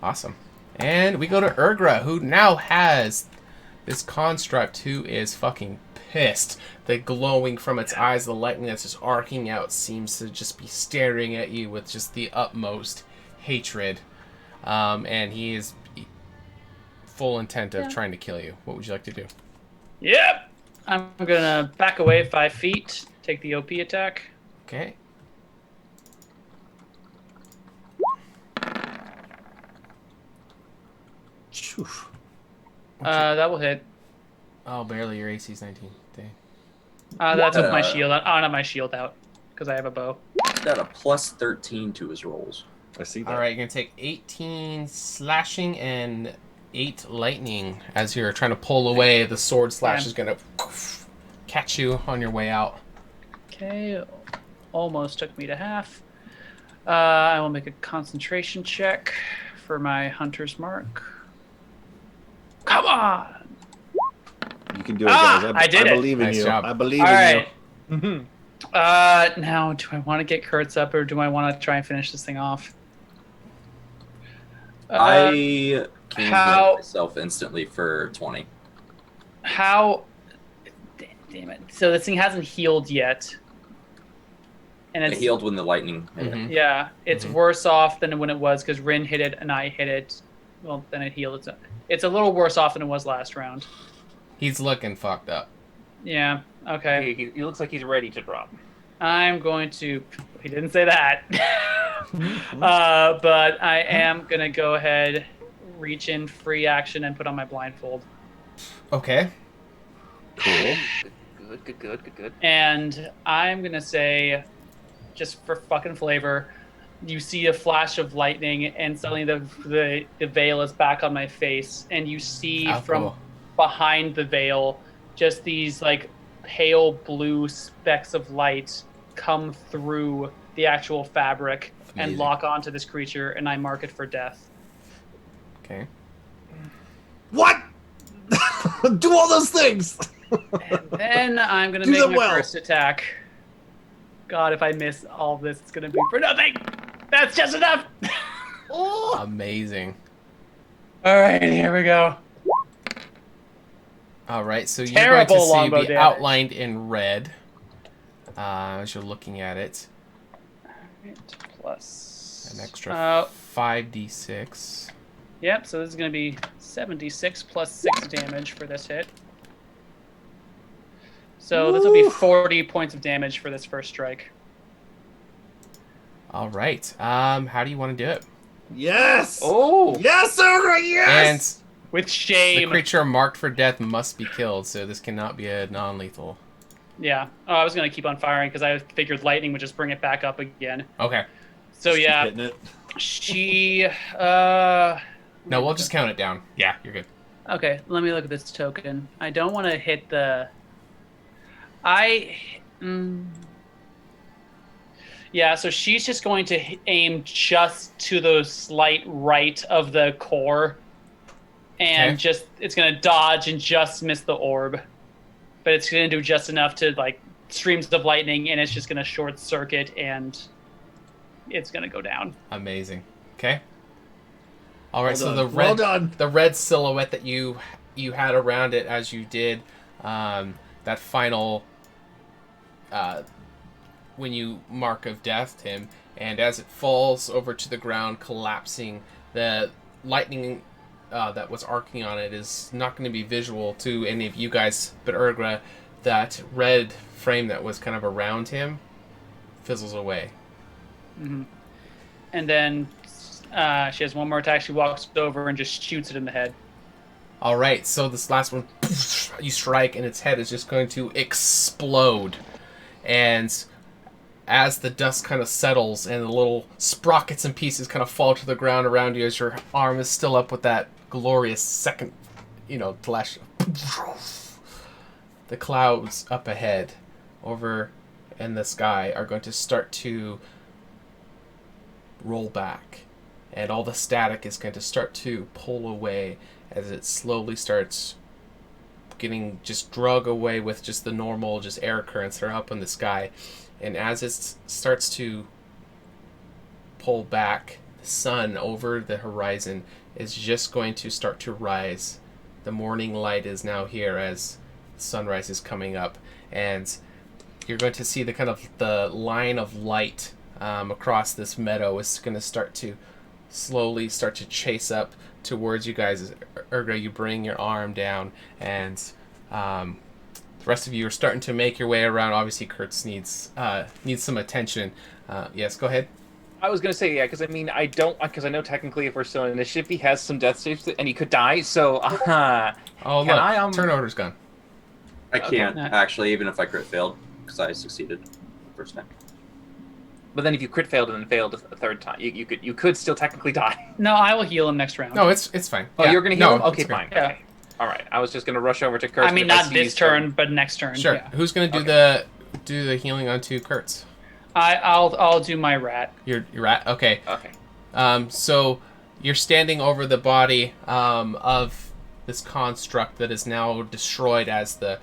Awesome. And we go to Urgra, who now has this construct who is fucking pissed. The glowing from its eyes, the lightning that's just arcing out seems to just be staring at you with just the utmost hatred. And he is full intent of trying to kill you. What would you like to do? Yep. I'm going to back away 5 feet, take the OP attack. Okay. That will hit. Oh, barely. Your AC's 19. Dang. That's with my shield. I don't have my shield out because I have a bow. He's got a plus 13 to his rolls. I see that. All right, you're going to take 18 slashing and 8 lightning as you're trying to pull away. The sword slash is going to catch you on your way out. Okay, almost took me to half. I will make a concentration check for my hunter's mark. Come on! You can do it, guys. I did it. I believe in Nice you. job. I believe All in right. you. Now, do I want to get Kurtz up or do I want to try and finish this thing off? I can how- heal myself instantly for 20. How? Damn it! So this thing hasn't healed yet, and It it's healed when the lightning hit it. Mhm. yeah, it's worse off than when it was because Rin hit it and I hit it. Well, then it healed. It's a little worse off than it was last round. He's looking fucked up. Yeah. Okay. He looks like he's ready to drop. I'm going to. He didn't say that. But I am gonna go ahead, reach in free action, and put on my blindfold. Okay. Cool. Good. And I'm gonna say, just for fucking flavor, you see a flash of lightning, and suddenly the veil is back on my face, and you see from cool. behind the veil just these like pale blue specks of light come through the actual fabric and Amazing. lock onto this creature, and I mark it for death. Okay. What? Do all those things. And then I'm gonna Do make them my well. first attack. God, if I miss all of this, it's gonna be for nothing. That's just enough. Amazing. All right, here we go. All right, so you're Terrible going to see longbow be damage. outlined in red as you're looking at it. Plus an extra 5d6. Yep. So this is gonna be 76 plus 6 damage for this hit. So this will be 40 points of damage for this first strike. All right. How do you want to do it? Yes! Oh! Yes, Ogre, yes! And with shame. The creature marked for death must be killed, so this cannot be a non-lethal. Yeah. Oh, I was going to keep on firing because I figured lightning would just bring it back up again. Okay. So Just keep yeah. hitting it. She... No, we'll just count it down. Yeah, you're good. Okay, let me look at this token. I don't want to hit the... Yeah, so she's just going to aim just to the slight right of the core. And just, it's going to dodge and just miss the orb. But it's going to do just enough to, like, streams of lightning, and it's just going to short circuit, and it's going to go down. Amazing. Okay. All right, Well so done. the red silhouette that you had around it as you did that final when you mark of death him, and as it falls over to the ground, collapsing, the lightning that was arcing on it is not going to be visual to any of you guys, but Urgra, that red frame that was kind of around him fizzles away. Mm-hmm. And then she has one more attack. She walks over and just shoots it in the head. All right, so this last one, you strike, and its head is just going to explode. And as the dust kind of settles and the little sprockets and pieces kind of fall to the ground around you as your arm is still up with that glorious second, flash. The clouds up ahead over in the sky are going to start to roll back. And all the static is going to start to pull away as it slowly starts getting just drug away with just the normal just air currents that are up in the sky. And as it starts to pull back, the sun over the horizon is just going to start to rise. The morning light is now here as sunrise is coming up, and you're going to see the kind of the line of light across this meadow is going to start to slowly start to chase up towards you guys. Urgra, you bring your arm down, and the rest of you are starting to make your way around. Obviously, Kurtz needs some attention. Yes, go ahead. I was going to say, yeah, because I know technically if we're still in initiative, he has some death saves and he could die, so, oh, look, turn order's gone. I can't, actually, even if I crit failed, because I succeeded the first time. But then if you crit failed and then failed a third time, you could still technically die. No, I will heal him next round. No, it's fine. Oh, Yeah. you're going to heal him? Okay, it's fine. Yeah. Okay. All right, I was just going to rush over to Kurt. I mean, not this turn, but next turn. Sure. Yeah. Who's going to do the healing onto Kurtz? I'll do my rat. Your rat? Okay. Okay. So you're standing over the body of this construct that is now destroyed as the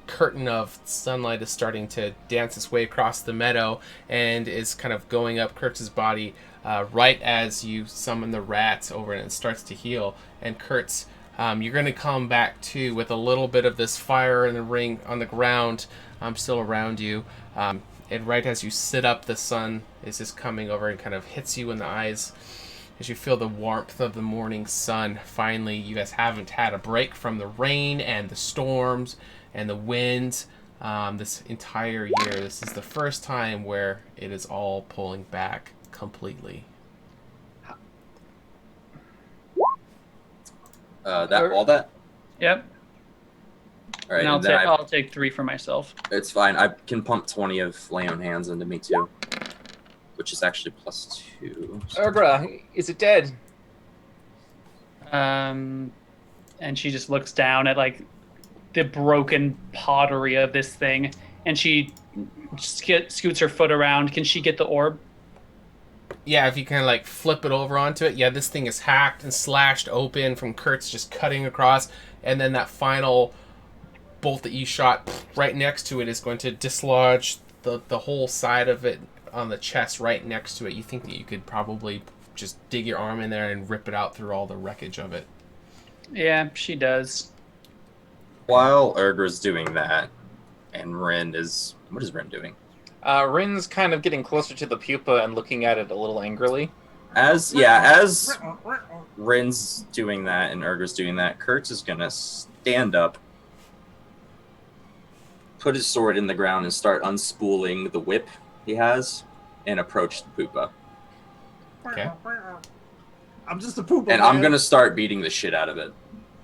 curtain of sunlight is starting to dance its way across the meadow and is kind of going up Kurtz's body right as you summon the rat over and it starts to heal. And Kurtz, you're going to come back too with a little bit of this fire in the ring on the ground still around you. And right as you sit up, the sun is just coming over and kind of hits you in the eyes as you feel the warmth of the morning sun. Finally, you guys haven't had a break from the rain and the storms and the wind this entire year. This is the first time where it is all pulling back completely. All that? Yep. All right, And I'll take 3 for myself. It's fine. I can pump 20 of lay on hands into me too, which is actually +2. Urgra, is it dead? And she just looks down at like the broken pottery of this thing, and she scoots her foot around. Can she get the orb? Yeah, if you kind of like flip it over onto it, yeah, this thing is hacked and slashed open from Kurtz just cutting across, and then that final bolt that you shot right next to it is going to dislodge the whole side of it on the chest right next to it. You think that you could probably just dig your arm in there and rip it out through all the wreckage of it. Yeah, she does. While Urgra's doing that, and Rin is... What is Rin doing? Rin's kind of getting closer to the pupa and looking at it a little angrily. As Rin's doing that and Urgra's doing that, Kurtz is going to stand up, put his sword in the ground, and start unspooling the whip he has, and approach the pupa. Okay. I'm just a poopa. And I'm going to start beating the shit out of it.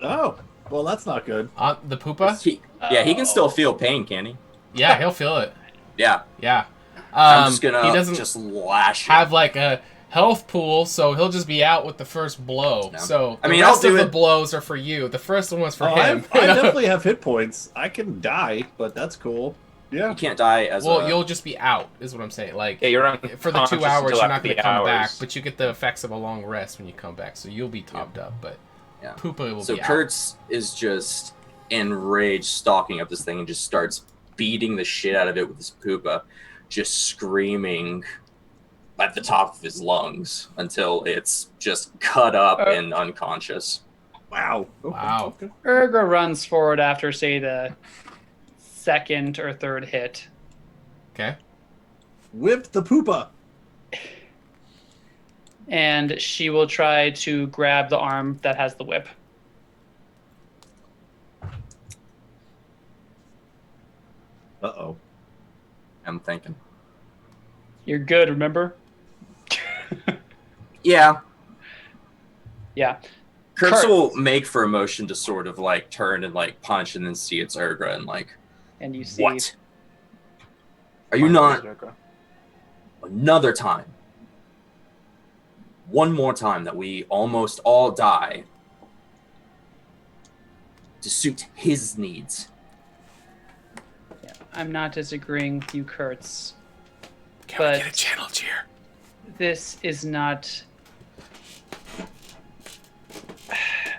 Oh, well, that's not good. The pupa? He can still feel pain, can he? Yeah, he'll feel it. Yeah. Yeah. I'm just going he to doesn't just lash have like a health pool, so he'll just be out with the first blow. No. So I mean, the rest I'll of do the it. blows are for you. The first one was for Oh, him. I definitely have hit points. I can die, but that's cool. Yeah. You can't die as Well, you'll just be out, is what I'm saying. Like, Yeah, you're for the 2 unconscious hours, until you're not after going to the come back, hours. but you get the effects of a long rest when you come back, so you'll be topped up. But Yeah. Pupa will So be out. Kurtz is just enraged, stalking up this thing, and just starts beating the shit out of it with his pupa, just screaming at the top of his lungs until it's just cut up and unconscious. Wow. Wow. Okay. Urgra runs forward after, say, the second or third hit. Okay. Whip the poopa. And she will try to grab the arm that has the whip. Uh-oh. I'm thinking. You're good, remember? Yeah. Yeah. Kurtz Kurtz. will make for a motion to sort of like turn and like punch and then see it's Urgra and like, And you see... what? Are you not... Another time. One more time that we almost all die to suit his needs. Yeah, I'm not disagreeing with you, Kurtz. Can But- we get a channel cheer? This is not...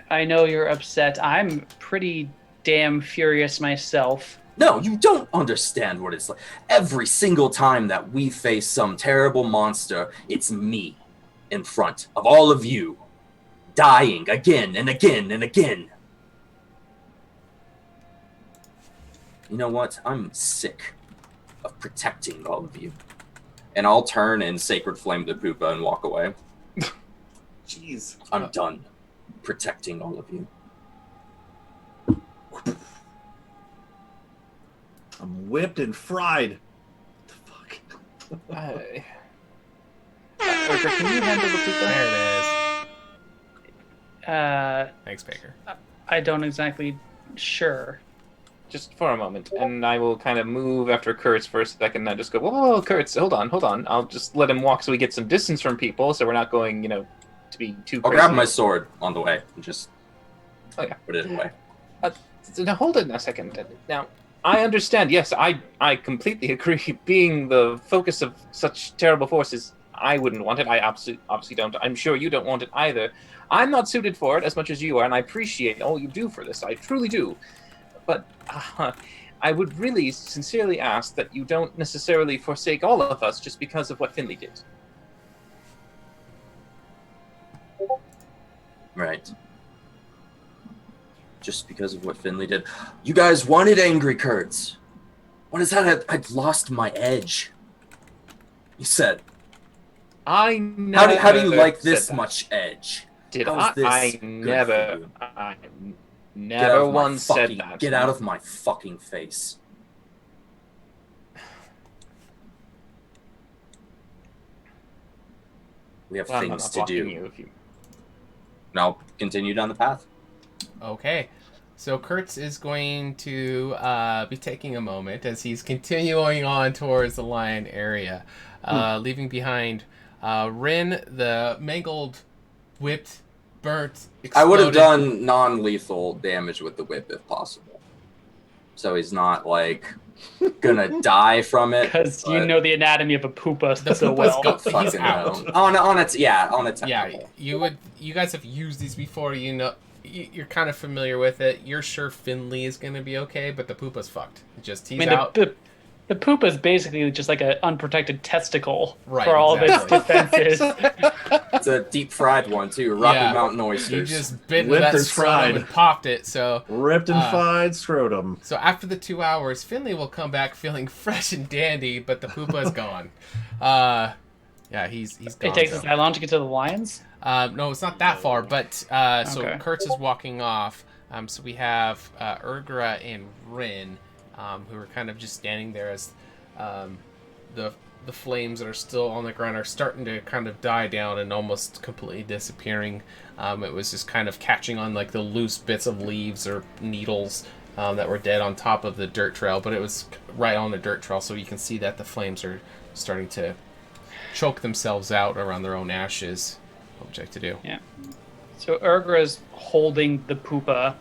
I know you're upset. I'm pretty damn furious myself. No, you don't understand what it's like. Every single time that we face some terrible monster, it's me in front of all of you, dying again and again and again. You know what? I'm sick of protecting all of you. And I'll turn and Sacred Flame the Pupa and walk away. Jeez. I'm done protecting all of you. I'm whipped and fried. What the fuck? Urgra, can you handle the pupa? There it is. Thanks, Baker. I don't exactly... Sure. Just for a moment, and I will kind of move after Kurtz for a second, and I just go, whoa, Kurtz, hold on. I'll just let him walk so we get some distance from people, so we're not going, to be too I'll crazy. grab my sword on the way and just put it away. Now, hold it a second. Now, I understand, yes, I completely agree. Being the focus of such terrible forces, I wouldn't want it. I obviously don't. I'm sure you don't want it either. I'm not suited for it as much as you are, and I appreciate all you do for this. I truly do. But I would really sincerely ask that you don't necessarily forsake all of us just because of what Finley did. Right. Just because of what Finley did. You guys wanted angry Kurtz. What is that? I'd lost my edge. You said. I never How do you like said this that. much edge? Did How is this I good for never you? I Get out never of my once said fucking- that. Get out of my fucking face. We have Well, I'm things not to blocking do. you if you... Now continue down the path. Okay. So Kurtz is going to be taking a moment as he's continuing on towards the lion area, leaving behind Rin, the mangled, whipped, burnt, exploded. I would have done non-lethal damage with the whip if possible. So he's not like gonna die from it. Because you but know the anatomy of a pupa The so pupa's well. got- fucking he's out. know. On its Yeah, technical. you guys have used these before. You know, you're kind of familiar with it. You're sure Finley is going to be okay, but the pupa's fucked. He's I mean, out. The poop is basically just like an unprotected testicle Right, for all exactly. of its defenses. It's a deep fried one too. Rocky Yeah. Mountain He oysters. just bit into Whipped that and scrotum fried. and popped it. So Ripped and fried scrotum. So after the 2 hours, Finley will come back feeling fresh and dandy, but the poopa is gone. Yeah, he's gone. It takes us that long to get to the lions? No, it's not that far, but so Okay. Kurtz is walking off. So we have Urgra and Rin, who are kind of just standing there as the flames that are still on the ground are starting to kind of die down and almost completely disappearing. It was just kind of catching on like the loose bits of leaves or needles that were dead on top of the dirt trail, but it was right on the dirt trail, so you can see that the flames are starting to choke themselves out around their own ashes. What would you like to do? Yeah. So Urgra's holding the poopa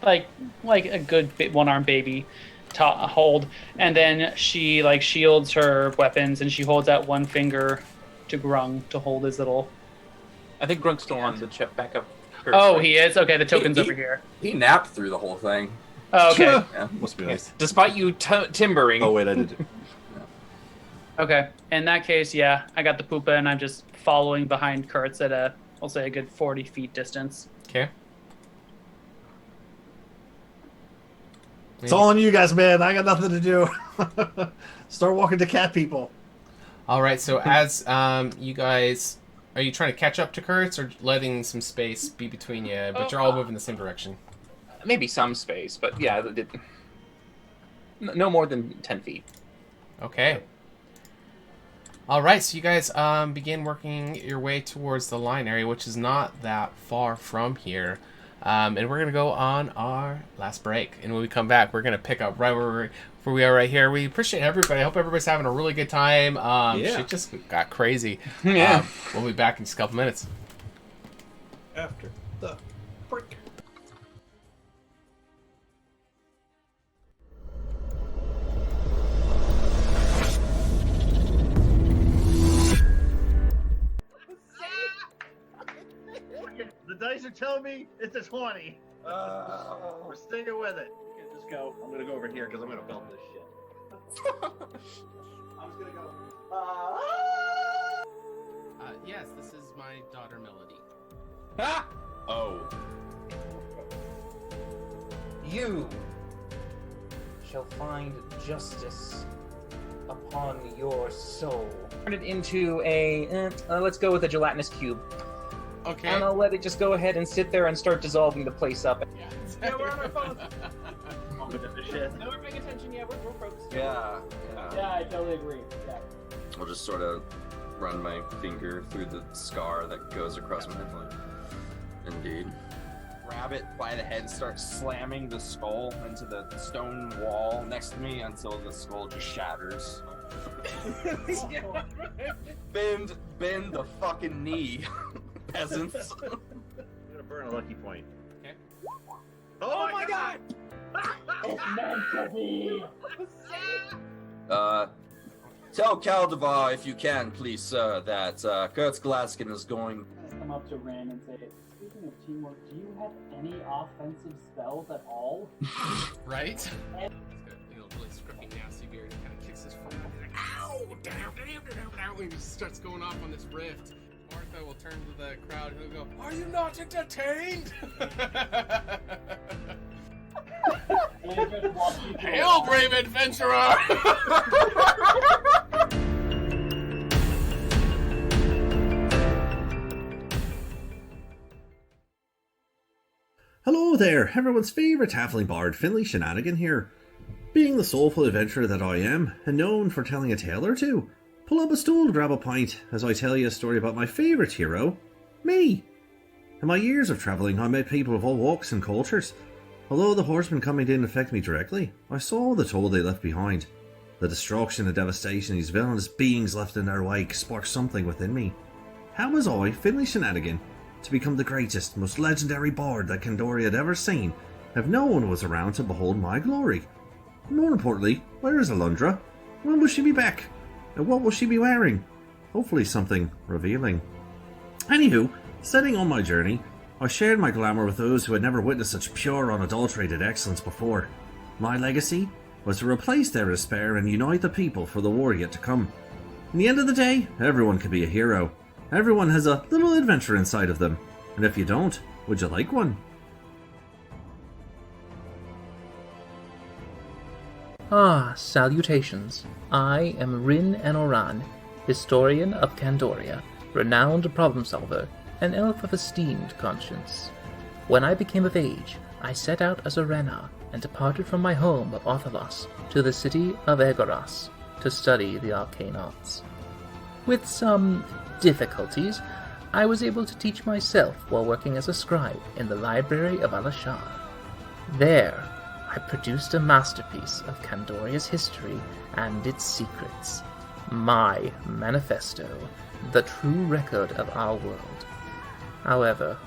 like a good one-armed baby to hold, and then she like shields her weapons and she holds out one finger to Grung to hold his little. I think Grunk's still on the chip back up. Oh, he is? Okay, the token's He- over here. He napped through the whole thing. Oh, okay. Yeah. Must be nice. Despite you timbering. Oh wait, I did. Okay. In that case, yeah, I got the poopa and I'm just following behind Kurtz at I'll say a good 40 feet distance. Okay. It's all on you guys, man. I got nothing to do. Start walking to cat people. All right. So as you guys, are you trying to catch up to Kurtz or letting some space be between you? But you're all moving the same direction. Maybe some space, but yeah, no more than 10 feet. Okay. All right. So you guys begin working your way towards the line area, which is not that far from here. And we're going to go on our last break. And when we come back, we're going to pick up right where we are right here. We appreciate everybody. I hope everybody's having a really good time. Yeah. Shit just got crazy. Yeah. We'll be back in just a couple minutes. After the break. The dice are telling me it's a 20. We're sticking with it. Just go. I'm gonna go over here because I'm gonna belt this shit. I'm just gonna go. Yes, this is my daughter Melody. Ah! Oh. You shall find justice upon your soul. Turn it into a, let's go with a gelatinous cube. Okay. And I'll let it just go ahead and sit there and start dissolving the place up. Yeah, we're on our phones. Shit. No, we're paying attention. Yeah, we're focused. Yeah. Yeah, I totally agree. Yeah. I'll just sort of run my finger through the scar that goes across my head. Indeed. Grab it by the head, start slamming the skull into the stone wall next to me until the skull just shatters. Bend the fucking knee, peasants. I'm gonna burn a lucky point. Okay. Oh my god! It's meant to be. Tell Caldivar, if you can, please, sir, that Kurtz Glaskin is going. Come up to Ren and say, speaking of teamwork, do you have any offensive spells at all? Right? He's got a really scruffy, nasty beard and kind of kicks his foot. Like, ow! Damn! And he just starts going off on this rift. Martha will turn to the crowd and he'll go, "Are you not entertained?" And he just walks you through Hail, it. brave adventurer! Hello there, everyone's favourite halfling bard, Finley Shenanigan here. Being the soulful adventurer that I am, and known for telling a tale or two, pull up a stool to grab a pint as I tell you a story about my favourite hero, me. In my years of travelling, I met people of all walks and cultures. Although the horsemen coming didn't affect me directly, I saw the toll they left behind. The destruction and devastation these villainous beings left in their wake sparked something within me. How was I, Finley Shenanigan, to become the greatest, most legendary bard that Candoria had ever seen, if no one was around to behold my glory? More importantly, where is Alundra? When will she be back? And what will she be wearing? Hopefully something revealing. Anywho, setting on my journey, I shared my glamour with those who had never witnessed such pure, unadulterated excellence before. My legacy? was to replace their despair and unite the people for the war yet to come. In the end of the day, everyone can be a hero. Everyone has a little adventure inside of them. And if you don't, would you like one? Ah, salutations. I am Rin Anoran, historian of Candoria, renowned problem solver, an elf of esteemed conscience. When I became of age, I set out as a Rena and departed from my home of Othalos to the city of Egoras to study the arcane arts. With some difficulties, I was able to teach myself while working as a scribe in the library of Alashar. There, I produced a masterpiece of Candoria's history and its secrets. My manifesto, the true record of our world. However,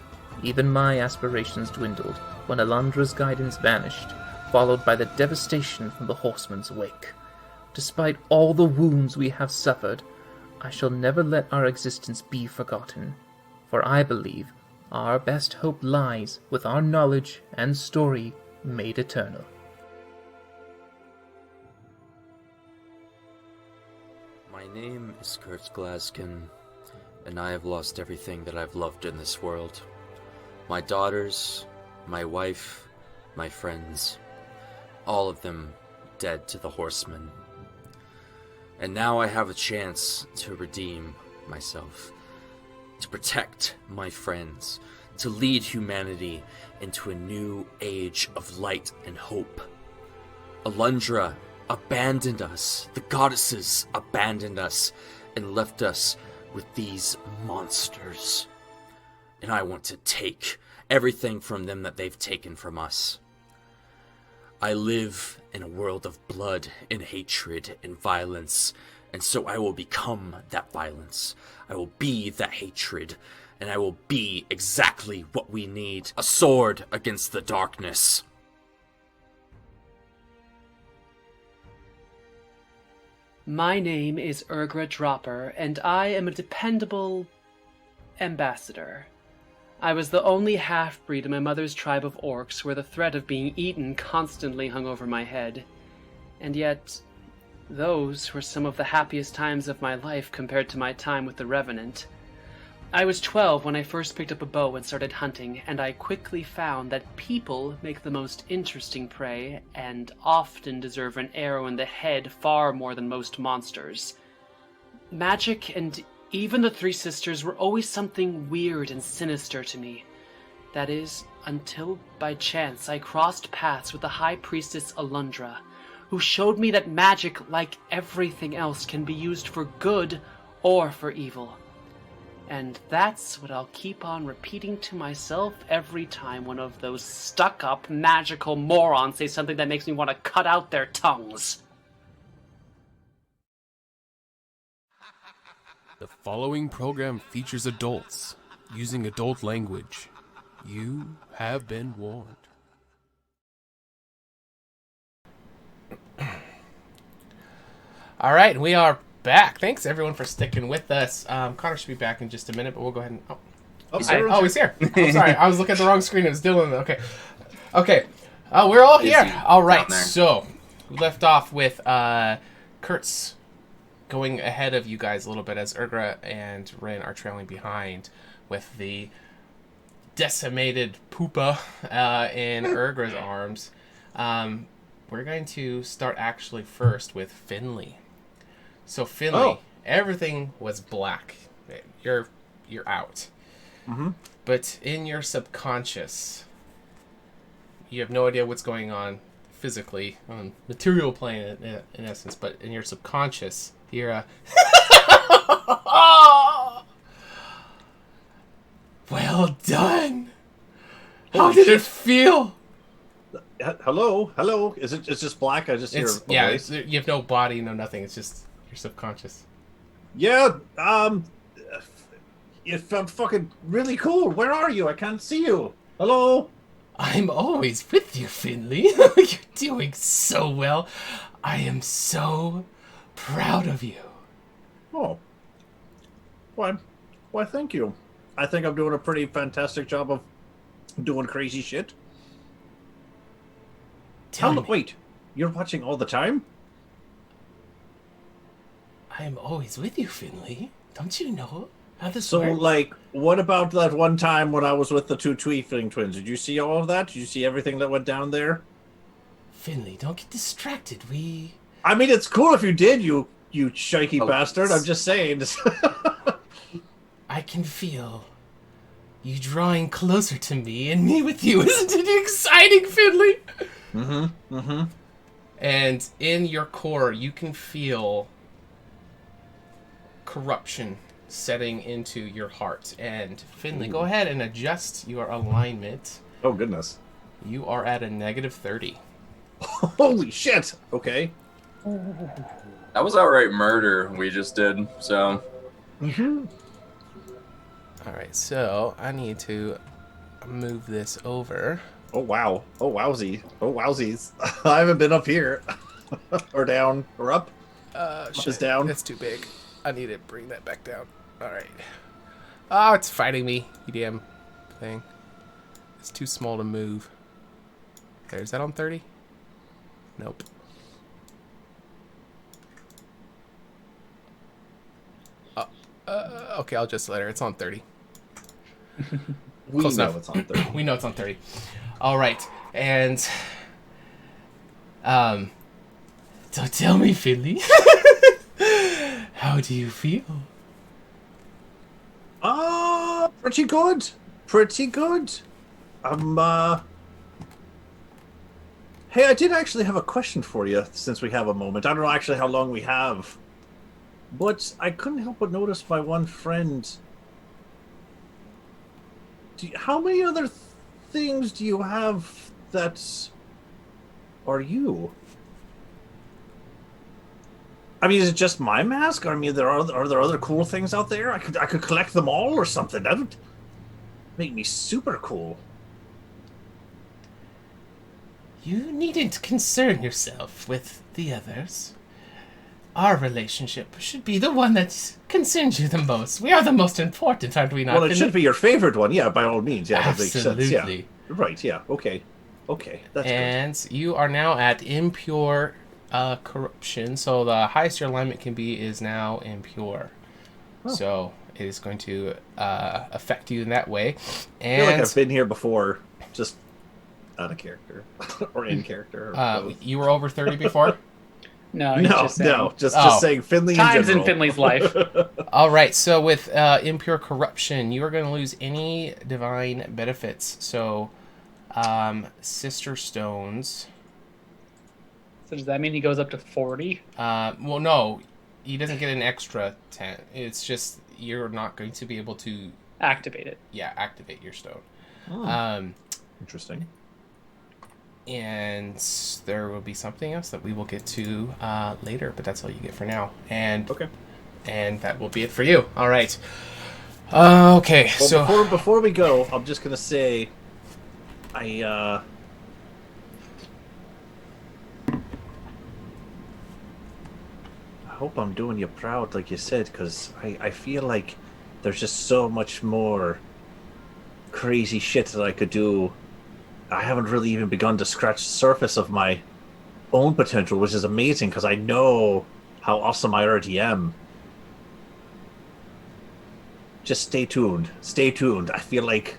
even my aspirations dwindled when Alundra's guidance vanished, followed by the devastation from the horseman's wake. Despite all the wounds we have suffered, I shall never let our existence be forgotten, for I believe our best hope lies with our knowledge and story made eternal. My name is Kurt Glaskin, and I have lost everything that I've loved in this world. My daughters, my wife, my friends, all of them dead to the horsemen. And now I have a chance to redeem myself, to protect my friends, to lead humanity into a new age of light and hope. Alundra abandoned us, the goddesses abandoned us, and left us with these monsters. And I want to take everything from them that they've taken from us. I live in a world of blood and hatred and violence, and so I will become that violence. I will be that hatred, and I will be exactly what we need. A sword against the darkness. My name is Urgra Dropper, and I am a dependable ambassador. I was the only half-breed in my mother's tribe of orcs where the threat of being eaten constantly hung over my head. And yet, those were some of the happiest times of my life compared to my time with the Revenant. I was 12 when I first picked up a bow and started hunting, and I quickly found that people make the most interesting prey and often deserve an arrow in the head far more than most monsters. Magic and even the Three Sisters were always something weird and sinister to me. That is, until by chance I crossed paths with the High Priestess Alundra, who showed me that magic, like everything else, can be used for good or for evil. And that's what I'll keep on repeating to myself every time one of those stuck-up magical morons say something that makes me want to cut out their tongues. The following program features adults using adult language. You have been warned. All right, we are back. Thanks everyone for sticking with us. Connor should be back in just a minute, but we'll go ahead and he's here. I'm sorry, I was looking at the wrong screen. It was Dylan. Okay. We're all here. All right. So we left off with Kurtz going ahead of you guys a little bit as Urgra and Rin are trailing behind with the decimated Poopa in Urgra's arms. We're going to start actually first with Finley. So Finley, everything was black. You're out. Mm-hmm. But in your subconscious, you have no idea what's going on physically on material plane in essence, but in your subconscious, you're well done. How did it feel? Hello. It's just black. I just hear a voice. You have no body, no nothing. It's just your subconscious. Yeah. It felt fucking really cool. Where are you? I can't see you. Hello. I'm always with you, Finley. You're doing so well. I am so proud of you. Oh. Why, thank you. I think I'm doing a pretty fantastic job of doing crazy shit. Tell me. Wait. You're watching all the time? I am always with you, Finley. Don't you know how this So, works? like, what about that one time when I was with the two Tweefling twins? Did you see all of that? Did you see everything that went down there? Finley, don't get distracted. I mean, it's cool if you did, you shaky Oh, bastard. I'm just saying. I can feel you drawing closer to me and me with you. Isn't it exciting, Finley? And in your core, you can feel corruption setting into your heart. And Finley, go ahead and adjust your alignment. Oh, goodness. You are at a -30. Holy shit. Okay. That was outright murder we just did. So All right, so I need to move this over. Oh, wow. Oh, wowsy. Oh, wowsies. I haven't been up here. Or down. Or up. Up is down. That's too big. I need to bring that back down. All right. Oh, it's fighting me, you damn thing. It's too small to move. There, is that on 30? Nope. Okay, I'll just let her. It's on 30. We Close know enough. it's on 30. We know it's on 30. All right, and so tell me, Finley, how do you feel? Pretty good. Pretty good. Hey, I did actually have a question for you since we have a moment. I don't know actually how long we have. But I couldn't help but notice my one friend. How many other things do you have that are you? I mean, is it just my mask? I mean, are there other cool things out there? I could collect them all or something. That would make me super cool. You needn't concern yourself with the others. Our relationship should be the one that concerns you the most. We are the most important, aren't we not? Well, it should be your favorite one, yeah, by all means. Yeah, that makes sense. Absolutely. Yeah. Right, yeah, okay. Okay, that's good. And you are now at impure corruption. So the highest your alignment can be is now impure. Oh. So it is going to affect you in that way. I feel like And I've been here before, just out of character. Or in character. Or both. you were over 30 before? No, he's just saying. Just saying Finley Times in in general. Finley's life. All right, so with impure corruption, you are going to lose any divine benefits. So, sister stones. So does that mean he goes up to 40? Well, no, he doesn't get an extra 10. It's just you're not going to be able to Activate it. yeah activate your stone. Oh. Interesting. And there will be something else that we will get to later, but that's all you get for now. And Okay. and that will be it for you. All right. Okay, Well, so before we go, I'm just gonna say, I hope I'm doing you proud, like you said, because I feel like there's just so much more crazy shit that I could do. I haven't really even begun to scratch the surface of my own potential, which is amazing because I know how awesome I already am. Just stay tuned. Stay tuned. I feel like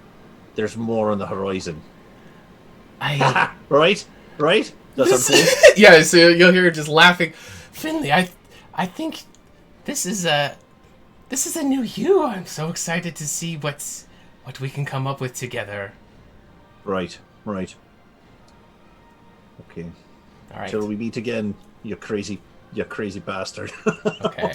there's more on the horizon. I Right? Right? That's what I'm saying. yeah, so you'll hear her just laughing. Finley, I think this is a new you. I'm so excited to see what we can come up with together. Right. Right. Okay. All right. Till we meet again, you crazy bastard. Okay.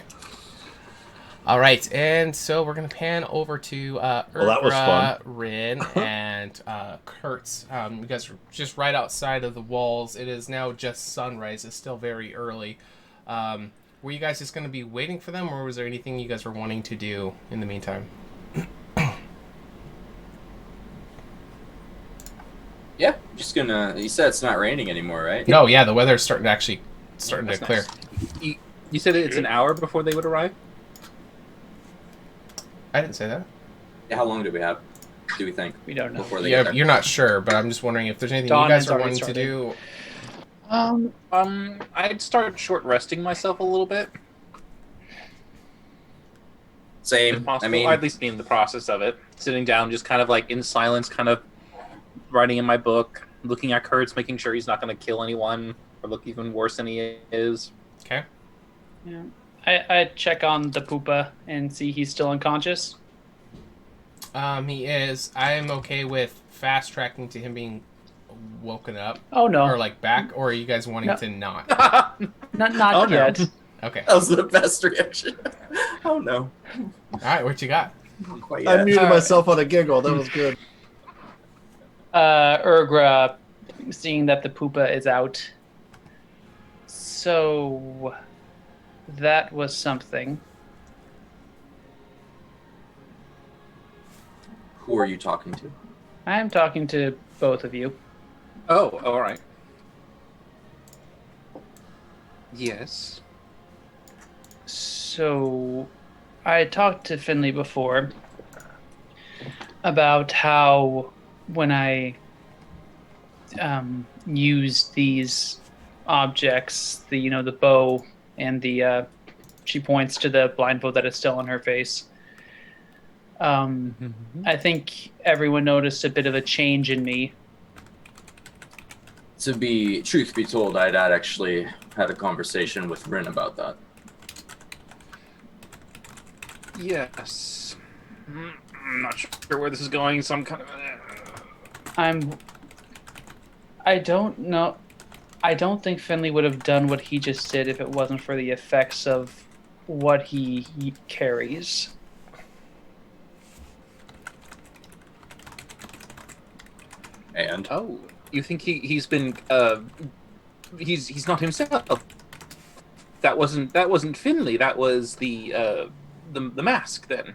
All right, and so we're gonna pan over to that was fun. Rin, and Kurtz. You guys are just right outside of the walls. It is now just sunrise. It's still very early. Were you guys just gonna be waiting for them, or was there anything you guys were wanting to do in the meantime? yeah, just gonna. You said it's not raining anymore, right? No, yeah, the weather's starting to That's clear. nice. You said it's an hour before they would arrive? I didn't say that. Yeah, how long do we have? Do we think We don't know. before they Yeah, get there? you're not sure, but I'm just wondering if there's anything Dawn you guys has are already wanting to do. I'd start short resting myself a little bit, if Same. possible. I mean, Or at least be in the process of it. Sitting down, just kind of like in silence, kind of writing in my book, looking at Kurtz, making sure he's not going to kill anyone or look even worse than he is. Okay. Yeah. I check on the Poopa and see he's still unconscious. He is. I am okay with fast tracking to him being woken up. Oh no. Or like back, or are you guys wanting No. to not? Not Oh, no. yet. Okay. that was the best reaction. Oh no. All right, what you got? Not quite I yet. muted myself on a giggle. That was good. Urgra, seeing that the Poopa is out. So that was something. Who are you talking to? I am talking to both of you. Oh, all right. Yes. So I talked to Finley before about how when I used these objects, the bow and the she points to the blindfold that is still on her face. I think everyone noticed a bit of a change in me. Truth be told, I'd actually had a conversation with Rin about that. Yes. I'm not sure where this is going, so I'm kind of... I don't know. I don't think Finley would have done what he just did if it wasn't for the effects of what he carries. And Oh, you think he's been he's not himself. That wasn't Finley. That was the mask then.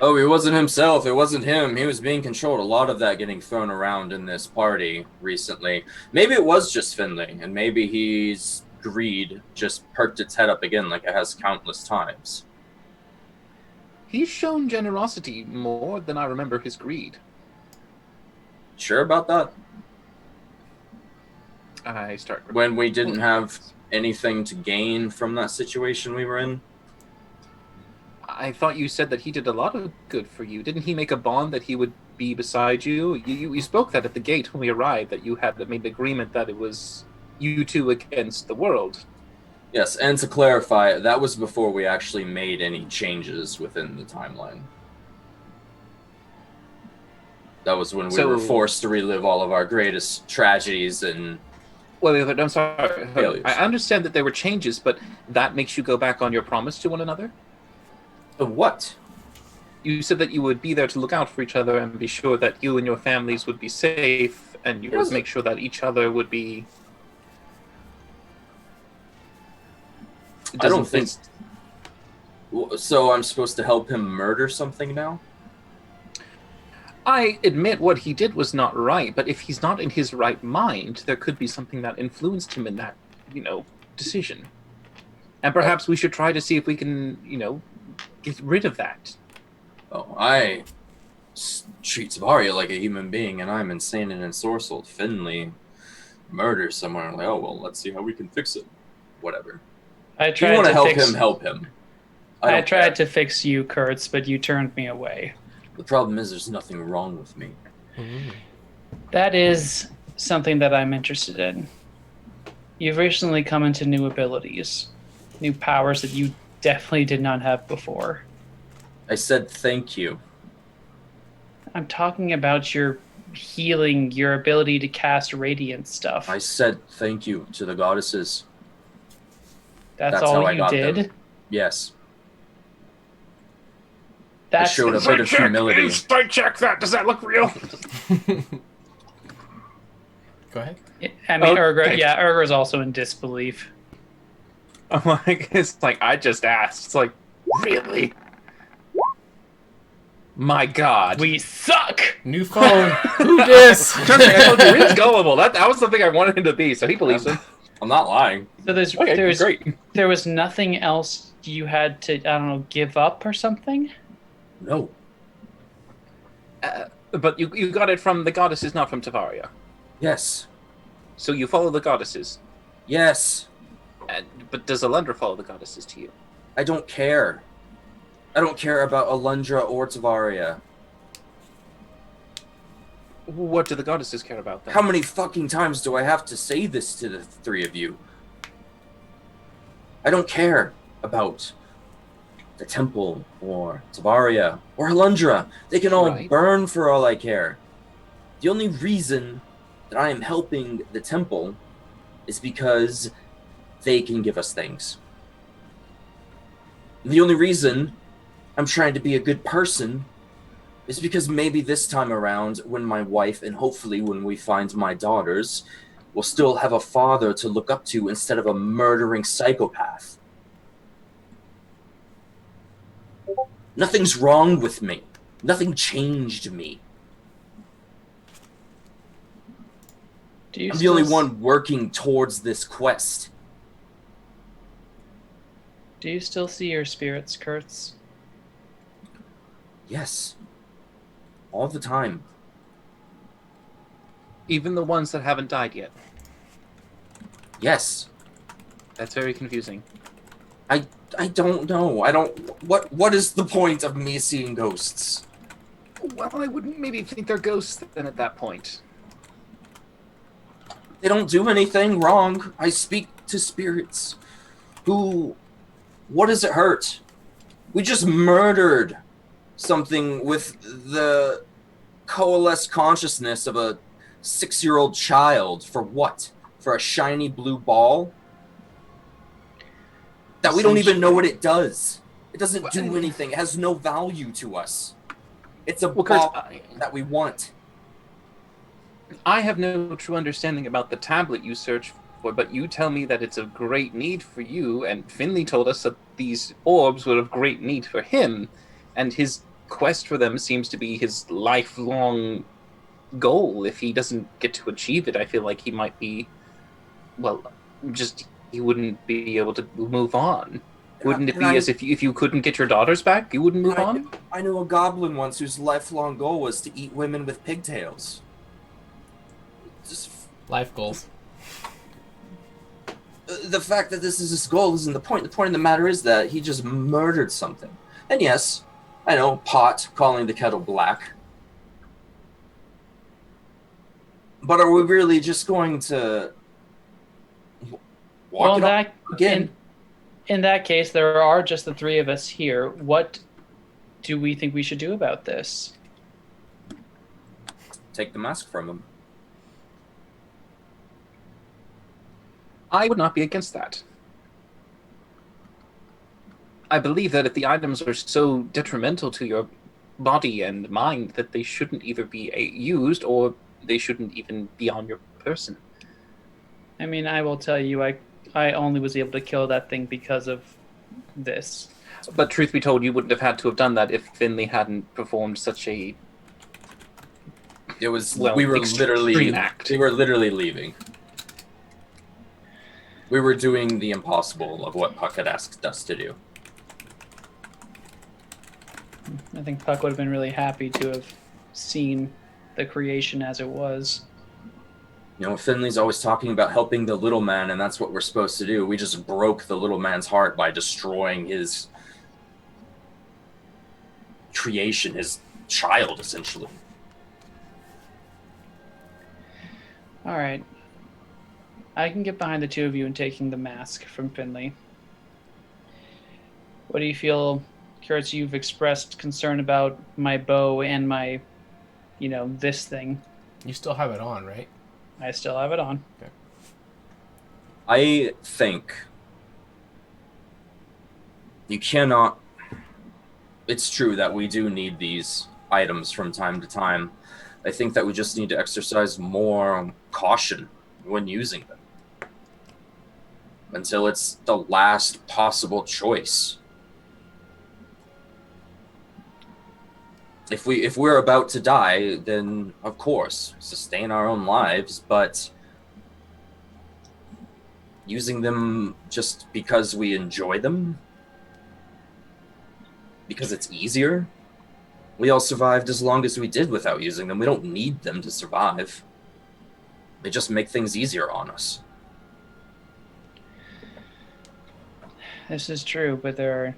oh, he wasn't himself. It wasn't him. He was being controlled. A lot of that getting thrown around in this party recently. Maybe it was just Finley, and maybe he's greed just perked its head up again like it has countless times. He's shown generosity more than I remember his greed. Sure about that? I start When we didn't have anything to gain from that situation we were in? I thought you said that he did a lot of good for you. Didn't he make a bond that he would be beside you? You spoke that at the gate when we arrived, that you had made the agreement that it was you two against the world. Yes, and to clarify, that was before we actually made any changes within the timeline. That was when we were forced to relive all of our greatest tragedies and... Wait, I'm sorry. failures. I understand that there were changes, but that makes you go back on your promise to one another? What? You said that you would be there to look out for each other and be sure that you and your families would be safe, and you would make sure that each other would be... I don't think... So I'm supposed to help him murder something now? I admit what he did was not right, but if he's not in his right mind, there could be something that influenced him in that, decision. And perhaps we should try to see if we can, get rid of that. Oh, I treat Tavaria like a human being, and I'm insane and ensorcelled. Finley murders someone. Like, oh, well, let's see how we can fix it. Whatever. If you want to help him, help him. I tried to fix you, Kurtz, but you turned me away. The problem is there's nothing wrong with me. That is something that I'm interested in. You've recently come into new abilities, new powers that you definitely did not have before. I said thank you. I'm talking about your healing, your ability to cast radiant stuff. I said thank you to the goddesses. That's how all I you got did? them. Yes. That showed a bit of humility. Insight check that. Does that look real? Go ahead. I mean, Okay. Urgra's also in disbelief. I'm like, it's like, I just asked. It's like, really? My God. We suck! New phone. Who dis? Trust me, I told you, Rin's gullible. That was the thing I wanted him to be, so he believes him. I'm not lying. So there's great. There was nothing else you had to, I don't know, give up or something? No. But you got it from the goddesses, not from Tavaria. Yes. So you follow the goddesses. Yes. But does Alundra follow the goddesses to you? I don't care. I don't care about Alundra or Tavaria. What do the goddesses care about then? How many fucking times do I have to say this to the three of you? I don't care about the temple or Tavaria or Alundra. They can all burn for all I care. The only reason that I am helping the temple is because they can give us things. The only reason I'm trying to be a good person is because maybe this time around, when my wife, and hopefully when we find my daughters, will still have a father to look up to instead of a murdering psychopath. Nothing's wrong with me. Nothing changed me. I'm the only one working towards this quest. Do you still see your spirits, Kurtz? Yes. All the time. Even the ones that haven't died yet? Yes. That's very confusing. I don't know. What is the point of me seeing ghosts? Well, I wouldn't maybe think they're ghosts then at that point. They don't do anything wrong. I speak to spirits who... What does it hurt? We just murdered something with the coalesced consciousness of a 6-year-old child. For what? For a shiny blue ball? That we don't even know what it does. It doesn't do anything. It has no value to us. It's a ball that we want. I have no true understanding about the tablet you search for, but you tell me that it's of great need for you, and Finley told us that these orbs were of great need for him, and his quest for them seems to be his lifelong goal. If he doesn't get to achieve it, I feel like he might be, well, just... he wouldn't be able to move on. Wouldn't it be as if you couldn't get your daughters back, you wouldn't move on? I knew a goblin once whose lifelong goal was to eat women with pigtails. Just life goals. The fact that this is his goal isn't the point. The point of the matter is that he just murdered something. And yes, I know, pot calling the kettle black. But are we really just going to walk it up again? In that case, there are just the three of us here. What do we think we should do about this? Take the mask from him. I would not be against that. I believe that if the items are so detrimental to your body and mind that they shouldn't either be used or they shouldn't even be on your person. I mean, I will tell you, I only was able to kill that thing because of this. But truth be told, you wouldn't have had to have done that if Finley hadn't performed such a... It was... we were literally... act. We were literally leaving. We were doing the impossible of what Puck had asked us to do. I think Puck would have been really happy to have seen the creation as it was. You know, Finley's always talking about helping the little man, and that's what we're supposed to do. We just broke the little man's heart by destroying his creation, his child, essentially. All right. I can get behind the two of you in taking the mask from Finley. What do you feel, Kurtz? You've expressed concern about my bow and my, this thing. You still have it on, right? I still have it on. Okay. I think you cannot... It's true that we do need these items from time to time. I think that we just need to exercise more caution when using them. Until it's the last possible choice. If we're about to die, then of course, sustain our own lives, but using them just because we enjoy them? Because it's easier? We all survived as long as we did without using them. We don't need them to survive. They just make things easier on us. This is true, but there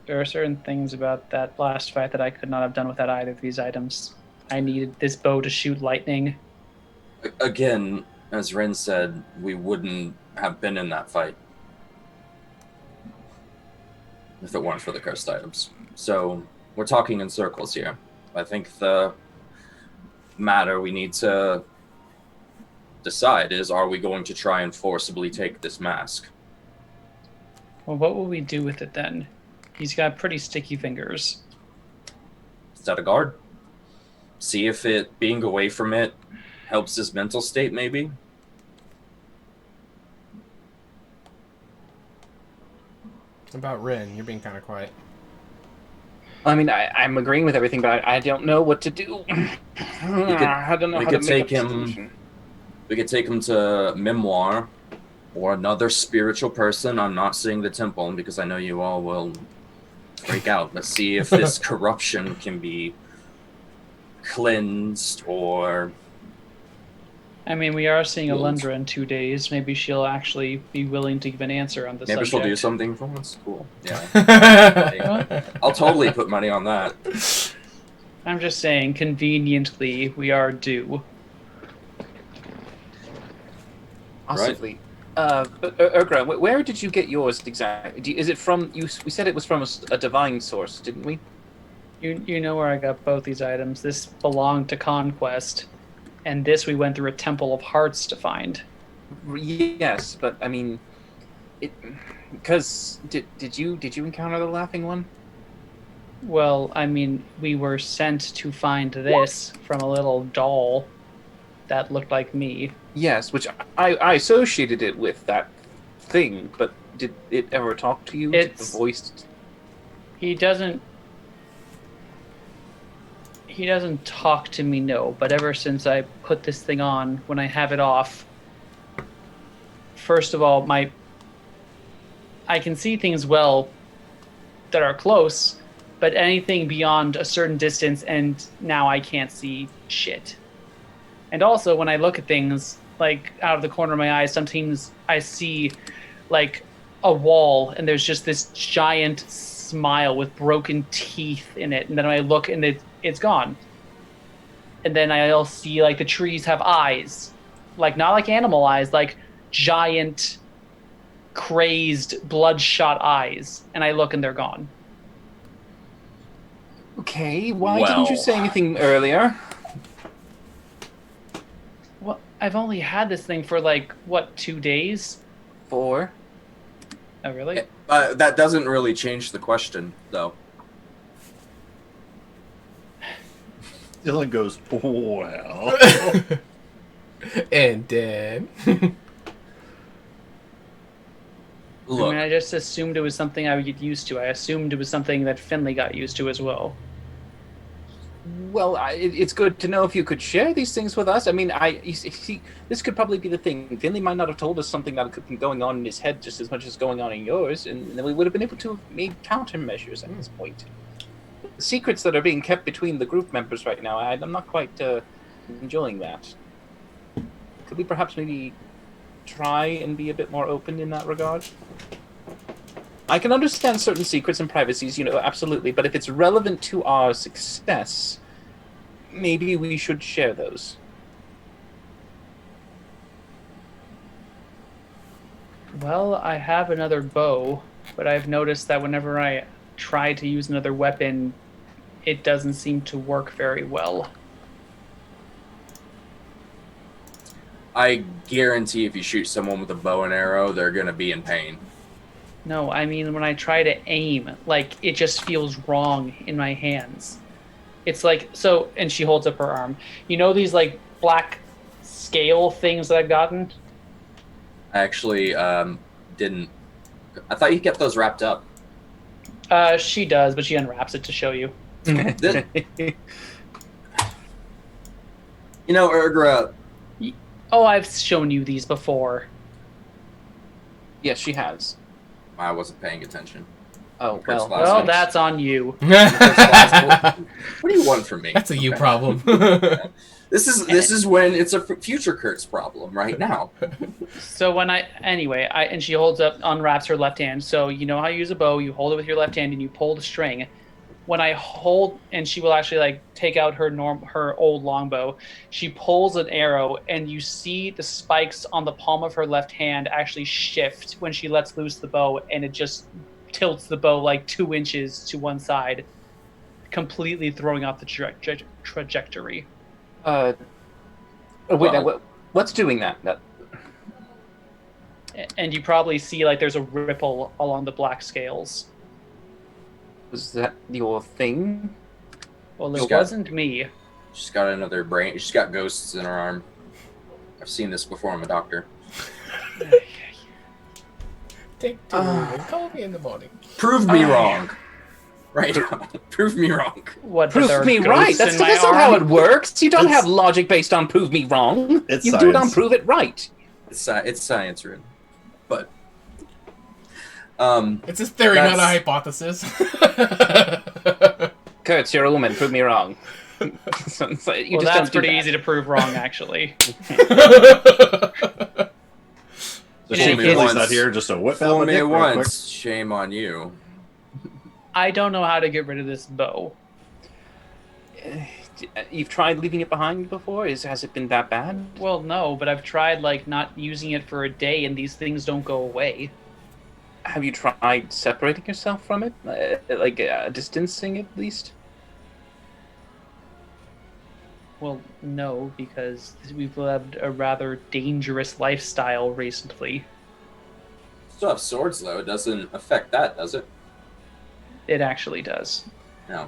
are certain things about that last fight that I could not have done without either of these items. I needed this bow to shoot lightning. Again, as Ren said, we wouldn't have been in that fight if it weren't for the cursed items. So we're talking in circles here. I think the matter we need to decide is, are we going to try and forcibly take this mask? Well, what will we do with it then? He's got pretty sticky fingers. Set a guard. See if it being away from it helps his mental state, maybe. About Rin, you're being kind of quiet. I mean, I'm agreeing with everything, but I don't know what to do. I don't know how to make a solution. We could take him to Memoir or another spiritual person. I'm not saying the temple because I know you all will freak out. Let's see if this corruption can be cleansed or... I mean, we are seeing Alundra in 2 days. Maybe she'll actually be willing to give an answer on the subject. Maybe she'll do something for us. Cool. Yeah. I'll totally put money on that. I'm just saying, conveniently, we are due. Possibly. Right. Urgra, where did you get yours exactly? Is it from... We said it was from a divine source, didn't we? You know where I got both these items. This belonged to Conquest. And this we went through a Temple of Hearts to find. Yes, but I mean, because did you encounter the laughing one? Well, I mean, we were sent to find this from a little doll that looked like me. Yes, which I associated it with that thing, but did it ever talk to you? Did the voice? He doesn't talk to me, no, but ever since I put this thing on, when I have it off, first of all, I can see things well that are close, but anything beyond a certain distance, and now I can't see shit. And also, when I look at things, like, out of the corner of my eye, sometimes I see, like, a wall, and there's just this giant smile with broken teeth in it, and then I look and it's gone. And then I'll see, like, the trees have eyes, like, not like animal eyes, like giant crazed bloodshot eyes, and I look and they're gone. Okay, why didn't you say anything earlier? Well, I've only had this thing for, like, what, 2 days? 4. Oh, really? That doesn't really change the question, though. Dylan goes, well. And then... Look. I mean, I just assumed it was something I would get used to. I assumed it was something that Finley got used to as well. Well, it's good to know if you could share these things with us. I mean, you see, this could probably be the thing. Finley might not have told us something that could be going on in his head just as much as going on in yours, and then we would have been able to have made countermeasures at this point. The secrets that are being kept between the group members right now, I'm not quite enjoying that. Could we perhaps maybe try and be a bit more open in that regard? I can understand certain secrets and privacies, absolutely, but if it's relevant to our success, maybe we should share those. Well, I have another bow, but I've noticed that whenever I try to use another weapon, it doesn't seem to work very well. I guarantee if you shoot someone with a bow and arrow, they're going to be in pain. No, I mean, when I try to aim, like, it just feels wrong in my hands. It's like, so, and she holds up her arm. You know these, like, black scale things that I've gotten? I actually didn't. I thought you kept those wrapped up. She does, but she unwraps it to show you. Urgra. Oh, I've shown you these before. Yes, she has. I wasn't paying attention. Oh, Kurt's well. glass Well, house. that's on you. What do you want from me? That's a you Okay. problem. This is when it's a future Kurt's problem right now. So when and she unwraps her left hand. So you know how you use a bow, you hold it with your left hand and you pull the string. When I hold, and she will actually like take out her old longbow, she pulls an arrow and you see the spikes on the palm of her left hand actually shift when she lets loose the bow, and it just tilts the bow like 2 inches to one side, completely throwing off the trajectory. Wait, Well- what's doing that? And you probably see like there's a ripple along the black scales. Was that your thing? Well, She's it got- wasn't me. She's got another brain. She's got ghosts in her arm. I've seen this before. I'm a doctor. Take two and call me in the morning. Prove me wrong. Right now. Prove me wrong. What? Prove there are me right. ghosts That's in my not how arm? it works. You don't It's- have logic based on prove me wrong. It's you do it on science. prove it right. It's science, Rin. But It's a theory, not a That's- hypothesis. Kurtz, you're a woman. Prove me wrong. So you Well, just that's don't do pretty that. easy to prove wrong, actually. So In shame any case- Finley's not here just to whip out fool my me dick real quick. once, shame on you. I don't know how to get rid of this bow. You've tried leaving it behind before? Has it been that bad? Well, no, but I've tried like not using it for a day, and these things don't go away. Have you tried separating yourself from it? Distancing at least? Well, no, because we've lived a rather dangerous lifestyle recently. Still have swords though. It doesn't affect that, does it? It actually does. No.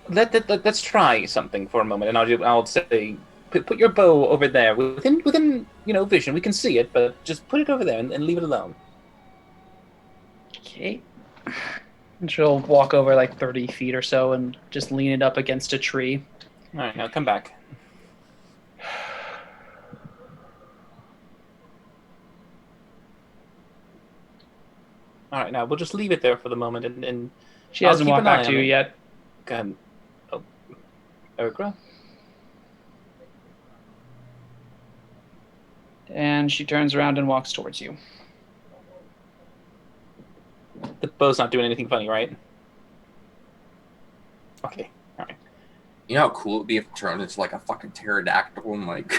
Let's try something for a moment, and I'll say, put your bow over there within vision. We can see it, but just put it over there and leave it alone. Okay. And she'll walk over like 30 feet or so and just lean it up against a tree. All right, now come back. All right, now we'll just leave it there for the moment, and She I'll hasn't keep walked an back eye to on you it. yet. Ergra? And she turns around and walks towards you. The bow's not doing anything funny, right? Okay, all right. You know how cool it'd be if it turned into like a fucking pterodactyl and like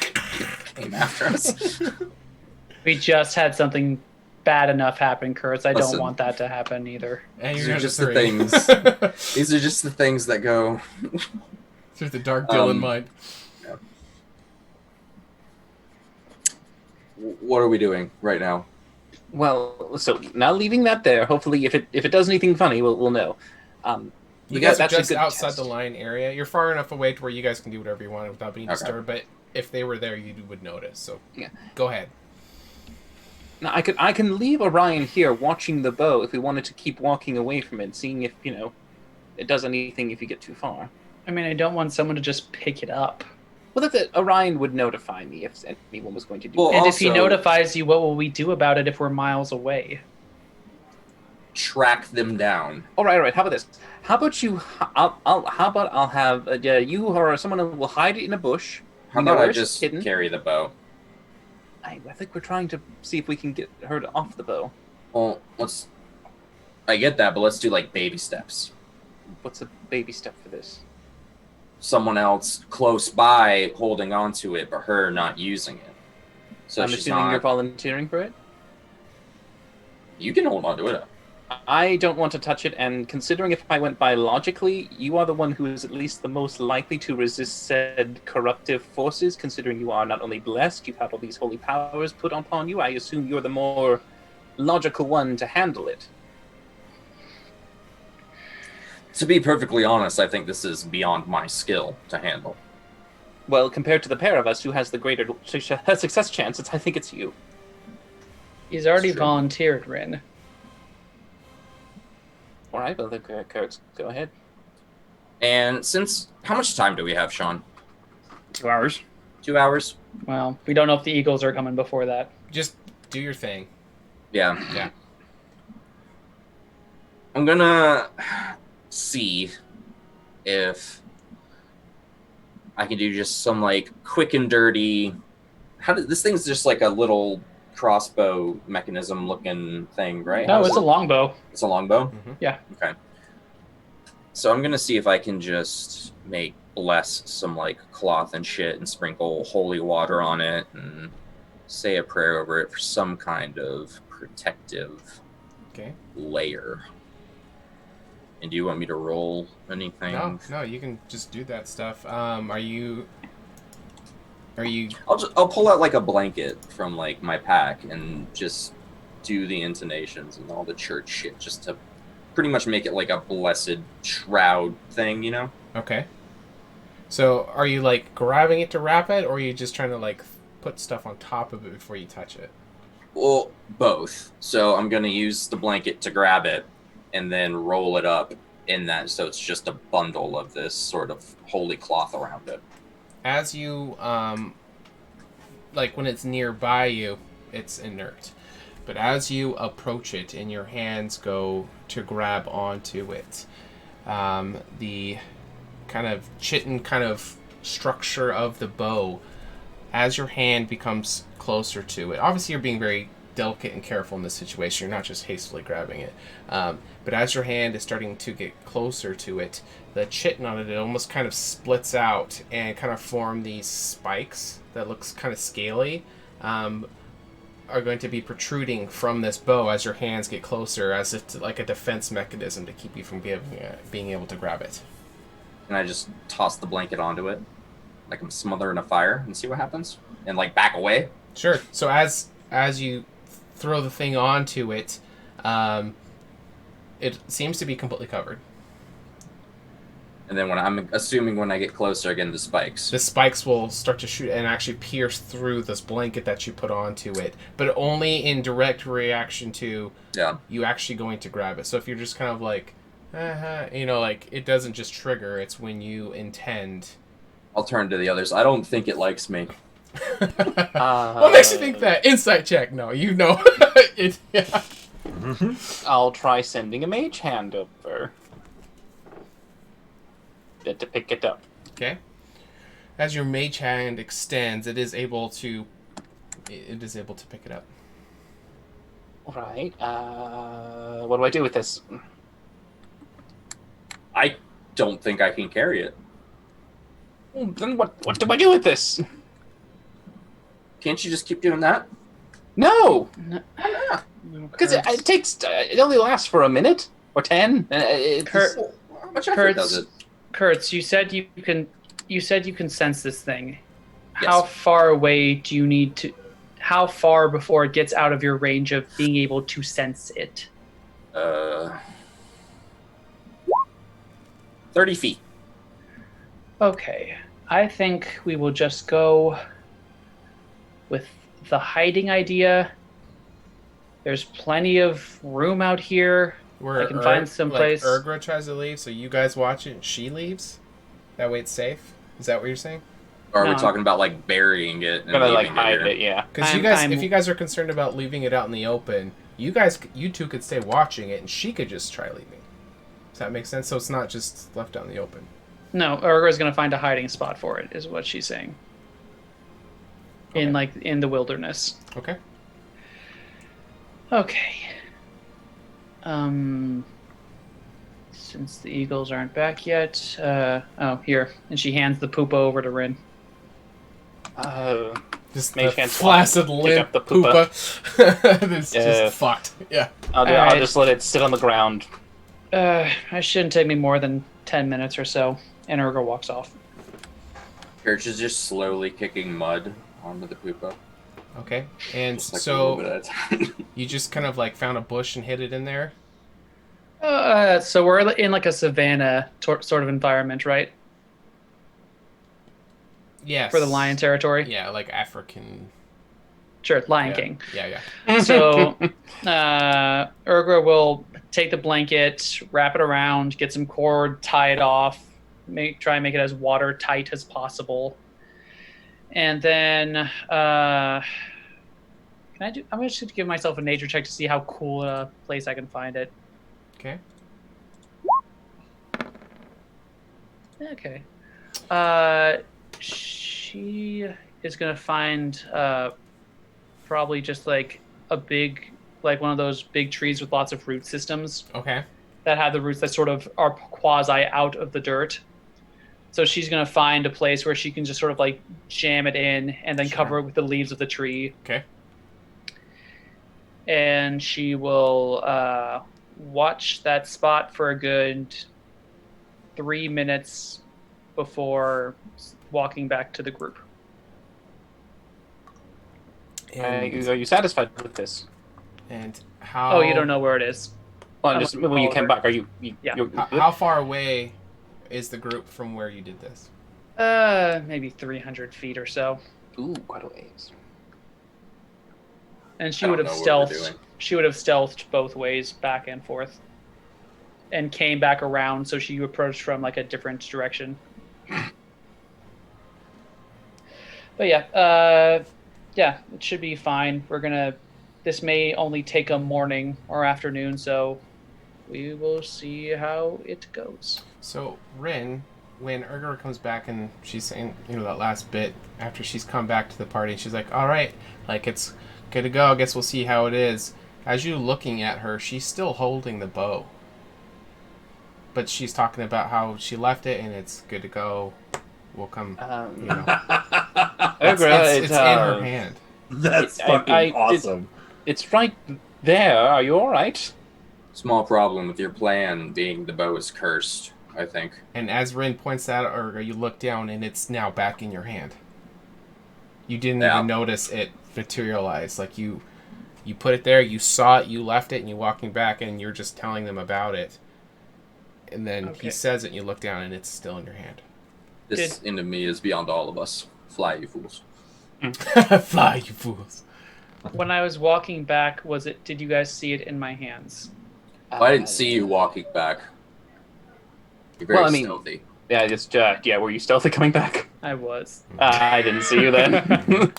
came after us? We just had something bad enough happen, Kurtz. I don't Listen. want that to happen either. And These you're are down to just the 3. things. These are just the things that go. Through the dark Dylan Um, mind. What are we doing right now? Well, so now leaving that there. Hopefully, if it does anything funny, we'll know. You guys are that's a just good outside test. the line area. You're far enough away to where you guys can do whatever you want without being Okay. disturbed. But if they were there, you would notice. So Yeah. go ahead. Now I can leave Orion here watching the bow if we wanted to keep walking away from it, seeing if it does anything if you get too far. I mean, I don't want someone to just pick it up. Well, Orion would notify me if anyone was going to do Well, that. And if he also- notifies you, what will we do about it if we're miles away? Track them down. All right. How about this? How about you? I'll have you or someone will hide it in a bush. How We know about I where it's just hidden. carry the bow? I think we're trying to see if we can get her off the bow. Well, I get that, but let's do like baby steps. What's a baby step for this? Someone else close by holding onto it, but her not using it. So I'm she's assuming not. you're volunteering for it. You can hold onto it. I don't want to touch it, and considering if I went biologically, you are the one who is at least the most likely to resist said corruptive forces, considering you are not only blessed, you've had all these holy powers put upon you. I assume you're the more logical one to handle it. To be perfectly honest, I think this is beyond my skill to handle. Well, compared to the pair of us, who has the greater success chance, I think it's you. He's already True. volunteered, Rin. All right, well, Kurtz, go ahead. And how much time do we have, Sean? 2 hours. 2 hours? Well, we don't know if the Eagles are coming before that. Just do your thing. Yeah. Yeah. I'm gonna see if I can do just some like quick and dirty. This thing's just like a little crossbow mechanism looking thing, right? No, it's a longbow. It's a longbow? Yeah. Okay. So I'm gonna see if I can just bless some like cloth and shit and sprinkle holy water on it and say a prayer over it for some kind of protective layer. And do you want me to roll anything? No, you can just do that stuff. Are you? I'll pull out like a blanket from like my pack and just do the intonations and all the church shit just to pretty much make it like a blessed shroud thing, you know? Okay. So are you like grabbing it to wrap it, or are you just trying to like put stuff on top of it before you touch it? Well, both. So I'm gonna use the blanket to grab it and then roll it up in that, so it's just a bundle of this sort of holy cloth around it. As you like when it's nearby you, it's inert. But as you approach it and your hands go to grab onto it, the kind of chitin kind of structure of the bow, as your hand becomes closer to it, obviously you're being very delicate and careful in this situation. You're not just hastily grabbing it. But as your hand is starting to get closer to it, the chitin on it almost kind of splits out and kind of form these spikes that looks kind of scaly. Are going to be protruding from this bow as your hands get closer, as if to, like a defense mechanism to keep you from being able to grab it. And I just toss the blanket onto it, like I'm smothering a fire, and see what happens, and like back away. Sure. So as you throw the thing onto it, it seems to be completely covered. And then when I get closer again, the spikes will start to shoot and actually pierce through this blanket that you put onto it, but only in direct reaction to you actually going to grab it. So if you're just kind of like, like it doesn't just trigger, it's when you intend. I'll turn to the others. I don't think it likes me. What makes you think that? Insight check. No, you know. I'll try sending a mage hand over to pick it up. Okay. As your mage hand extends, it is able to pick it up. Right. What do I do with this? I don't think I can carry it. Then what do I do with this? Can't you just keep doing that? No. Because it takes. It only lasts for a minute or 10. How much effort does it? Kurtz, you said you can sense this thing. Yes. How far away do you need to? How far before it gets out of your range of being able to sense it? 30 feet. Okay, I think we will just go with the hiding idea. There's plenty of room out here. I can find some place. Urgra tries to leave, so you guys watch it and she leaves? That way it's safe? Is that what you're saying? Or are we talking about like burying it and gonna leaving hide it? Yeah. Because if you guys are concerned about leaving it out in the open, you two could stay watching it and she could just try leaving. Does that make sense? So it's not just left out in the open. No, Urgra's going to find a hiding spot for it, is what she's saying. Okay. In the wilderness. Okay. Okay. Since the eagles aren't back yet, here, and she hands the poopa over to Rin. Just the flaccid limp the poopa. It's just fucked. Yeah. I'll just let it sit on the ground. I shouldn't take me more than 10 minutes or so, and Urgra walks off. Church is just slowly kicking mud onto the poopa. Okay, and Just like a so little bit at a time. you just kind of like found a bush and hid it in there? So we're in like a savanna sort of environment, right? Yes. For the lion territory? Yeah, like African. Sure, Lion King. Yeah. So Urgra will take the blanket, wrap it around, get some cord, tie it off, try and make it as watertight as possible. And then I'm just going to give myself a nature check to see how cool a place I can find it. Okay. Okay. She is gonna find probably just like a big, like one of those big trees with lots of root systems. Okay. That have the roots that sort of are quasi out of the dirt. So she's gonna find a place where she can just sort of like jam it in and then cover it with the leaves of the tree. Okay. And she will watch that spot for a good 3 minutes before walking back to the group. And, Are you satisfied with this? and how? Oh, you don't know where it is. Well, just when you came back, are you? Yeah. How far away is the group from where you did this? Maybe 300 feet or so. Ooh, quite a ways. And she I would don't have know what we're stealthed. doing. She would have stealthed both ways, back and forth, and came back around. So she approached from like a different direction. But yeah, it should be fine. This may only take a morning or afternoon, so we will see how it goes. So, Rin, when Urgra comes back and she's saying, that last bit after she's come back to the party, she's like, all right, like, it's good to go. I guess we'll see how it is. As you looking at her, she's still holding the bow. But she's talking about how she left it and it's good to go. We'll come, It's in her hand. That's fucking awesome. It's right there. Are you all right? Small problem with your plan being the bow is cursed, I think. And as Rin points that out, Urgra, you look down and it's now back in your hand. You didn't even notice it materialize. Like you put it there, you saw it, you left it, and you're walking back and you're just telling them about it. And then he says it and you look down and it's still in your hand. This enemy is beyond all of us. Fly, you fools. Fly, you fools. When I was walking back, did you guys see it in my hands? I didn't see you walking back. You're very stealthy. Yeah, just were you stealthy coming back? I was. I didn't see you then.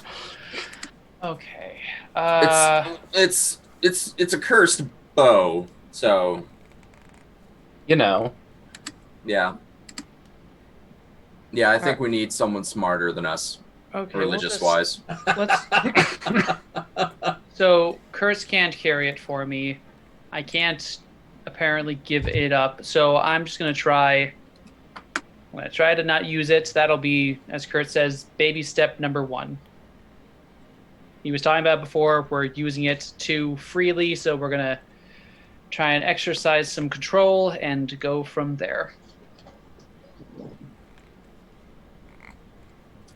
Okay. It's a cursed bow, so Yeah. Yeah, I think we need someone smarter than us. Okay, religious wise. So Curse can't carry it for me. I can't apparently give it up. So I'm just gonna try. I'm gonna try to not use it. That'll be, as Kurt says, baby step number 1. He was talking about before, we're using it too freely, so we're gonna try and exercise some control and go from there.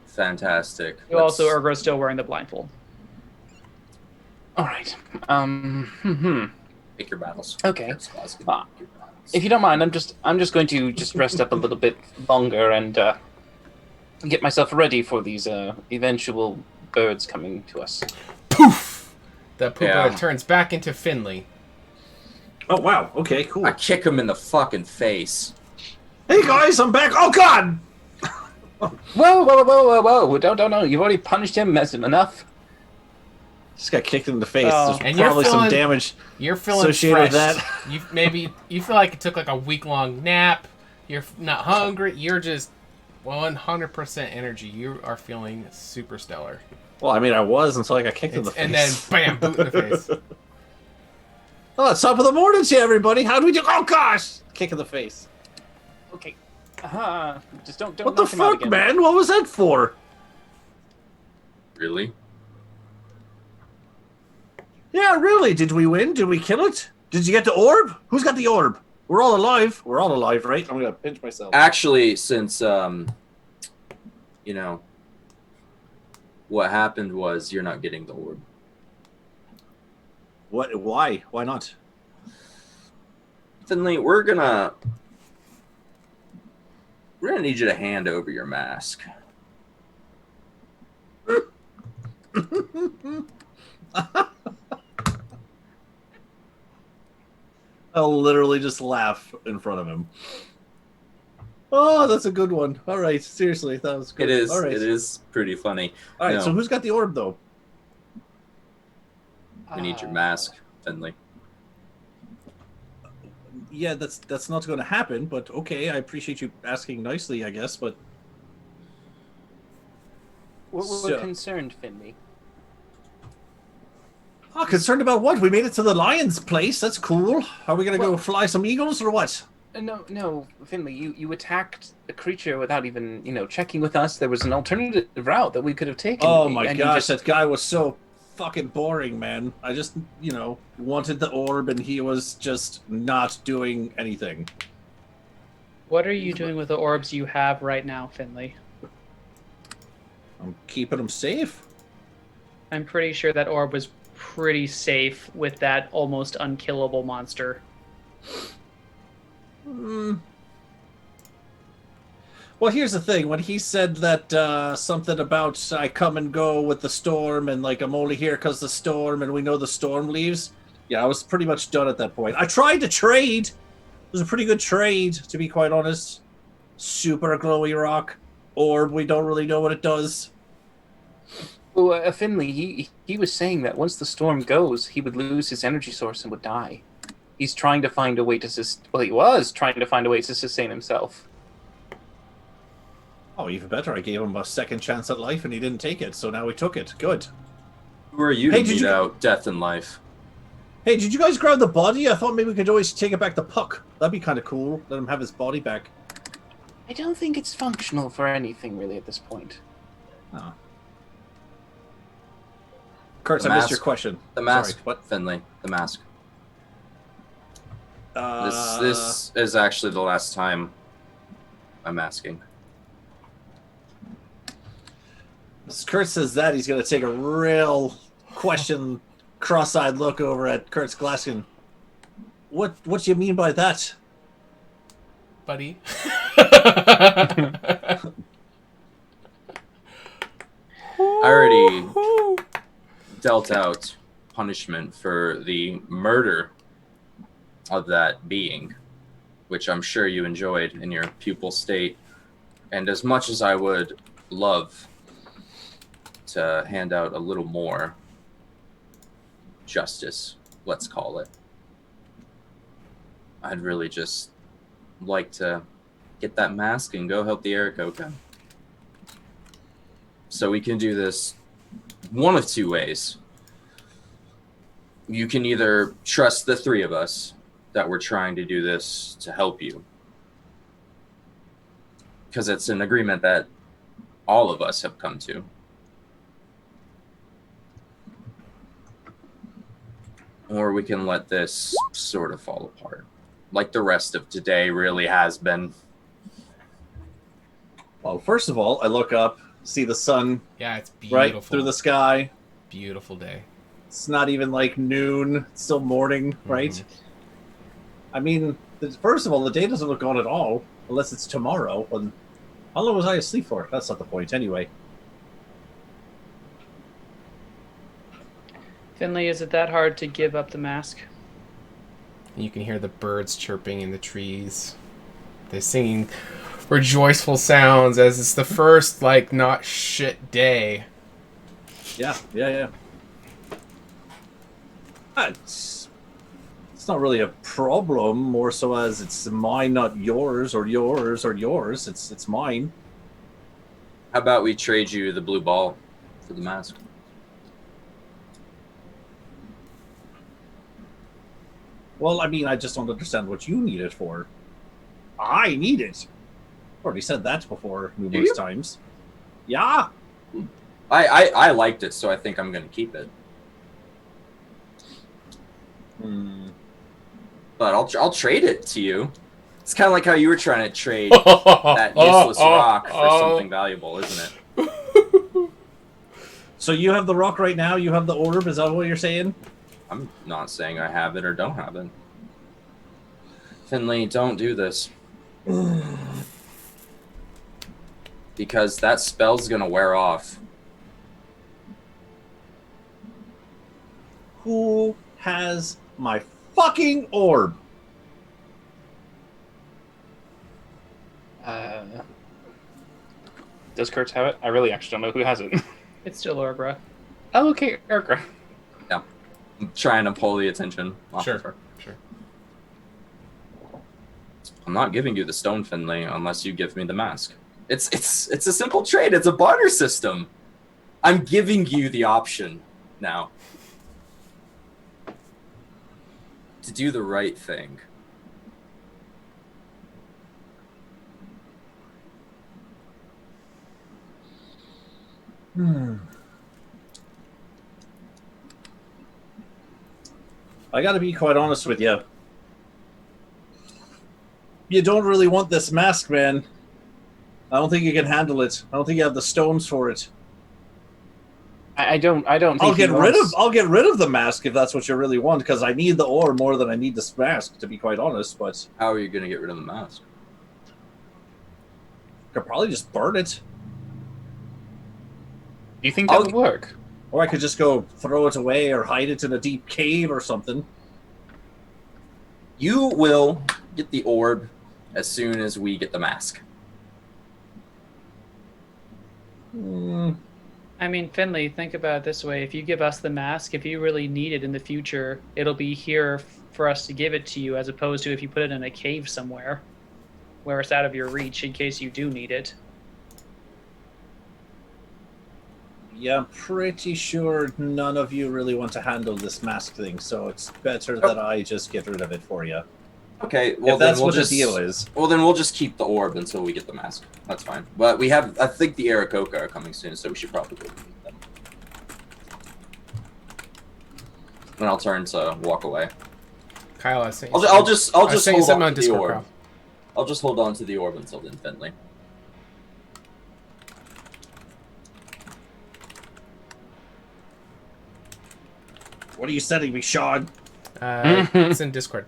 Fantastic. Also, Urgra's still wearing the blindfold. All right. Pick your battles. Okay. If you don't mind, I'm just going to rest up a little bit longer and get myself ready for these eventual birds coming to us. Poof! The pooper turns back into Finley. Oh wow! Okay, cool. I kick him in the fucking face. Hey guys, I'm back. Oh god! Whoa! Don't! You've already punished him enough. Just got kicked in the face. Oh. There's And probably you're feeling, some damage You're feeling associated fresh. with that. You feel like it took like a week-long nap. You're not hungry. You're just 100% energy. You are feeling super stellar. Well, I mean, I was until I got kicked in the face. And then, bam, boot in the face. Oh, it's top of the morning to you, everybody. How do we do? Oh gosh! Kick in the face. Okay. Just don't. What the knock him out fuck, again. man? What was that for? Really? Yeah, really. Did we win? Did we kill it? Did you get the orb? Who's got the orb? We're all alive. We're all alive, right? I'm gonna pinch myself. Actually, since what happened was you're not getting the orb. What? Why? Why not? Finley, we're gonna need you to hand over your mask. I'll literally just laugh in front of him. Oh, that's a good one. All right, seriously, that was good. It is. All right. It is pretty funny. All right, No, so who's got the orb though? we need your mask, Finley. yeah, that's not going to happen. But okay, I appreciate you asking nicely, I guess. But We're concerned, Finley. oh, concerned about what? We made it to the lion's place. That's cool. Are we gonna go fly some eagles or what? No, Finley. You attacked a creature without even checking with us. There was an alternative route that we could have taken. Oh my and gosh, that guy was so fucking boring, man. I just wanted the orb, and he was just not doing anything. What are you doing with the orbs you have right now, Finley? I'm keeping them safe. I'm pretty sure that orb was pretty safe with that almost unkillable monster. Well, here's the thing. When he said that something about I come and go with the storm, and like I'm only here because the storm, and we know the storm leaves. Yeah, I was pretty much done at that point. I tried to trade. It was a pretty good trade, to be quite honest. Super glowy rock orb. We don't really know what it does. Well, Finley, he was saying that once the storm goes, he would lose his energy source and would die. He's trying to find a way to he was trying to find a way to sustain himself. Oh, even better. I gave him a second chance at life, and he didn't take it, so now he took it. Good. Who are you to beat out death and life? Hey, did you guys grab the body? I thought maybe we could always take it back to Puck. That'd be kind of cool. Let him have his body back. I don't think it's functional for anything, really, at this point. Oh. Kurtz, I missed your question. The mask. Sorry, what? Finley, the mask. This is actually the last time I'm asking. As Kurt says that, he's going to take a real cross-eyed look over at Kurtz Glaskin. What do you mean by that? Buddy. I already dealt out punishment for the murder of that being, which I'm sure you enjoyed in your pupil state. And as much as I would love to hand out a little more justice, let's call it, I'd really just like to get that mask and go help the Aarakocra. So we can do this one of two ways. You can either trust the three of us that we're trying to do this to help you, because it's an agreement that all of us have come to. Or we can let this sort of fall apart, like the rest of today really has been. Well, first of all, I look up, see the sun. Yeah, it's beautiful. Right through the sky. Beautiful day. It's not even like noon. It's still morning, right? I mean, first of all, the day doesn't look on at all, unless it's tomorrow. And how long was I asleep for? That's not the point, anyway. Finley, is it that hard to give up the mask? You can hear the birds chirping in the trees. They're singing rejoiceful sounds as it's the first, not shit day. Yeah. It's not really a problem, more so as it's mine, not yours, or yours, or yours. It's mine. How about we trade you the blue ball for the mask? Well, I mean, I just don't understand what you need it for. I need it. I've already said that before numerous times. Yeah. I liked it, so I think I'm going to keep it. But I'll trade it to you. It's kind of like how you were trying to trade that useless rock for something valuable, isn't it? So you have the rock right now? You have the orb? Is that what you're saying? I'm not saying I have it or don't have it. Finley, don't do this. Because that spell's gonna wear off. Who has my fucking orb? Does Kurtz have it? I really actually don't know who has it. It's still Orgra. Oh, okay, Orgra. Yeah. I'm trying to pull the attention off of her. Sure. I'm not giving you the stone, Finley, unless you give me the mask. It's a simple trade. It's a barter system. I'm giving you the option now to do the right thing. I gotta be quite honest with you. You don't really want this mask, man. I don't think you can handle it. I don't think you have the stones for it. I don't think I'll get rid of the mask if that's what you really want, because I need the ore more than I need this mask, to be quite honest. But how are you gonna get rid of the mask? Could probably just burn it. Do you think that would work? Or I could just go throw it away or hide it in a deep cave or something. You will get the orb as soon as we get the mask. I mean, Finley, think about it this way. If you give us the mask, if you really need it in the future, it'll be here for us to give it to you, as opposed to if you put it in a cave somewhere where it's out of your reach in case you do need it. Yeah, I'm pretty sure none of you really want to handle this mask thing, so it's better that I just get rid of it for you. Okay, well if that's then what the deal is. Well, then we'll just keep the orb until we get the mask. That's fine. But we have, I think the Aarakocra are coming soon, so we should probably go meet them. And I'll turn to walk away. Kyle, I think I'll just hold on on to the Discord, orb. Kyle. I'll just hold on to the orb until then, Finley. What are you sending me, Sean? It's in Discord.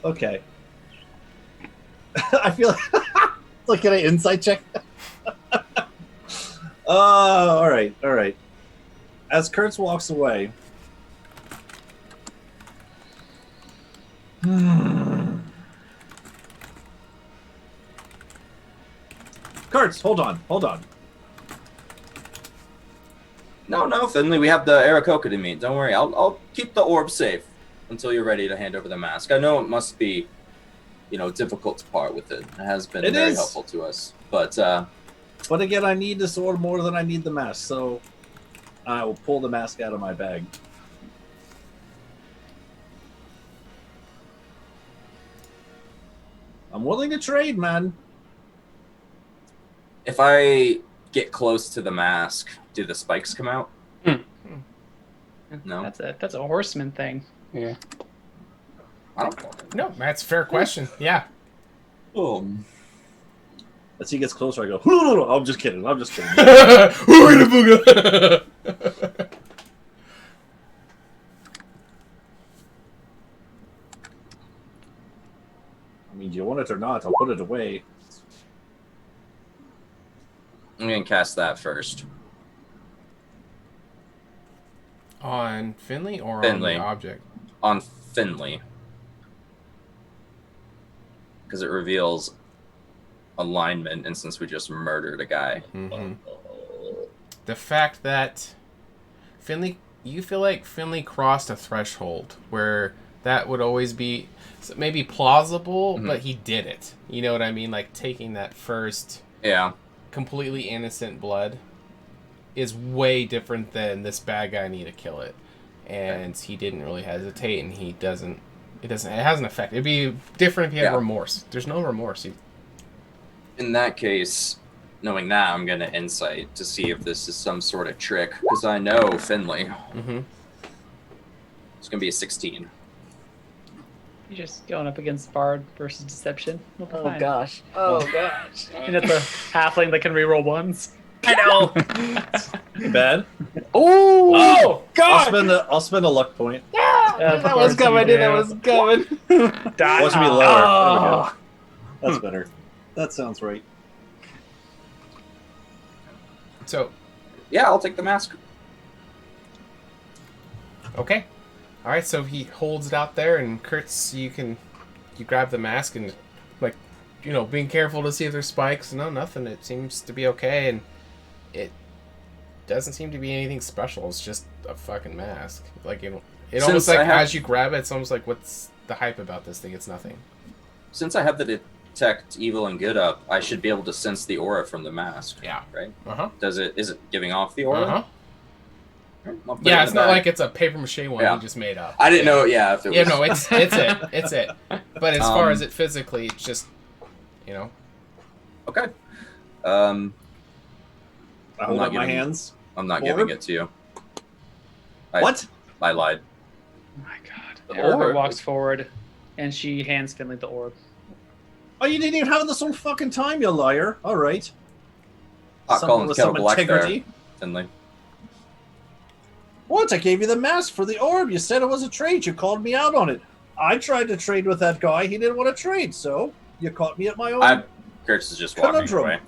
Okay. I feel like can I insight check? All right. As Kurtz walks away, Kurtz, hold on. No, Finley, we have the Aarakocra to meet. Don't worry, I'll keep the orb safe until you're ready to hand over the mask. I know it must be, difficult to part with it. It has been very helpful to us, but again, I need this orb more than I need the mask, so I will pull the mask out of my bag. I'm willing to trade, man. If I get close to the mask, do the spikes come out? No. That's a horseman thing. Yeah. I don't know. No, that's a fair question. Yeah. As he gets closer, I go, no, I'm just kidding. I mean, do you want it or not? I'll put it away. I'm going to cast that first. On Finley or Finley. on the object? On Finley. Because it reveals alignment, and since we just murdered a guy. Mm-hmm. The fact that Finley, you feel like Finley crossed a threshold where that would always be maybe plausible, but he did it. You know what I mean? Like taking that first completely innocent blood is way different than this bad guy need to kill it. And he didn't really hesitate, and it has an effect. It'd be different if he had remorse. There's no remorse. In that case, knowing that, I'm going to insight to see if this is some sort of trick, because I know Finley. Mm-hmm. It's going to be a 16. You're just going up against Bard versus Deception. Oh gosh. And it's a halfling that can reroll ones. I know. Bad. Oh God! I'll spend a luck point. That was coming. I knew that was coming. Watch me lower. There we go. That's better. That sounds right. So, yeah, I'll take the mask. Okay. All right. So he holds it out there, and Kurtz, you grab the mask and, being careful to see if there's spikes. No, nothing. It seems to be okay, and doesn't seem to be anything special. It's just a fucking mask. Like, it Since almost like, I have- as you grab it, it's almost like, what's the hype about this thing? It's nothing. Since I have the detect evil and good up, I should be able to sense the aura from the mask. Yeah. Right? Uh-huh. Is it giving off the aura? Uh-huh. I'll put it Yeah, in it's the not bag. like it's a paper mache one Yeah. you just made up. I didn't Yeah. know. Yeah, if it was. Yeah, no, it's it. It's it. But as far as it physically, it's just, you know. Okay. I I'm hold not up my giving- hands. I'm not Orb? giving it to you. What? I lied. Oh my god. The Ergo orb? walks forward, and she hands Finley the orb. Oh, you didn't even have this whole fucking time, you liar. All right. Hot Someone calling with kettle some black integrity. there, Finley. What? I gave you the mask for the orb. You said it was a trade. You called me out on it. I tried to trade with that guy. He didn't want to trade, so you caught me at my own. Kurtz is just walking Conundrum. away.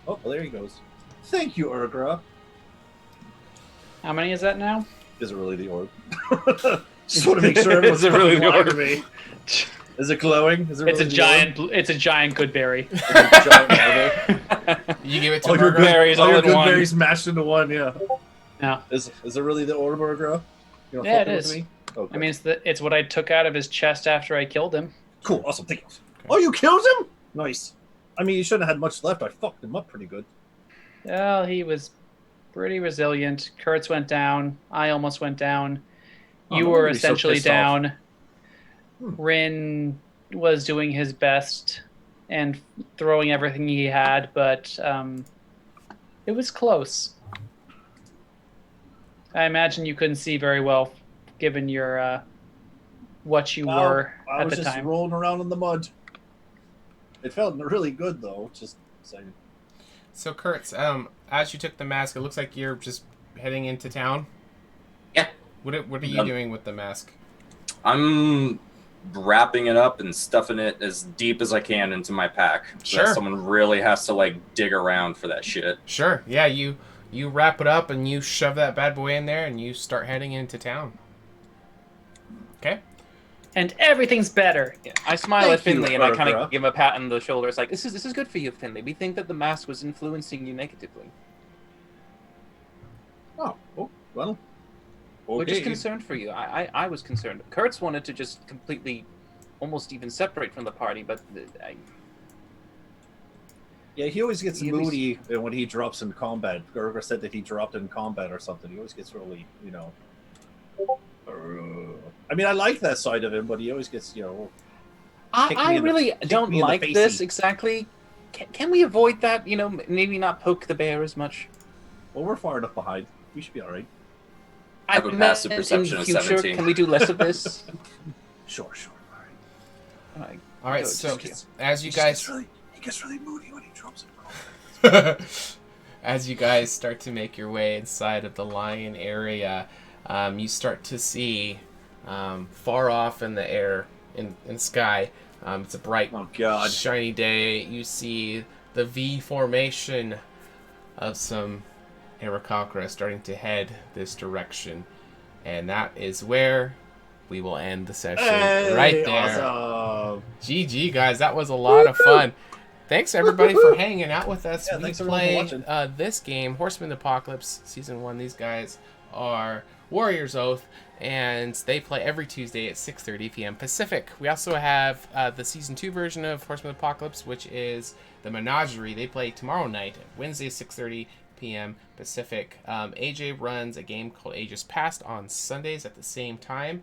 Oh, well, there he goes. Thank you, Urgra. How many is that now? Is it really the orb? Just want to make sure everyone's Is it really the lying orb? to me. Is it glowing? Is it It's really a the giant. orb? It's a giant good berry. It's a giant marble. You give it to All your Urgra? good berries all all your in good one. berries mashed into one. Yeah. Yeah. Is it really the orb, Urgra? You Yeah, it fucking with is. me? Okay. I mean, it's what I took out of his chest after I killed him. Cool, awesome, thank you. Oh, you killed him? Nice. I mean, you shouldn't have had much left. I fucked him up pretty good. Well, he was pretty resilient. Kurtz went down. I almost went down. Oh, You no were wonder he's so essentially pissed off. down. Hmm. Rin was doing his best and throwing everything he had, but it was close. I imagine you couldn't see very well, given your what you were I at was the just time. rolling around in the mud. It felt really good, though. Just saying. So, Kurtz, as you took the mask, it looks like you're just heading into town. Yeah. What are you doing with the mask? I'm wrapping it up and stuffing it as deep as I can into my pack. So that Sure. someone really has to like dig around for that shit. Sure. Yeah, you wrap it up and you shove that bad boy in there and you start heading into town. Okay. And everything's better. Yeah, I smile Thank at Finley you, and I kind Barbara. of give him a pat on the shoulder. It's like, this is good for you, Finley. We think that the mask was influencing you negatively. Oh, well. We're just Okay. concerned for you. I was concerned. Kurtz wanted to just completely, almost even separate from the party, but Yeah, he always gets He at least- moody when he drops in combat. Gerger said that he dropped in combat or something. He always gets really, I mean, I like that side of him, but he always gets, kick me I in the- really kick don't me in the like facey. this exactly. Can we avoid that? Maybe not poke the bear as much. Well, we're far enough behind. We should be all right. I have a meant passive in perception of future, 17. Can we do less of this? Sure. All right. All right. Good. So, Just as you He guys gets really moody when he drops in combat. as you guys start to make your way inside of the lion area, you start to see far off in the air, in the sky. It's a bright, Oh, God. shiny day. You see the V formation of some Aarakocra starting to head this direction. And that is where we will end the session. Right there. Awesome. GG, guys. That was a lot of fun. Thanks, everybody, for hanging out with us. Yeah, We thanks, everyone, for play watching. this game, Horseman of the Apocalypse, Season 1. These guys are Warrior's Oath, and they play every Tuesday at 6:30 p.m. Pacific. We also have the Season 2 version of Horseman of the Apocalypse, which is the Menagerie. They play tomorrow night, Wednesday, 6:30 p.m. Pacific. AJ runs a game called Ages Past on Sundays at the same time.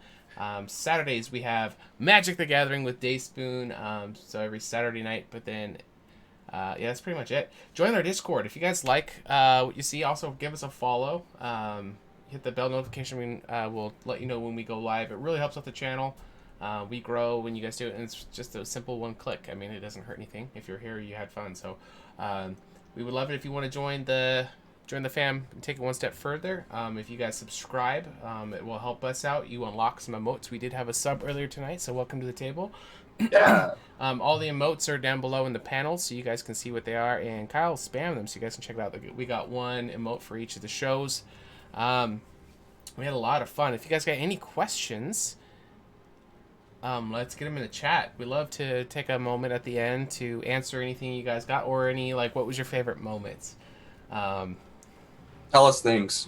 Saturdays we have Magic the Gathering with Dayspoon, so every Saturday night. But then, yeah, that's pretty much it. Join our Discord if you guys like what you see. Also, give us a follow. Hit the bell notification. We'll let you know when we go live. It really helps out the channel. We grow when you guys do it, and it's just a simple one click. I mean, it doesn't hurt anything. If you're here, you had fun. So, we would love it if you want to join the fam and take it one step further. If you guys subscribe, it will help us out. You unlock some emotes. We did have a sub earlier tonight, so welcome to the table. Yeah. All the emotes are down below in the panels, so you guys can see what they are. And Kyle spam them, so you guys can check it out. We got one emote for each of the shows. We had a lot of fun. If you guys got any questions, let's get them in the chat. We love to take a moment at the end to answer anything you guys got, or any, like, what was your favorite moments. Tell us things.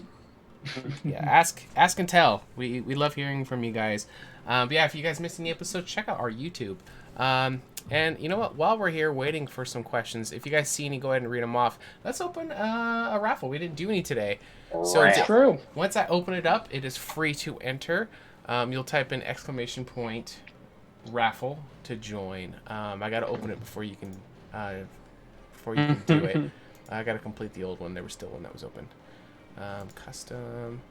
Yeah, ask and tell. We love hearing from you guys. But yeah, if you guys missed any episodes, check out our YouTube. And you know what? While we're here waiting for some questions, if you guys see any, go ahead and read them off. Let's open a raffle. We didn't do any today. So True. once I open it up, it is free to enter. You'll type in !raffle to join. I gotta open it before you can do it. I gotta complete the old one. There was still one that was open. Custom.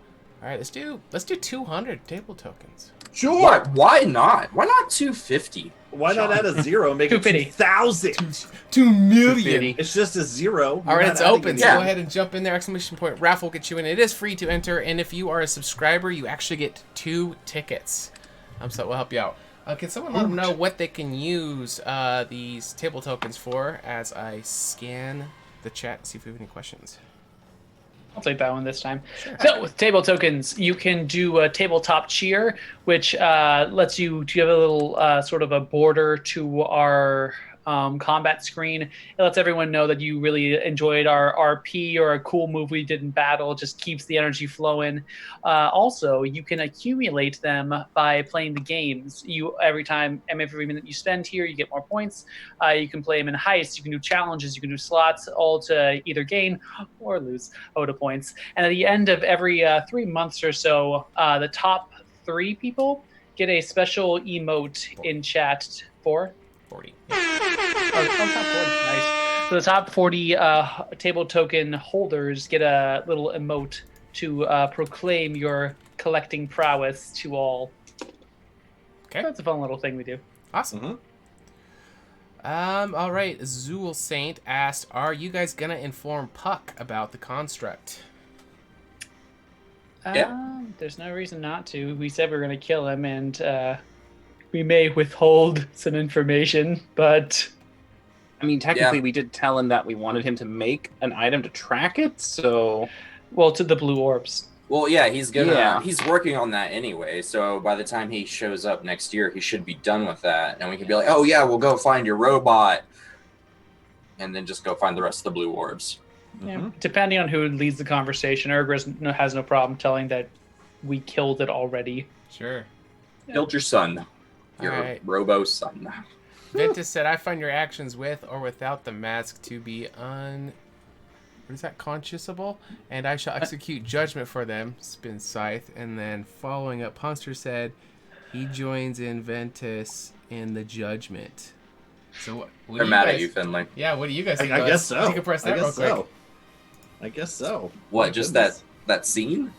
All right, let's do 200 table tokens. Sure. Why not? Why not 250? Why not add a zero and make it 250. 2,000? 2 million. It's just a zero. All right, it's open. So Yeah. go ahead and jump in there. ! Raffle will get you in. It is free to enter, and if you are a subscriber, you actually get 2 tickets. So that will help you out. Can someone let them know what they can use these table tokens for as I scan the chat and see if we have any questions? I'll take that one this time. Sure. So with table tokens, you can do a tabletop cheer, which lets you give a little sort of a border to our combat screen. It lets everyone know that you really enjoyed our RP or a cool move we did in battle. It just keeps the energy flowing. Also, you can accumulate them by playing the games. Every minute you spend here, you get more points. You can play them in heists. You can do challenges. You can do slots, all to either gain or lose HotA points. And at the end of every 3 months or so, the top 3 people get a special emote in chat for 40. top 40. Nice. So the top 40 table token holders get a little emote to proclaim your collecting prowess to all. Okay. That's a fun little thing we do. Awesome. All right. Zool Saint asked, "Are you guys gonna inform Puck about the construct?" There's no reason not to. We said we were going to kill him, and we may withhold some information, but I mean, technically, we did tell him that we wanted him to make an item to track it, so... Well, to the blue orbs. Well, yeah, he's working on that anyway, so by the time he shows up next year, he should be done with that, and we can be like, oh yeah, we'll go find your robot, and then just go find the rest of the blue orbs. Yeah. Depending on who leads the conversation, Urgra has no problem telling that we killed it already. Sure. Killed your son. Your robo son. Ventus said, "I find your actions with or without the mask to be conscionable, and I shall execute judgment for them." Spin Scythe, and then following up, Ponster said, "He joins in Ventus in the judgment." So what They're mad at you, Finley. Yeah, what do you guys think? I guess so. You can press that real quick. I guess so. What? Just that scene?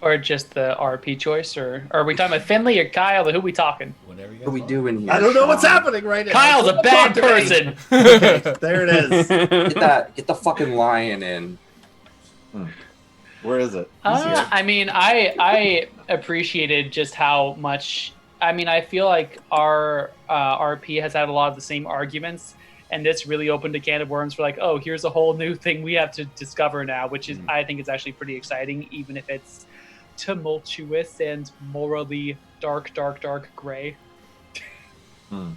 Or just the RP choice, or are we talking about Finley or Kyle? Who are we talking? Whatever you guys What are we doing here? I don't know what's happening right now. Kyle's a bad person. Okay, there it is. Get the fucking lion in. Where is it? I mean, I appreciated just how much. I mean, I feel like our RP has had a lot of the same arguments, and this really opened a can of worms for like, oh, here's a whole new thing we have to discover now, which is I think is actually pretty exciting, even if it's tumultuous and morally dark gray. All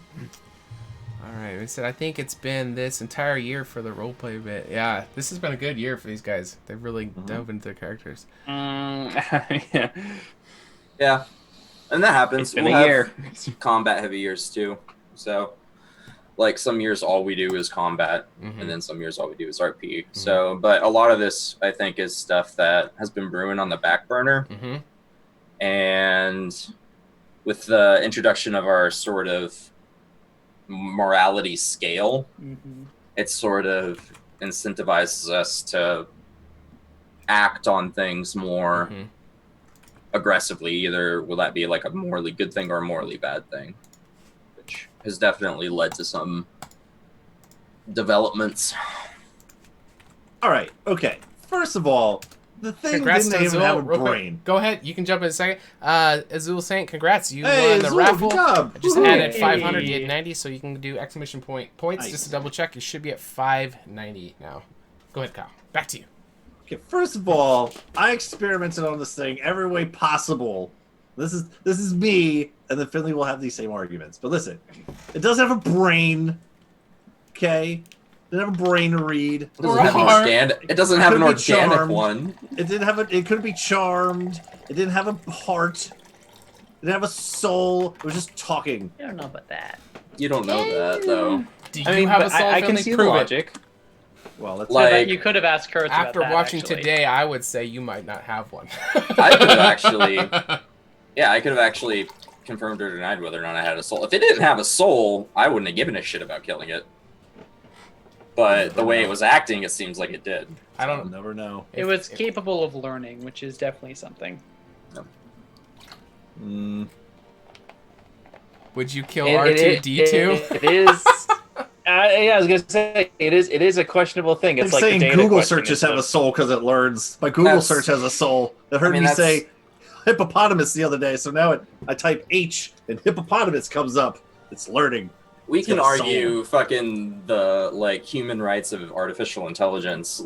right, I said I think it's been this entire year for the roleplay bit. Yeah, this has been a good year for these guys. They've really dove into their characters. Yeah. Yeah, and that happens. It's been a year. Combat heavy years too. So, like some years all we do is combat, and then some years all we do is RP. So, but a lot of this I think is stuff that has been brewing on the back burner, and with the introduction of our sort of morality scale, it sort of incentivizes us to act on things more aggressively. Either will that be like a morally good thing or a morally bad thing, which has definitely led to some developments. All right. Okay. First of all, the thing Congrats didn't to even Azul. have a Real quick, brain. go ahead. You can jump in a second. Azul Saint, congrats. You Hey, won the Azul, raffle. good job. I just Woohoo. added 500. You had 90, so you can do exclamation point points. Nice. Just to double check, you should be at 590 now. Go ahead, Kyle. Back to you. Okay, first of all, I experimented on this thing every way possible. This is me, and then Finley will have these same arguments. But listen, it does have a brain. Okay, Didn't have a brain to read. It doesn't have an it doesn't have an Couldn't be organic charmed. one. It didn't have it couldn't be charmed. It didn't have a heart. It didn't have a soul. It was just talking. I don't know about that. You don't know that though. Do you have a soul? I can Finley? see the Prove it. logic. Well, let's Like You could have asked Kurtz After about that, watching actually. today, I would say you might not have one. I could have actually, yeah, I could have actually confirmed or denied whether or not I had a soul. If it didn't have a soul, I wouldn't have given a shit about killing it. But the way it was acting, it seems like it did. I don't never know. It was capable of learning, which is definitely something. Would you kill R2D2? It is. Yeah, I was gonna say it is a questionable thing. It's like like saying the data Google question searches and have a stuff. soul because it learns. My Google search has a soul. It heard me say hippopotamus the other day, so now I type H and hippopotamus comes up. It's learning. We It's can got a argue fucking the human rights of artificial intelligence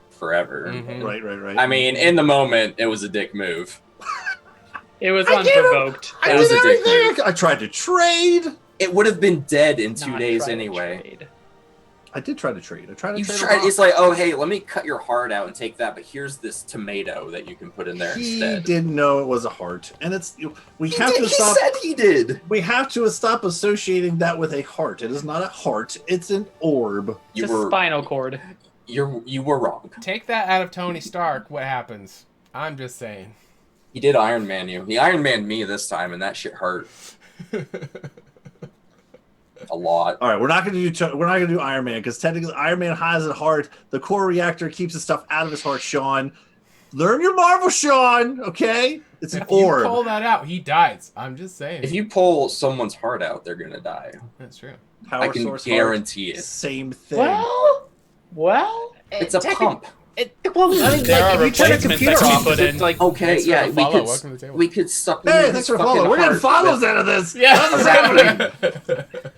forever. Mhm. Right. I mean, in the moment, it was a dick move. It was I did it. unprovoked. I It was did a dick everything. I tried to trade. It would have been dead in 2 Not days try to anyway. trade. I did try to trade. I tried to You trade. tried. It's like, oh hey, let me cut your heart out and take that, but here's this tomato that you can put in there He instead. didn't know it was a heart, and it's we He have did- to he stop. said he did. We have to stop associating that with a heart. It is not a heart. It's an orb. You It's a were spinal cord. you were wrong. Take that out of Tony Stark. What happens? I'm just saying. He did Iron Man you. He Iron Man me this time, and that shit hurt a lot. All right, we're not going to do Iron Man because technically Iron Man has a heart. The core reactor keeps the stuff out of his heart. Sean, learn your Marvel, Sean. Okay, it's an If you orb. pull that out, he dies. I'm just saying. If you pull someone's heart out, they're gonna die. That's true. Power I can source guarantee heart, it. same thing. Well, It's a pump. Well, I mean, there are if you turn a replacements computer that can off, be put it's in. like Okay, Thanks for yeah, the we follow. could Welcome to the table. we could supplement. Hey, his thanks for fucking following. We're getting heart follows with- out of this. Yeah, What's happening?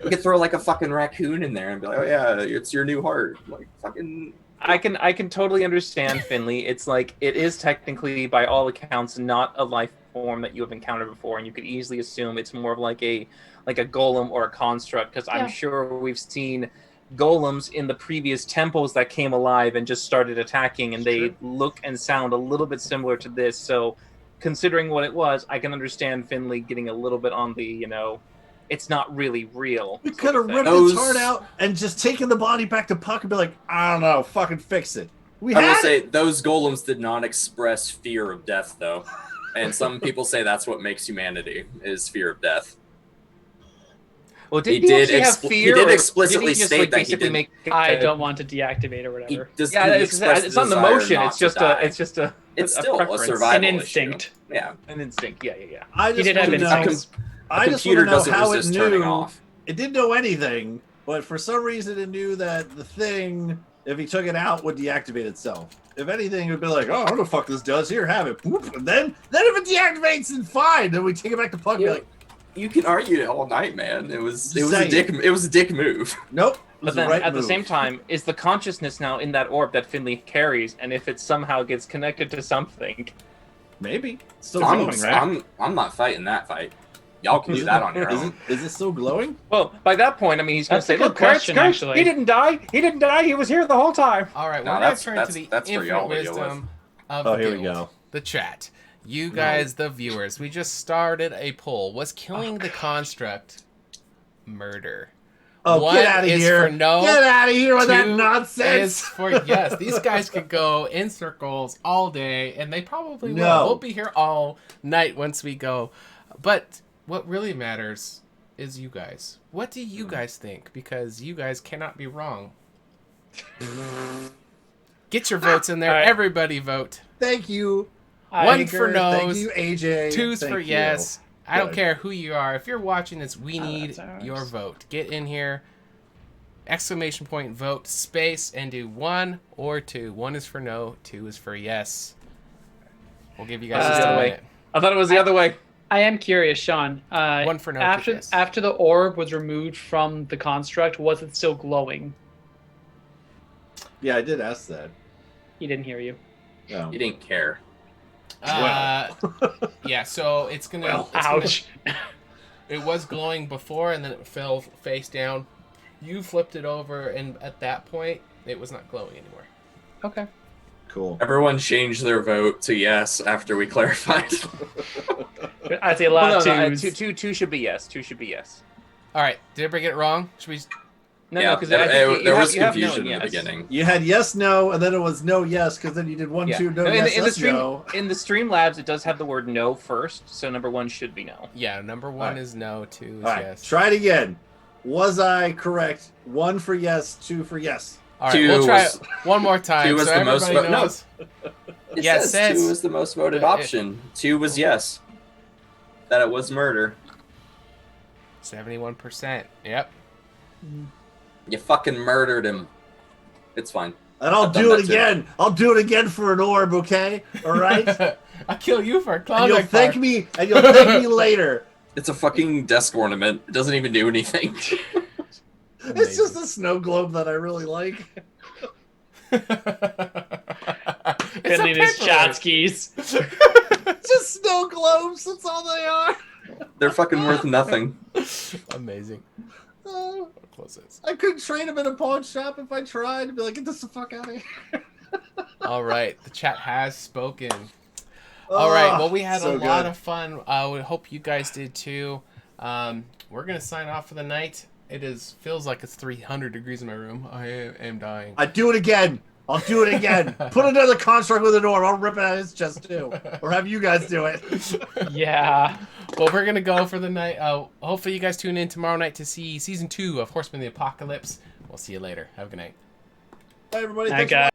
We could throw like a fucking raccoon in there and be like, oh yeah, it's your new heart. Like fucking. I can totally understand Finley. It's like it is technically, by all accounts, not a life form that you have encountered before, and you could easily assume it's more of like a golem or a construct. Because I'm sure we've seen golems in the previous temples that came alive and just started attacking, and they look and sound a little bit similar to this. So, considering what it was, I can understand Finley getting a little bit on the it's not really real. We sort could of have ripped thing. his heart out and just taken the body back to Puck and be like, I don't know, fucking fix it. We I will had say it. those golems did not express fear of death, though, and some people say that's what makes humanity is fear of death. Well, did He he, did actually have expl- he fear? did or explicitly did he just, state like, that he basically didn't- make it I to- don't want to deactivate or He whatever. does, Yeah, he it's expressed not the desire motion. not It's to just die. it's just a. It's still a preference. survival An issue. instinct. Yeah, An instinct. Yeah. I He just did have want to know. instincts. I just computer want to know doesn't how it resist turning knew. off. It didn't know anything, but for some reason it knew that the thing, if he took it out, would deactivate itself. If anything, it would be like, oh, I don't know what the fuck this does. Here, have it. Boop. And then if it deactivates, then fine. Then we take it back to Puck and be like, You can argue it all night, man. It was Saying. a dick move. nope. It But was then the right at the move. same time, is the consciousness now in that orb that Finley carries, and if it somehow gets connected to something, Maybe. It's still I'm, glowing, right? I'm not fighting that fight. Y'all can do that on your own. Is it still glowing? well, by that point, I mean he's going to That's say, a good "Look, Kurtz, question, Kurtz, actually. he didn't die. He didn't die. He was here the whole time." All right, No, we're going to turn to the that's for infinite y'all to deal wisdom of Oh, the here we guild, go. the chat. You guys, the viewers, we just started a poll. Was killing the construct murder? Oh, One get out of is here. for no, Get out of here with that two nonsense. is for yes. These guys could go in circles all day, and they probably No. will. We'll be here all night once we go. But what really matters is you guys. What do you guys think? Because you guys cannot be wrong. Get your votes in there. All right. Everybody vote. Thank you. One for Iger. no's, Thank you, AJ. Two's Thank for you. yes. I don't Good. care who you are. If you're watching this, we need that's ours. your vote. Get in here. Exclamation point vote space and do 1 or 2. 1 is for no, 2 is for yes. We'll give you guys just a Uh, minute. I thought it was the other way. I am curious, Sean. 1 for no, 2 After yes. after the orb was removed from the construct, was it still glowing? Yeah, I did ask that. He didn't hear you. No. You didn't care. Yeah, so it's gonna. Well, it's gonna- Ouch. it was glowing before, and then it fell face down. You flipped it over, and at that point, it was not glowing anymore. Okay. Cool. Everyone changed their vote to yes after we clarified. I'd say a lot of twos. Two should be yes. Two should be yes. All right. Did everybody get it wrong? Should we? No, because there was confusion in the beginning. You had yes, no, and then it was no, yes, because then you did one, two, no, yes, in the yes, stream, no. In the Streamlabs, it does have the word no first, so number one should be no. Yeah, number one is no, two is All right, yes. try it again. Was I correct? 1 for yes, 2 for yes. All right, we'll try it one more time. 2 was so the most everybody voted. knows. It Yeah, it says says 2 was the most voted option. 2 was yes. That it was murder. 71%. Yep. You fucking murdered him. It's fine. And I'll I've done do it that too. again. I'll do it again for an orb, okay? All right? I'll kill you for a And clown. you'll thank me, and you'll thank me later. It's a fucking desk ornament. It doesn't even do anything. It's just a snow globe that I really like. Finley and his Chatskis. Just snow globes. That's all they are. They're fucking worth nothing. Amazing. Oh, Close this. I couldn't trade them in a pawn shop if I tried. I'd be like, get this the fuck out of here. All right, the chat has spoken. All right, well, we had so a lot good. of fun. We hope you guys did too. We're gonna sign off for the night. It feels like it's 300 degrees in my room. I am dying. I'd do it again. I'll do it again. Put another construct with an orb. I'll rip it out of his chest too. Or have you guys do it. Yeah. Well, we're gonna go for the night. Hopefully, you guys tune in tomorrow night to see season 2 of Horseman of the Apocalypse. We'll see you later. Have a good night. Bye, everybody. Night, Thanks for guys.